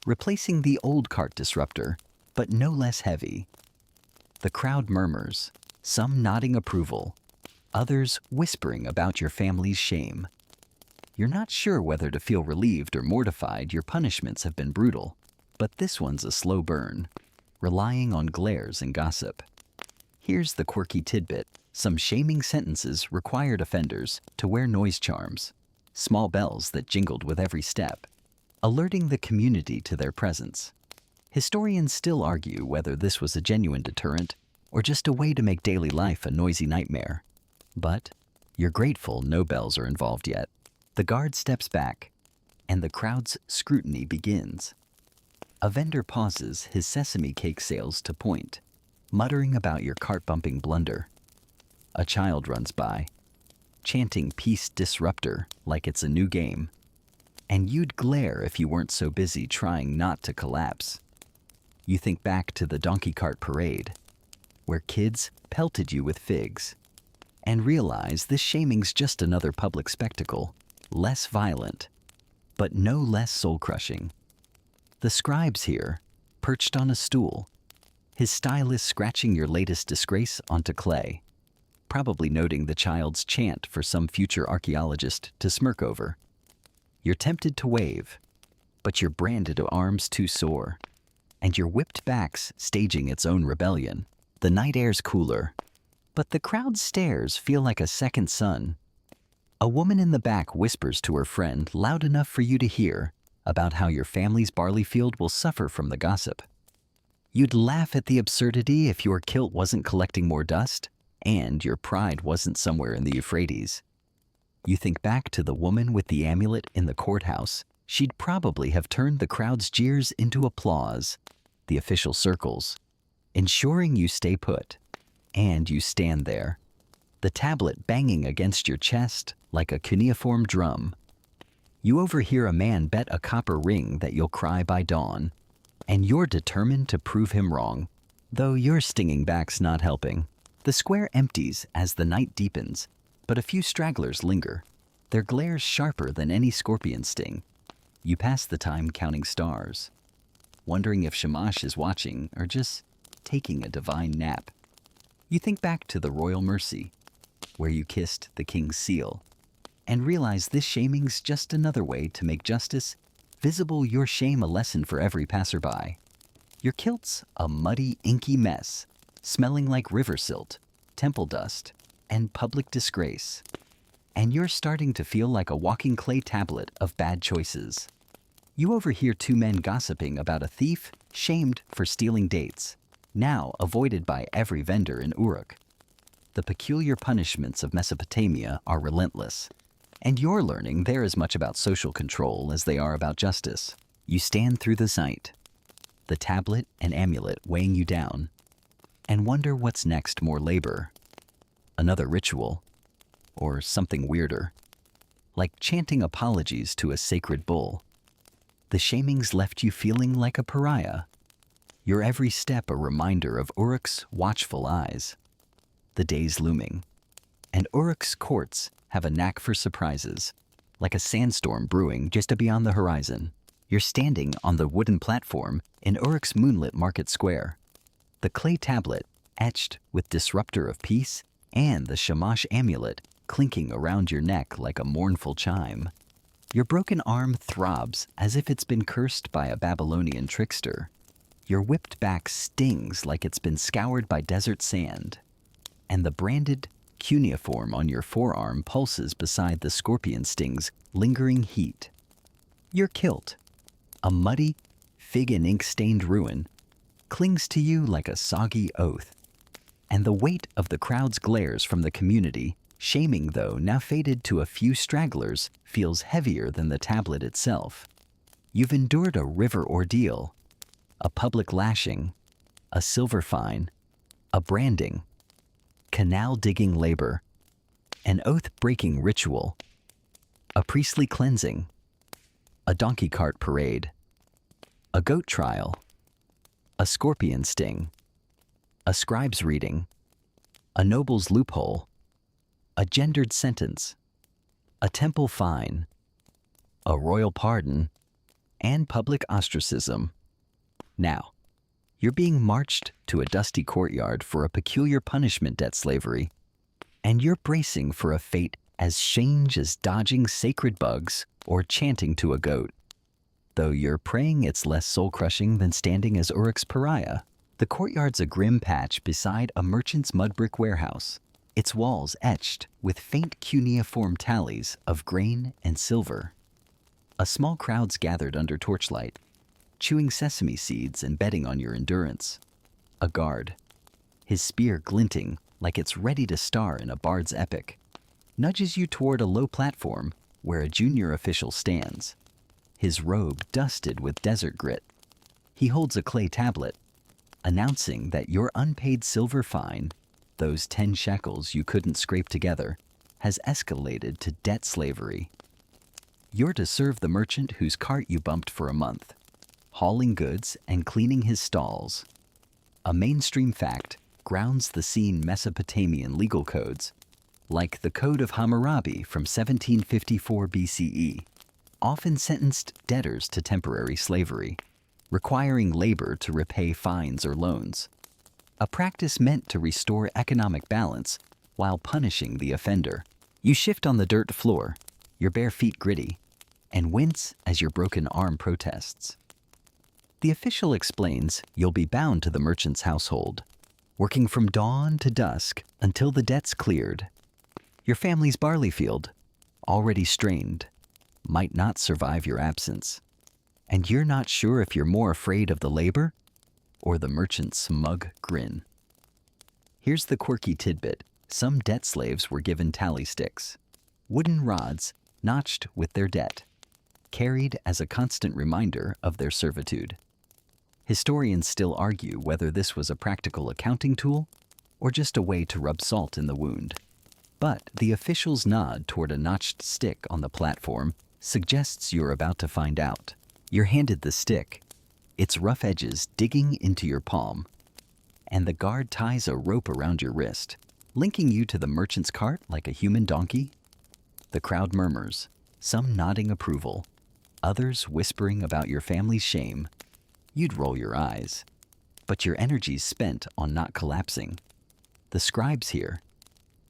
replacing the old cart disruptor, but no less heavy. The crowd murmurs, some nodding approval, others whispering about your family's shame. You're not sure whether to feel relieved or mortified. Your punishments have been brutal, but this one's a slow burn, relying on glares and gossip. Here's the quirky tidbit: some shaming sentences required offenders to wear noise charms, small bells that jingled with every step, alerting the community to their presence. Historians still argue whether this was a genuine deterrent or just a way to make daily life a noisy nightmare. But you're grateful no bells are involved yet. The guard steps back, and the crowd's scrutiny begins. A vendor pauses his sesame cake sales to point, muttering about your cart-bumping blunder. A child runs by, chanting peace disruptor like it's a new game, and you'd glare if you weren't so busy trying not to collapse. You think back to the donkey cart parade, where kids pelted you with figs, and realize this shaming's just another public spectacle, less violent, but no less soul-crushing. The scribe's here, perched on a stool, his stylus scratching your latest disgrace onto clay, probably noting the child's chant for some future archaeologist to smirk over. You're tempted to wave, but your branded arms too sore, and your whipped back's staging its own rebellion. The night air's cooler, but the crowd's stares feel like a second sun. A woman in the back whispers to her friend loud enough for you to hear about how your family's barley field will suffer from the gossip. You'd laugh at the absurdity if your kilt wasn't collecting more dust and your pride wasn't somewhere in the Euphrates. You think back to the woman with the amulet in the courthouse. She'd probably have turned the crowd's jeers into applause. The official circles, ensuring you stay put. And you stand there, the tablet banging against your chest like a cuneiform drum. You overhear a man bet a copper ring that you'll cry by dawn, and you're determined to prove him wrong, though your stinging back's not helping. The square empties as the night deepens, but a few stragglers linger, their glares sharper than any scorpion sting. You pass the time counting stars, wondering if Shamash is watching or just taking a divine nap. You think back to the royal mercy, where you kissed the king's seal, and realize this shaming's just another way to make justice visible, your shame a lesson for every passerby. Your kilt's a muddy, inky mess, smelling like river silt, temple dust, and public disgrace. And you're starting to feel like a walking clay tablet of bad choices. You overhear two men gossiping about a thief shamed for stealing dates, now avoided by every vendor in Uruk. The peculiar punishments of Mesopotamia are relentless. And you're learning they're as much about social control as they are about justice. You stand through the night, the tablet and amulet weighing you down, and wonder what's next: more labor, another ritual, or something weirder, like chanting apologies to a sacred bull. The shamings left you feeling like a pariah, your every step a reminder of Uruk's watchful eyes. The day's looming, and Uruk's courts have a knack for surprises, like a sandstorm brewing just beyond the horizon. You're standing on the wooden platform in Uruk's moonlit market square, the clay tablet etched with disruptor of peace and the shamash amulet clinking around your neck like a mournful chime. Your broken arm throbs as if it's been cursed by a Babylonian trickster. Your whipped back stings like it's been scoured by desert sand, and the branded cuneiform on your forearm pulses beside the scorpion sting's lingering heat. Your kilt, a muddy, fig and ink-stained ruin, clings to you like a soggy oath, and the weight of the crowd's glares from the community, shaming though now faded to a few stragglers, feels heavier than the tablet itself. You've endured a river ordeal, a public lashing, a silver fine, a branding, canal-digging labor, an oath-breaking ritual, a priestly cleansing, a donkey cart parade, a goat trial, a scorpion sting, a scribe's reading, a noble's loophole, a gendered sentence, a temple fine, a royal pardon, and public ostracism. Now, you're being marched to a dusty courtyard for a peculiar punishment: debt slavery, and you're bracing for a fate as strange as dodging sacred bugs or chanting to a goat. Though you're praying it's less soul-crushing than standing as Uruk's pariah. The courtyard's a grim patch beside a merchant's mud brick warehouse, its walls etched with faint cuneiform tallies of grain and silver. A small crowd's gathered under torchlight, chewing sesame seeds and betting on your endurance. A guard, his spear glinting like it's ready to star in a bard's epic, nudges you toward a low platform where a junior official stands, his robe dusted with desert grit. He holds a clay tablet, announcing that your unpaid silver fine, those 10 shekels you couldn't scrape together, has escalated to debt slavery. You're to serve the merchant whose cart you bumped for a month, hauling goods and cleaning his stalls. A mainstream fact grounds the scene Mesopotamian legal codes, like the Code of Hammurabi from 1754 BCE, often sentenced debtors to temporary slavery, requiring labor to repay fines or loans, a practice meant to restore economic balance while punishing the offender. You shift on the dirt floor, your bare feet gritty, and wince as your broken arm protests. The official explains you'll be bound to the merchant's household, working from dawn to dusk until the debt's cleared. Your family's barley field, already strained, might not survive your absence. And you're not sure if you're more afraid of the labor or the merchant's smug grin. Here's the quirky tidbit. Some debt slaves were given tally sticks, wooden rods notched with their debt, carried as a constant reminder of their servitude. Historians still argue whether this was a practical accounting tool or just a way to rub salt in the wound. But the official's nod toward a notched stick on the platform suggests you're about to find out. You're handed the stick, its rough edges digging into your palm, and the guard ties a rope around your wrist, linking you to the merchant's cart like a human donkey. The crowd murmurs, some nodding approval, others whispering about your family's shame. You'd roll your eyes, but your energy's spent on not collapsing. The scribe's here,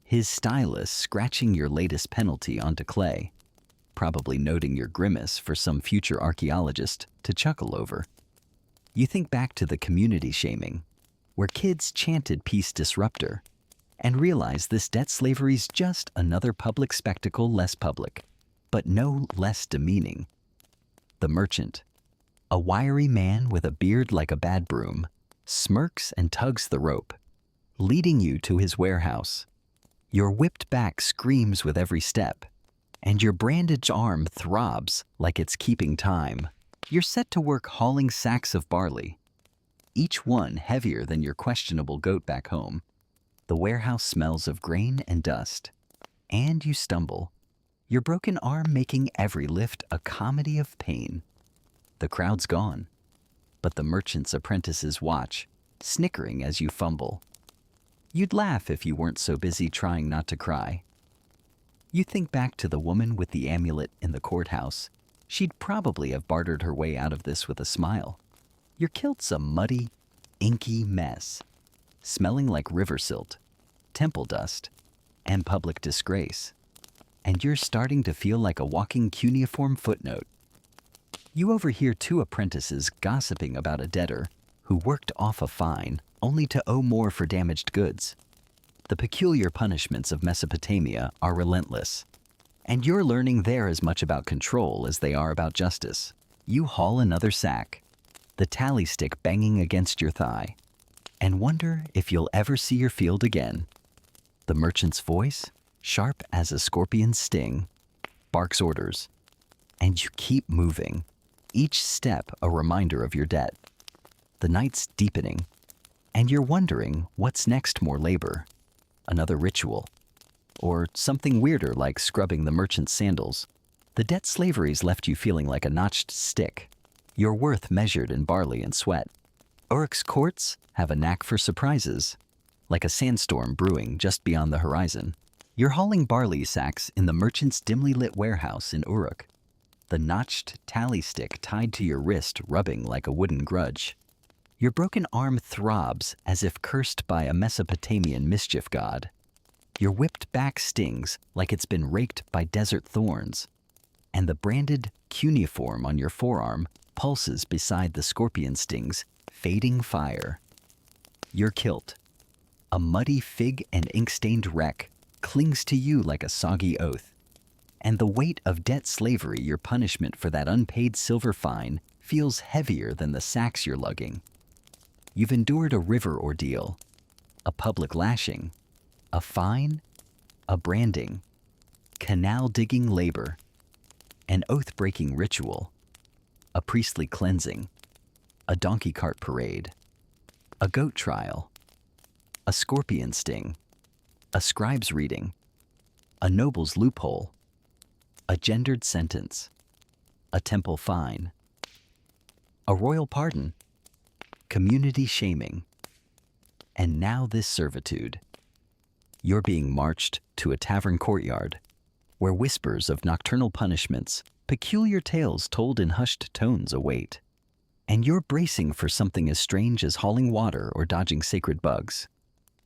his stylus scratching your latest penalty onto clay, probably noting your grimace for some future archaeologist to chuckle over. You think back to the community shaming, where kids chanted peace disruptor, and realize this debt slavery's just another public spectacle, less public, but no less demeaning. The merchant, a wiry man with a beard like a bad broom, smirks and tugs the rope, leading you to his warehouse. Your whipped back screams with every step, and your branded arm throbs like it's keeping time. You're set to work hauling sacks of barley, each one heavier than your questionable goat back home. The warehouse smells of grain and dust, and you stumble, your broken arm making every lift a comedy of pain. The crowd's gone, but the merchant's apprentices watch, snickering as you fumble. You'd laugh if you weren't so busy trying not to cry. You think back to the woman with the amulet in the courthouse. She'd probably have bartered her way out of this with a smile. Your kilt's a muddy, inky mess, smelling like river silt, temple dust, and public disgrace. And you're starting to feel like a walking cuneiform footnote. You overhear two apprentices gossiping about a debtor who worked off a fine only to owe more for damaged goods. The peculiar punishments of Mesopotamia are relentless, and you're learning they're as much about control as they are about justice. You haul another sack, the tally stick banging against your thigh, and wonder if you'll ever see your field again. The merchant's voice, sharp as a scorpion's sting, barks orders, and you keep moving, each step a reminder of your debt. The night's deepening, and you're wondering what's next: more labor, another ritual, or something weirder like scrubbing the merchant's sandals. The debt slavery's left you feeling like a notched stick, your worth measured in barley and sweat. Uruk's courts have a knack for surprises, like a sandstorm brewing just beyond the horizon. You're hauling barley sacks in the merchant's dimly lit warehouse in Uruk, the notched tally stick tied to your wrist rubbing like a wooden grudge. Your broken arm throbs as if cursed by a Mesopotamian mischief god. Your whipped back stings like it's been raked by desert thorns, and the branded cuneiform on your forearm pulses beside the scorpion sting's fading fire. Your kilt, a muddy fig and ink-stained wreck, clings to you like a soggy oath, and the weight of debt slavery, your punishment for that unpaid silver fine, feels heavier than the sacks you're lugging. You've endured a river ordeal, a public lashing, a fine, a branding, canal-digging labor, an oath-breaking ritual, a priestly cleansing, a donkey cart parade, a goat trial, a scorpion sting, a scribe's reading, a noble's loophole, a gendered sentence, a temple fine, a royal pardon, community shaming, and now this servitude. You're being marched to a tavern courtyard where whispers of nocturnal punishments, peculiar tales told in hushed tones await. And you're bracing for something as strange as hauling water or dodging sacred bugs,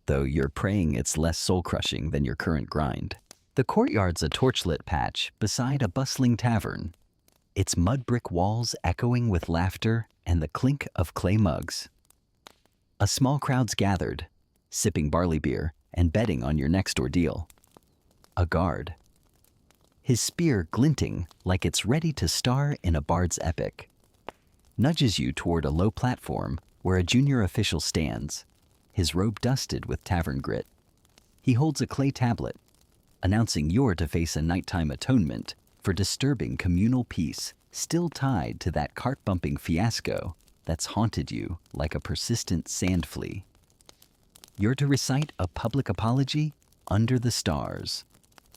though you're praying it's less soul-crushing than your current grind. The courtyard's a torchlit patch beside a bustling tavern, its mud brick walls echoing with laughter and the clink of clay mugs. A small crowd's gathered, sipping barley beer and betting on your next ordeal. A guard, his spear glinting like it's ready to star in a bard's epic, nudges you toward a low platform where a junior official stands, his robe dusted with tavern grit. He holds a clay tablet, announcing you're to face a nighttime atonement for disturbing communal peace still tied to that cart-bumping fiasco that's haunted you like a persistent sand flea. You're to recite a public apology under the stars,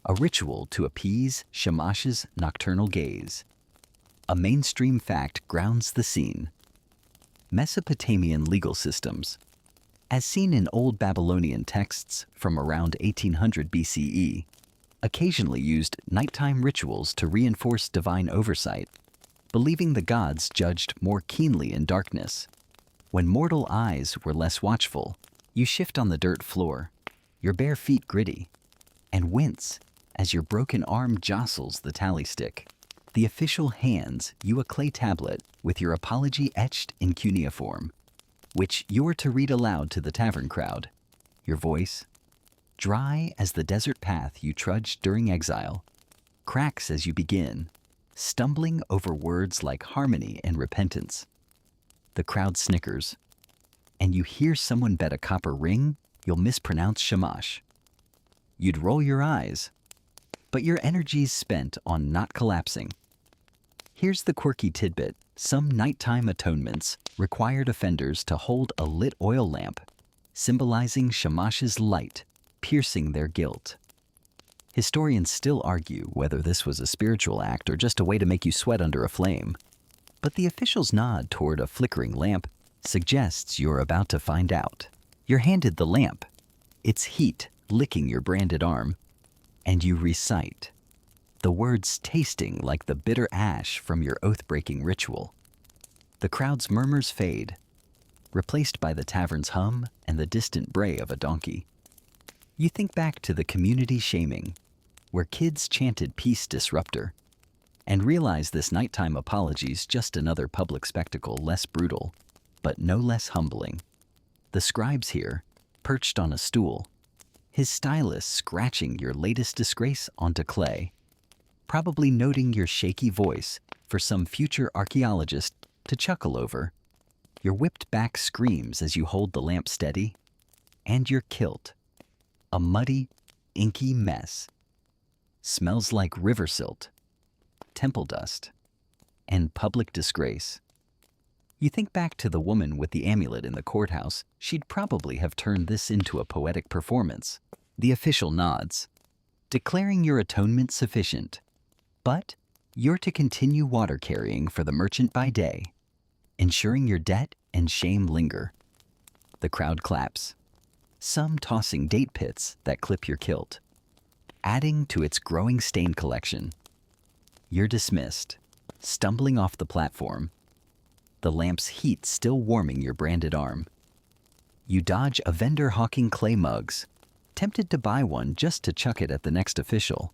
a ritual to appease Shamash's nocturnal gaze. A mainstream fact grounds the scene. Mesopotamian legal systems, as seen in old Babylonian texts from around 1800 BCE, occasionally used nighttime rituals to reinforce divine oversight, believing the gods judged more keenly in darkness. When mortal eyes were less watchful, you shift on the dirt floor, your bare feet gritty, and wince as your broken arm jostles the tally stick. The official hands you a clay tablet with your apology etched in cuneiform, which you're to read aloud to the tavern crowd. Your voice, dry as the desert path you trudged during exile, cracks as you begin, stumbling over words like harmony and repentance. The crowd snickers, and you hear someone bet a copper ring you'll mispronounce Shamash. You'd roll your eyes, but your energy's spent on not collapsing. Here's the quirky tidbit. Some nighttime atonements required offenders to hold a lit oil lamp, symbolizing Shamash's light, piercing their guilt. Historians still argue whether this was a spiritual act or just a way to make you sweat under a flame. But the official's nod toward a flickering lamp suggests you're about to find out. You're handed the lamp, its heat licking your branded arm, and you recite, the words tasting like the bitter ash from your oath-breaking ritual. The crowd's murmurs fade, replaced by the tavern's hum and the distant bray of a donkey. You think back to the community shaming, where kids chanted Peace Disruptor, and realize this nighttime apology's just another public spectacle less brutal, but no less humbling. The scribe's here, perched on a stool, his stylus scratching your latest disgrace onto clay, probably noting your shaky voice for some future archaeologist to chuckle over. Your whipped back screams as you hold the lamp steady, and your kilt, a muddy, inky mess, smells like river silt, temple dust, and public disgrace. You think back to the woman with the amulet in the courthouse. She'd probably have turned this into a poetic performance. The official nods, declaring your atonement sufficient. But you're to continue water carrying for the merchant by day, ensuring your debt and shame linger. The crowd claps, some tossing date pits that clip your kilt, adding to its growing stain collection. You're dismissed, stumbling off the platform, the lamp's heat still warming your branded arm. You dodge a vendor hawking clay mugs, tempted to buy one just to chuck it at the next official.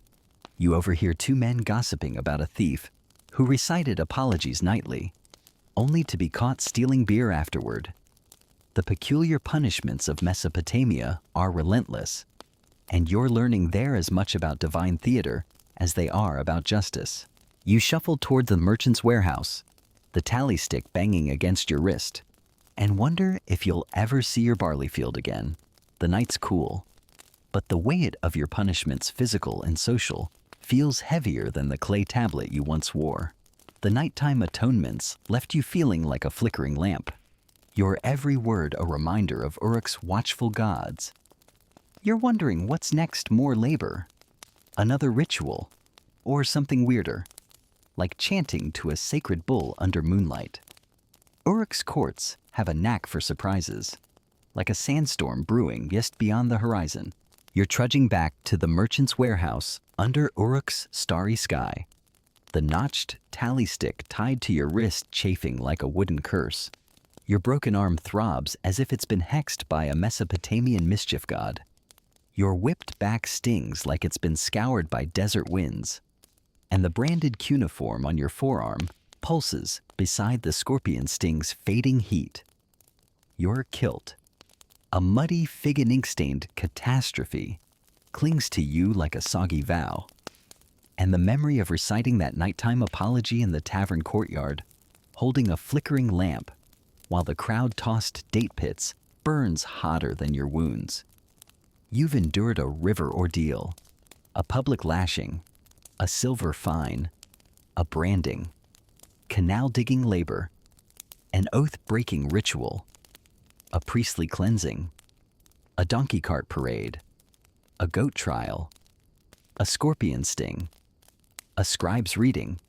You overhear two men gossiping about a thief who recited apologies nightly, only to be caught stealing beer afterward. The peculiar punishments of Mesopotamia are relentless, and you're learning there as much about divine theater as they are about justice. You shuffle toward the merchant's warehouse, the tally stick banging against your wrist, and wonder if you'll ever see your barley field again. The night's cool, but the weight of your punishments, physical and social, feels heavier than the clay tablet you once wore. The nighttime atonements left you feeling like a flickering lamp, your every word a reminder of Uruk's watchful gods. You're wondering what's next, more labor, another ritual, or something weirder, like chanting to a sacred bull under moonlight. Uruk's courts have a knack for surprises, like a sandstorm brewing just beyond the horizon. You're trudging back to the merchant's warehouse under Uruk's starry sky, the notched tally stick tied to your wrist chafing like a wooden curse. Your broken arm throbs as if it's been hexed by a Mesopotamian mischief god. Your whipped back stings like it's been scoured by desert winds, and the branded cuneiform on your forearm pulses beside the scorpion sting's fading heat. Your kilt, a muddy fig and ink-stained catastrophe, clings to you like a soggy vow, and the memory of reciting that nighttime apology in the tavern courtyard, holding a flickering lamp while the crowd-tossed date pits burns hotter than your wounds. You've endured a river ordeal, a public lashing, a silver fine, a branding, canal-digging labor, an oath-breaking ritual, a priestly cleansing, a donkey cart parade, a goat trial, a scorpion sting, a scribe's reading,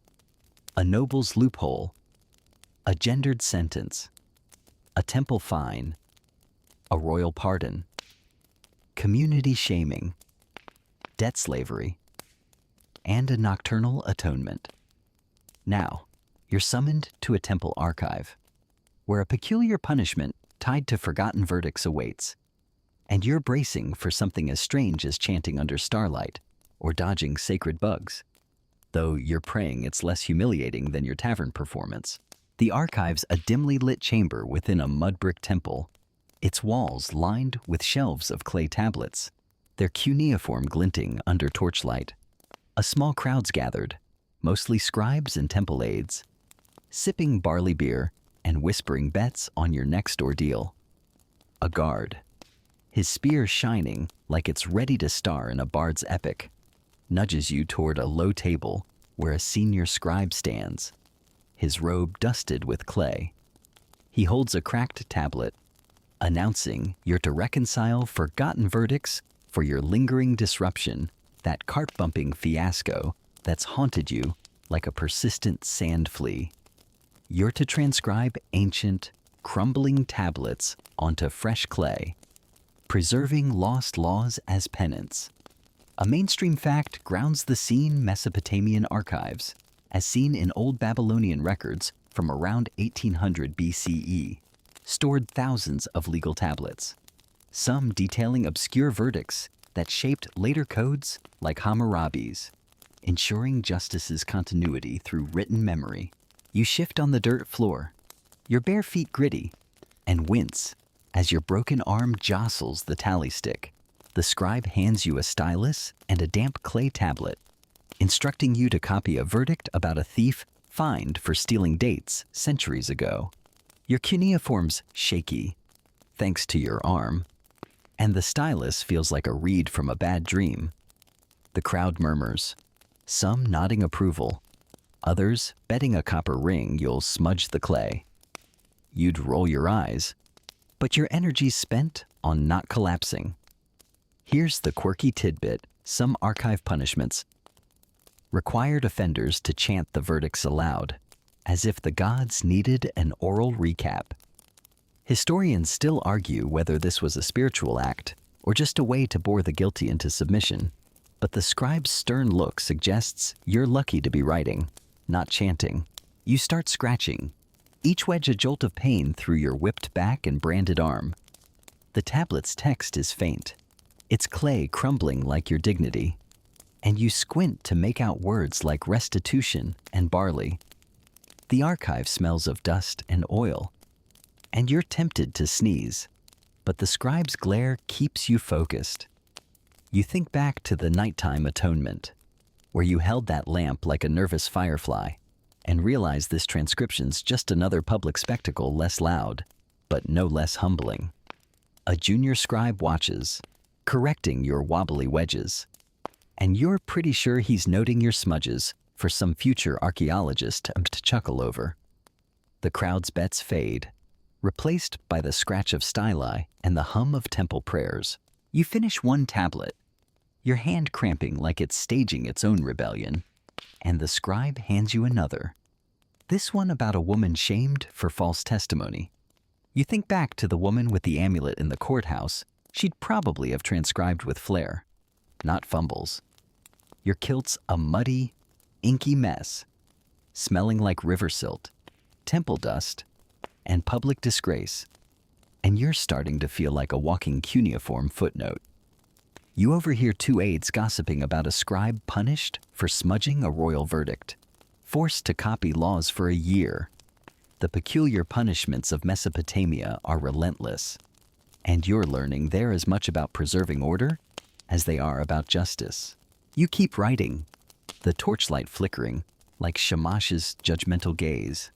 a noble's loophole, a gendered sentence, a temple fine, a royal pardon, community shaming, debt slavery, and a nocturnal atonement. Now, you're summoned to a temple archive, where a peculiar punishment tied to forgotten verdicts awaits, and you're bracing for something as strange as chanting under starlight or dodging sacred bugs, though you're praying it's less humiliating than your tavern performance. The archive's a dimly lit chamber within a mud-brick temple, its walls lined with shelves of clay tablets, their cuneiform glinting under torchlight. A small crowd's gathered, mostly scribes and temple aides, sipping barley beer and whispering bets on your next ordeal. A guard, his spear shining like it's ready to star in a bard's epic, nudges you toward a low table where a senior scribe stands, his robe dusted with clay. He holds a cracked tablet, announcing you're to reconcile forgotten verdicts for your lingering disruption, that cart-bumping fiasco that's haunted you like a persistent sand flea. You're to transcribe ancient, crumbling tablets onto fresh clay, preserving lost laws as penance. A mainstream fact grounds the scene Mesopotamian archives, as seen in old Babylonian records from around 1800 BCE, stored thousands of legal tablets, some detailing obscure verdicts that shaped later codes like Hammurabi's, ensuring justice's continuity through written memory. You shift on the dirt floor, your bare feet gritty, and wince as your broken arm jostles the tally stick. The scribe hands you a stylus and a damp clay tablet, instructing you to copy a verdict about a thief fined for stealing dates centuries ago. Your cuneiform's shaky, thanks to your arm, and the stylus feels like a reed from a bad dream. The crowd murmurs, some nodding approval, others betting a copper ring you'll smudge the clay. You'd roll your eyes, but your energy's spent on not collapsing. Here's the quirky tidbit: some archive punishments required offenders to chant the verdicts aloud, as if the gods needed an oral recap. Historians still argue whether this was a spiritual act or just a way to bore the guilty into submission, but the scribe's stern look suggests you're lucky to be writing, not chanting. You start scratching, each wedge a jolt of pain through your whipped back and branded arm. The tablet's text is faint, its clay crumbling like your dignity, and you squint to make out words like restitution and barley. The archive smells of dust and oil, and you're tempted to sneeze, but the scribe's glare keeps you focused. You think back to the nighttime atonement, where you held that lamp like a nervous firefly, and realize this transcription's just another public spectacle, less loud, but no less humbling. A junior scribe watches, correcting your wobbly wedges, and you're pretty sure he's noting your smudges for some future archaeologist to chuckle over. The crowd's bets fade, replaced by the scratch of styli and the hum of temple prayers. You finish one tablet, your hand cramping like it's staging its own rebellion, and the scribe hands you another. This one about a woman shamed for false testimony. You think back to the woman with the amulet in the courthouse. She'd probably have transcribed with flair, not fumbles. Your kilt's a muddy, inky mess, smelling like river silt, temple dust, and public disgrace, and you're starting to feel like a walking cuneiform footnote. You overhear two aides gossiping about a scribe punished for smudging a royal verdict, forced to copy laws for a year. The peculiar punishments of Mesopotamia are relentless, and you're learning they're as much about preserving order as they are about justice. You keep writing, the torchlight flickering like Shamash's judgmental gaze,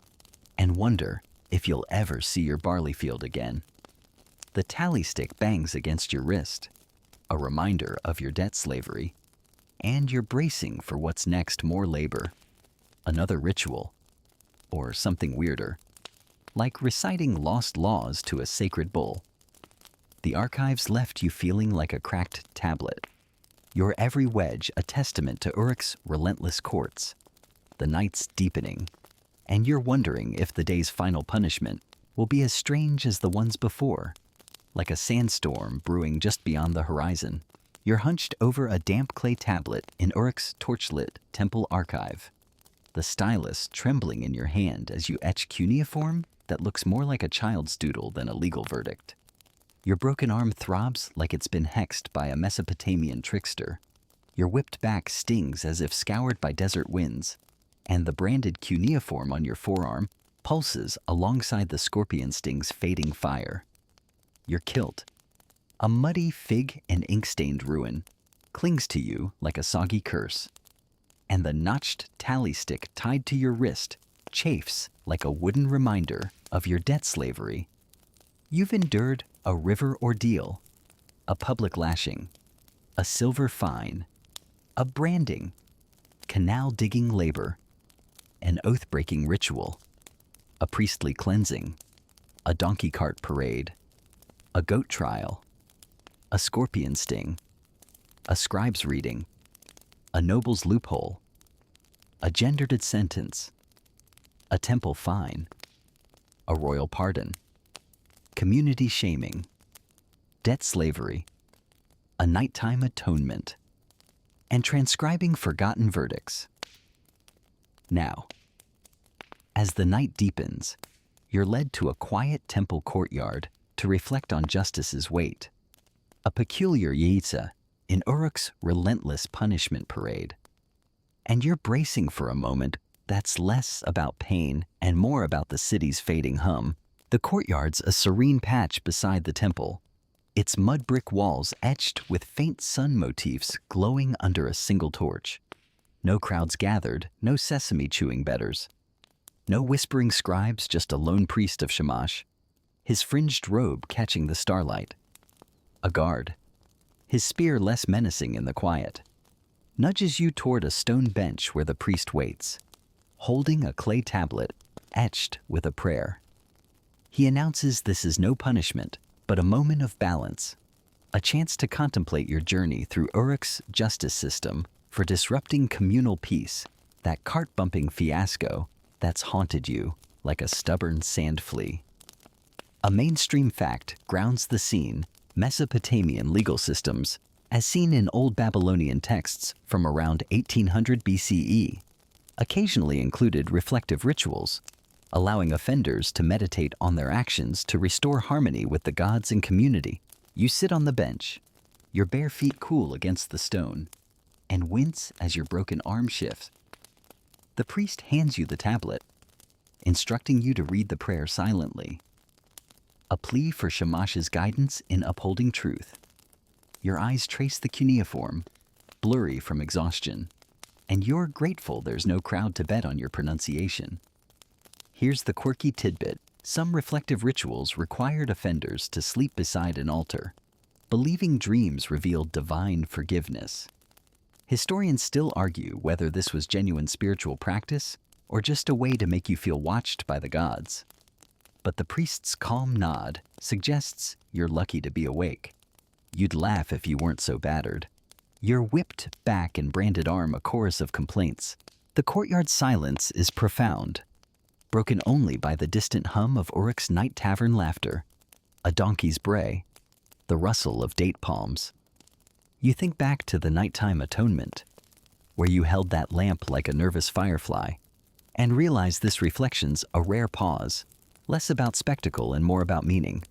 and wonder if you'll ever see your barley field again. The tally stick bangs against your wrist, a reminder of your debt slavery, and you're bracing for what's next: more labor, another ritual, or something weirder, like reciting lost laws to a sacred bull. The archives left you feeling like a cracked tablet, your every wedge a testament to Uruk's relentless courts. The night's deepening, and you're wondering if the day's final punishment will be as strange as the ones before, like a sandstorm brewing just beyond the horizon. You're hunched over a damp clay tablet in Uruk's torchlit temple archive, the stylus trembling in your hand as you etch cuneiform that looks more like a child's doodle than a legal verdict. Your broken arm throbs like it's been hexed by a Mesopotamian trickster. Your whipped back stings as if scoured by desert winds, and the branded cuneiform on your forearm pulses alongside the scorpion sting's fading fire. Your kilt, a muddy fig and ink-stained ruin, clings to you like a soggy curse, and the notched tally stick tied to your wrist chafes like a wooden reminder of your debt slavery. You've endured a river ordeal, a public lashing, a silver fine, a branding, canal-digging labor, an oath-breaking ritual, a priestly cleansing, a donkey cart parade, a goat trial, a scorpion sting, a scribe's reading, a noble's loophole, a gendered sentence, a temple fine, a royal pardon, community shaming, debt slavery, a nighttime atonement, and transcribing forgotten verdicts. Now, as the night deepens, you're led to a quiet temple courtyard to reflect on justice's weight, a peculiar yiza in Uruk's relentless punishment parade. And you're bracing for a moment that's less about pain and more about the city's fading hum. The courtyard's a serene patch beside the temple, its mud brick walls etched with faint sun motifs glowing under a single torch. No crowds gathered, no sesame chewing betters. No whispering scribes, just a lone priest of Shamash, his fringed robe catching the starlight. A guard, his spear less menacing in the quiet, nudges you toward a stone bench where the priest waits, holding a clay tablet etched with a prayer. He announces this is no punishment, but a moment of balance, a chance to contemplate your journey through Uruk's justice system for disrupting communal peace, that cart-bumping fiasco that's haunted you like a stubborn sand flea. A mainstream fact grounds the scene: Mesopotamian legal systems, as seen in Old Babylonian texts from around 1800 BCE, occasionally included reflective rituals, allowing offenders to meditate on their actions to restore harmony with the gods and community. You sit on the bench, your bare feet cool against the stone, and wince as your broken arm shifts. The priest hands you the tablet, instructing you to read the prayer silently, a plea for Shamash's guidance in upholding truth. Your eyes trace the cuneiform, blurry from exhaustion, and you're grateful there's no crowd to bet on your pronunciation. Here's the quirky tidbit: some reflective rituals required offenders to sleep beside an altar, believing dreams revealed divine forgiveness. Historians still argue whether this was genuine spiritual practice or just a way to make you feel watched by the gods. But the priest's calm nod suggests you're lucky to be awake. You'd laugh if you weren't so battered. Your whipped back and branded arm a chorus of complaints. The courtyard's silence is profound, broken only by the distant hum of Uruk's night tavern laughter, a donkey's bray, the rustle of date palms. You think back to the nighttime atonement, where you held that lamp like a nervous firefly, and realize this reflection's a rare pause, less about spectacle and more about meaning.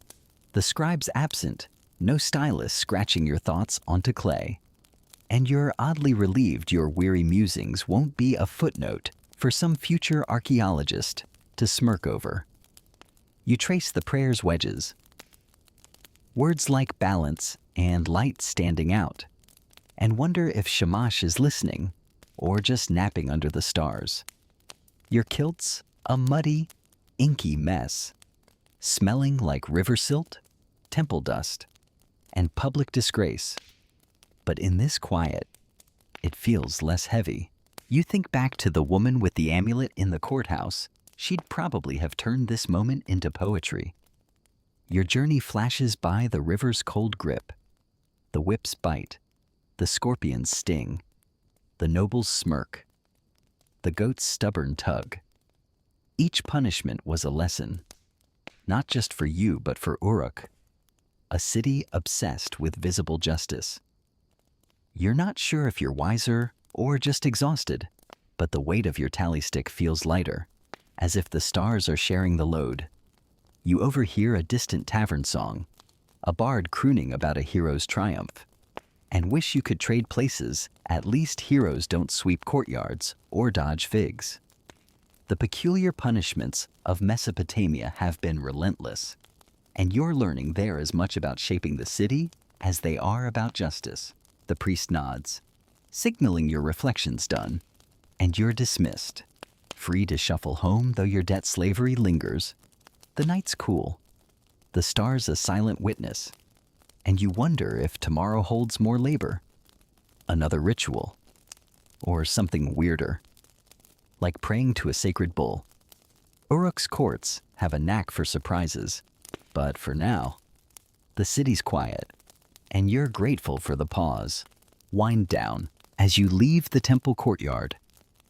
The scribe's absent, no stylus scratching your thoughts onto clay, and you're oddly relieved your weary musings won't be a footnote for some future archaeologist to smirk over. You trace the prayer's wedges, words like balance and light standing out, and wonder if Shamash is listening or just napping under the stars. Your kilt's a muddy, inky mess, smelling like river silt, temple dust, and public disgrace. But in this quiet, it feels less heavy. You think back to the woman with the amulet in the courthouse. She'd probably have turned this moment into poetry. Your journey flashes by the river's cold grip, the whip's bite, the scorpion's sting, the noble's smirk, the goat's stubborn tug. Each punishment was a lesson, not just for you but for Uruk, a city obsessed with visible justice. You're not sure if you're wiser or just exhausted, but the weight of your tally stick feels lighter, as if the stars are sharing the load. You overhear a distant tavern song, a bard crooning about a hero's triumph, and wish you could trade places. At least heroes don't sweep courtyards or dodge figs. The peculiar punishments of Mesopotamia have been relentless, and you're learning they're as much about shaping the city as they are about justice. The priest nods, signaling your reflections done, and you're dismissed, free to shuffle home though your debt slavery lingers. The night's cool, the stars a silent witness, and you wonder if tomorrow holds more labor. Another ritual, or something weirder, like praying to a sacred bull. Uruk's courts have a knack for surprises, but for now, the city's quiet, and you're grateful for the pause. Wind down. As you leave the temple courtyard,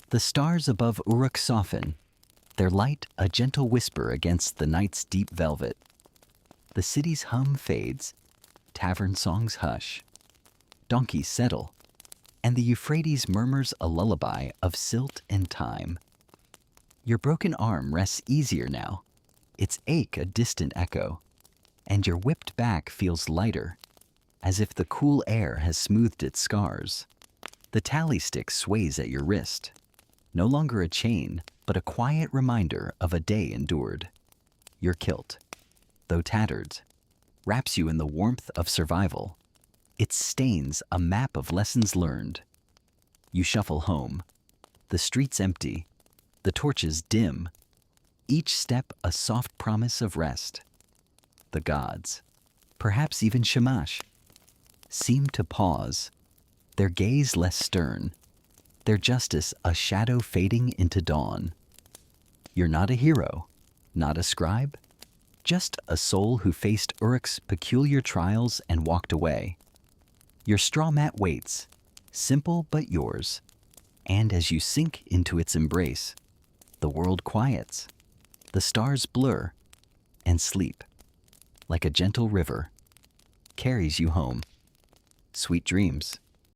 the stars above Uruk soften, their light a gentle whisper against the night's deep velvet. The city's hum fades, tavern songs hush, donkeys settle, and the Euphrates murmurs a lullaby of silt and time. Your broken arm rests easier now, its ache a distant echo, and your whipped back feels lighter, as if the cool air has smoothed its scars. The tally stick sways at your wrist, no longer a chain, but a quiet reminder of a day endured. Your kilt, though tattered, wraps you in the warmth of survival. Its stains a map of lessons learned. You shuffle home, the streets empty, the torches dim, each step a soft promise of rest. The gods, perhaps even Shamash, seem to pause, their gaze less stern, their justice a shadow fading into dawn. You're not a hero, not a scribe, just a soul who faced Uruk's peculiar trials and walked away. Your straw mat waits, simple but yours, and as you sink into its embrace, the world quiets, the stars blur, and sleep, like a gentle river, carries you home. Sweet dreams.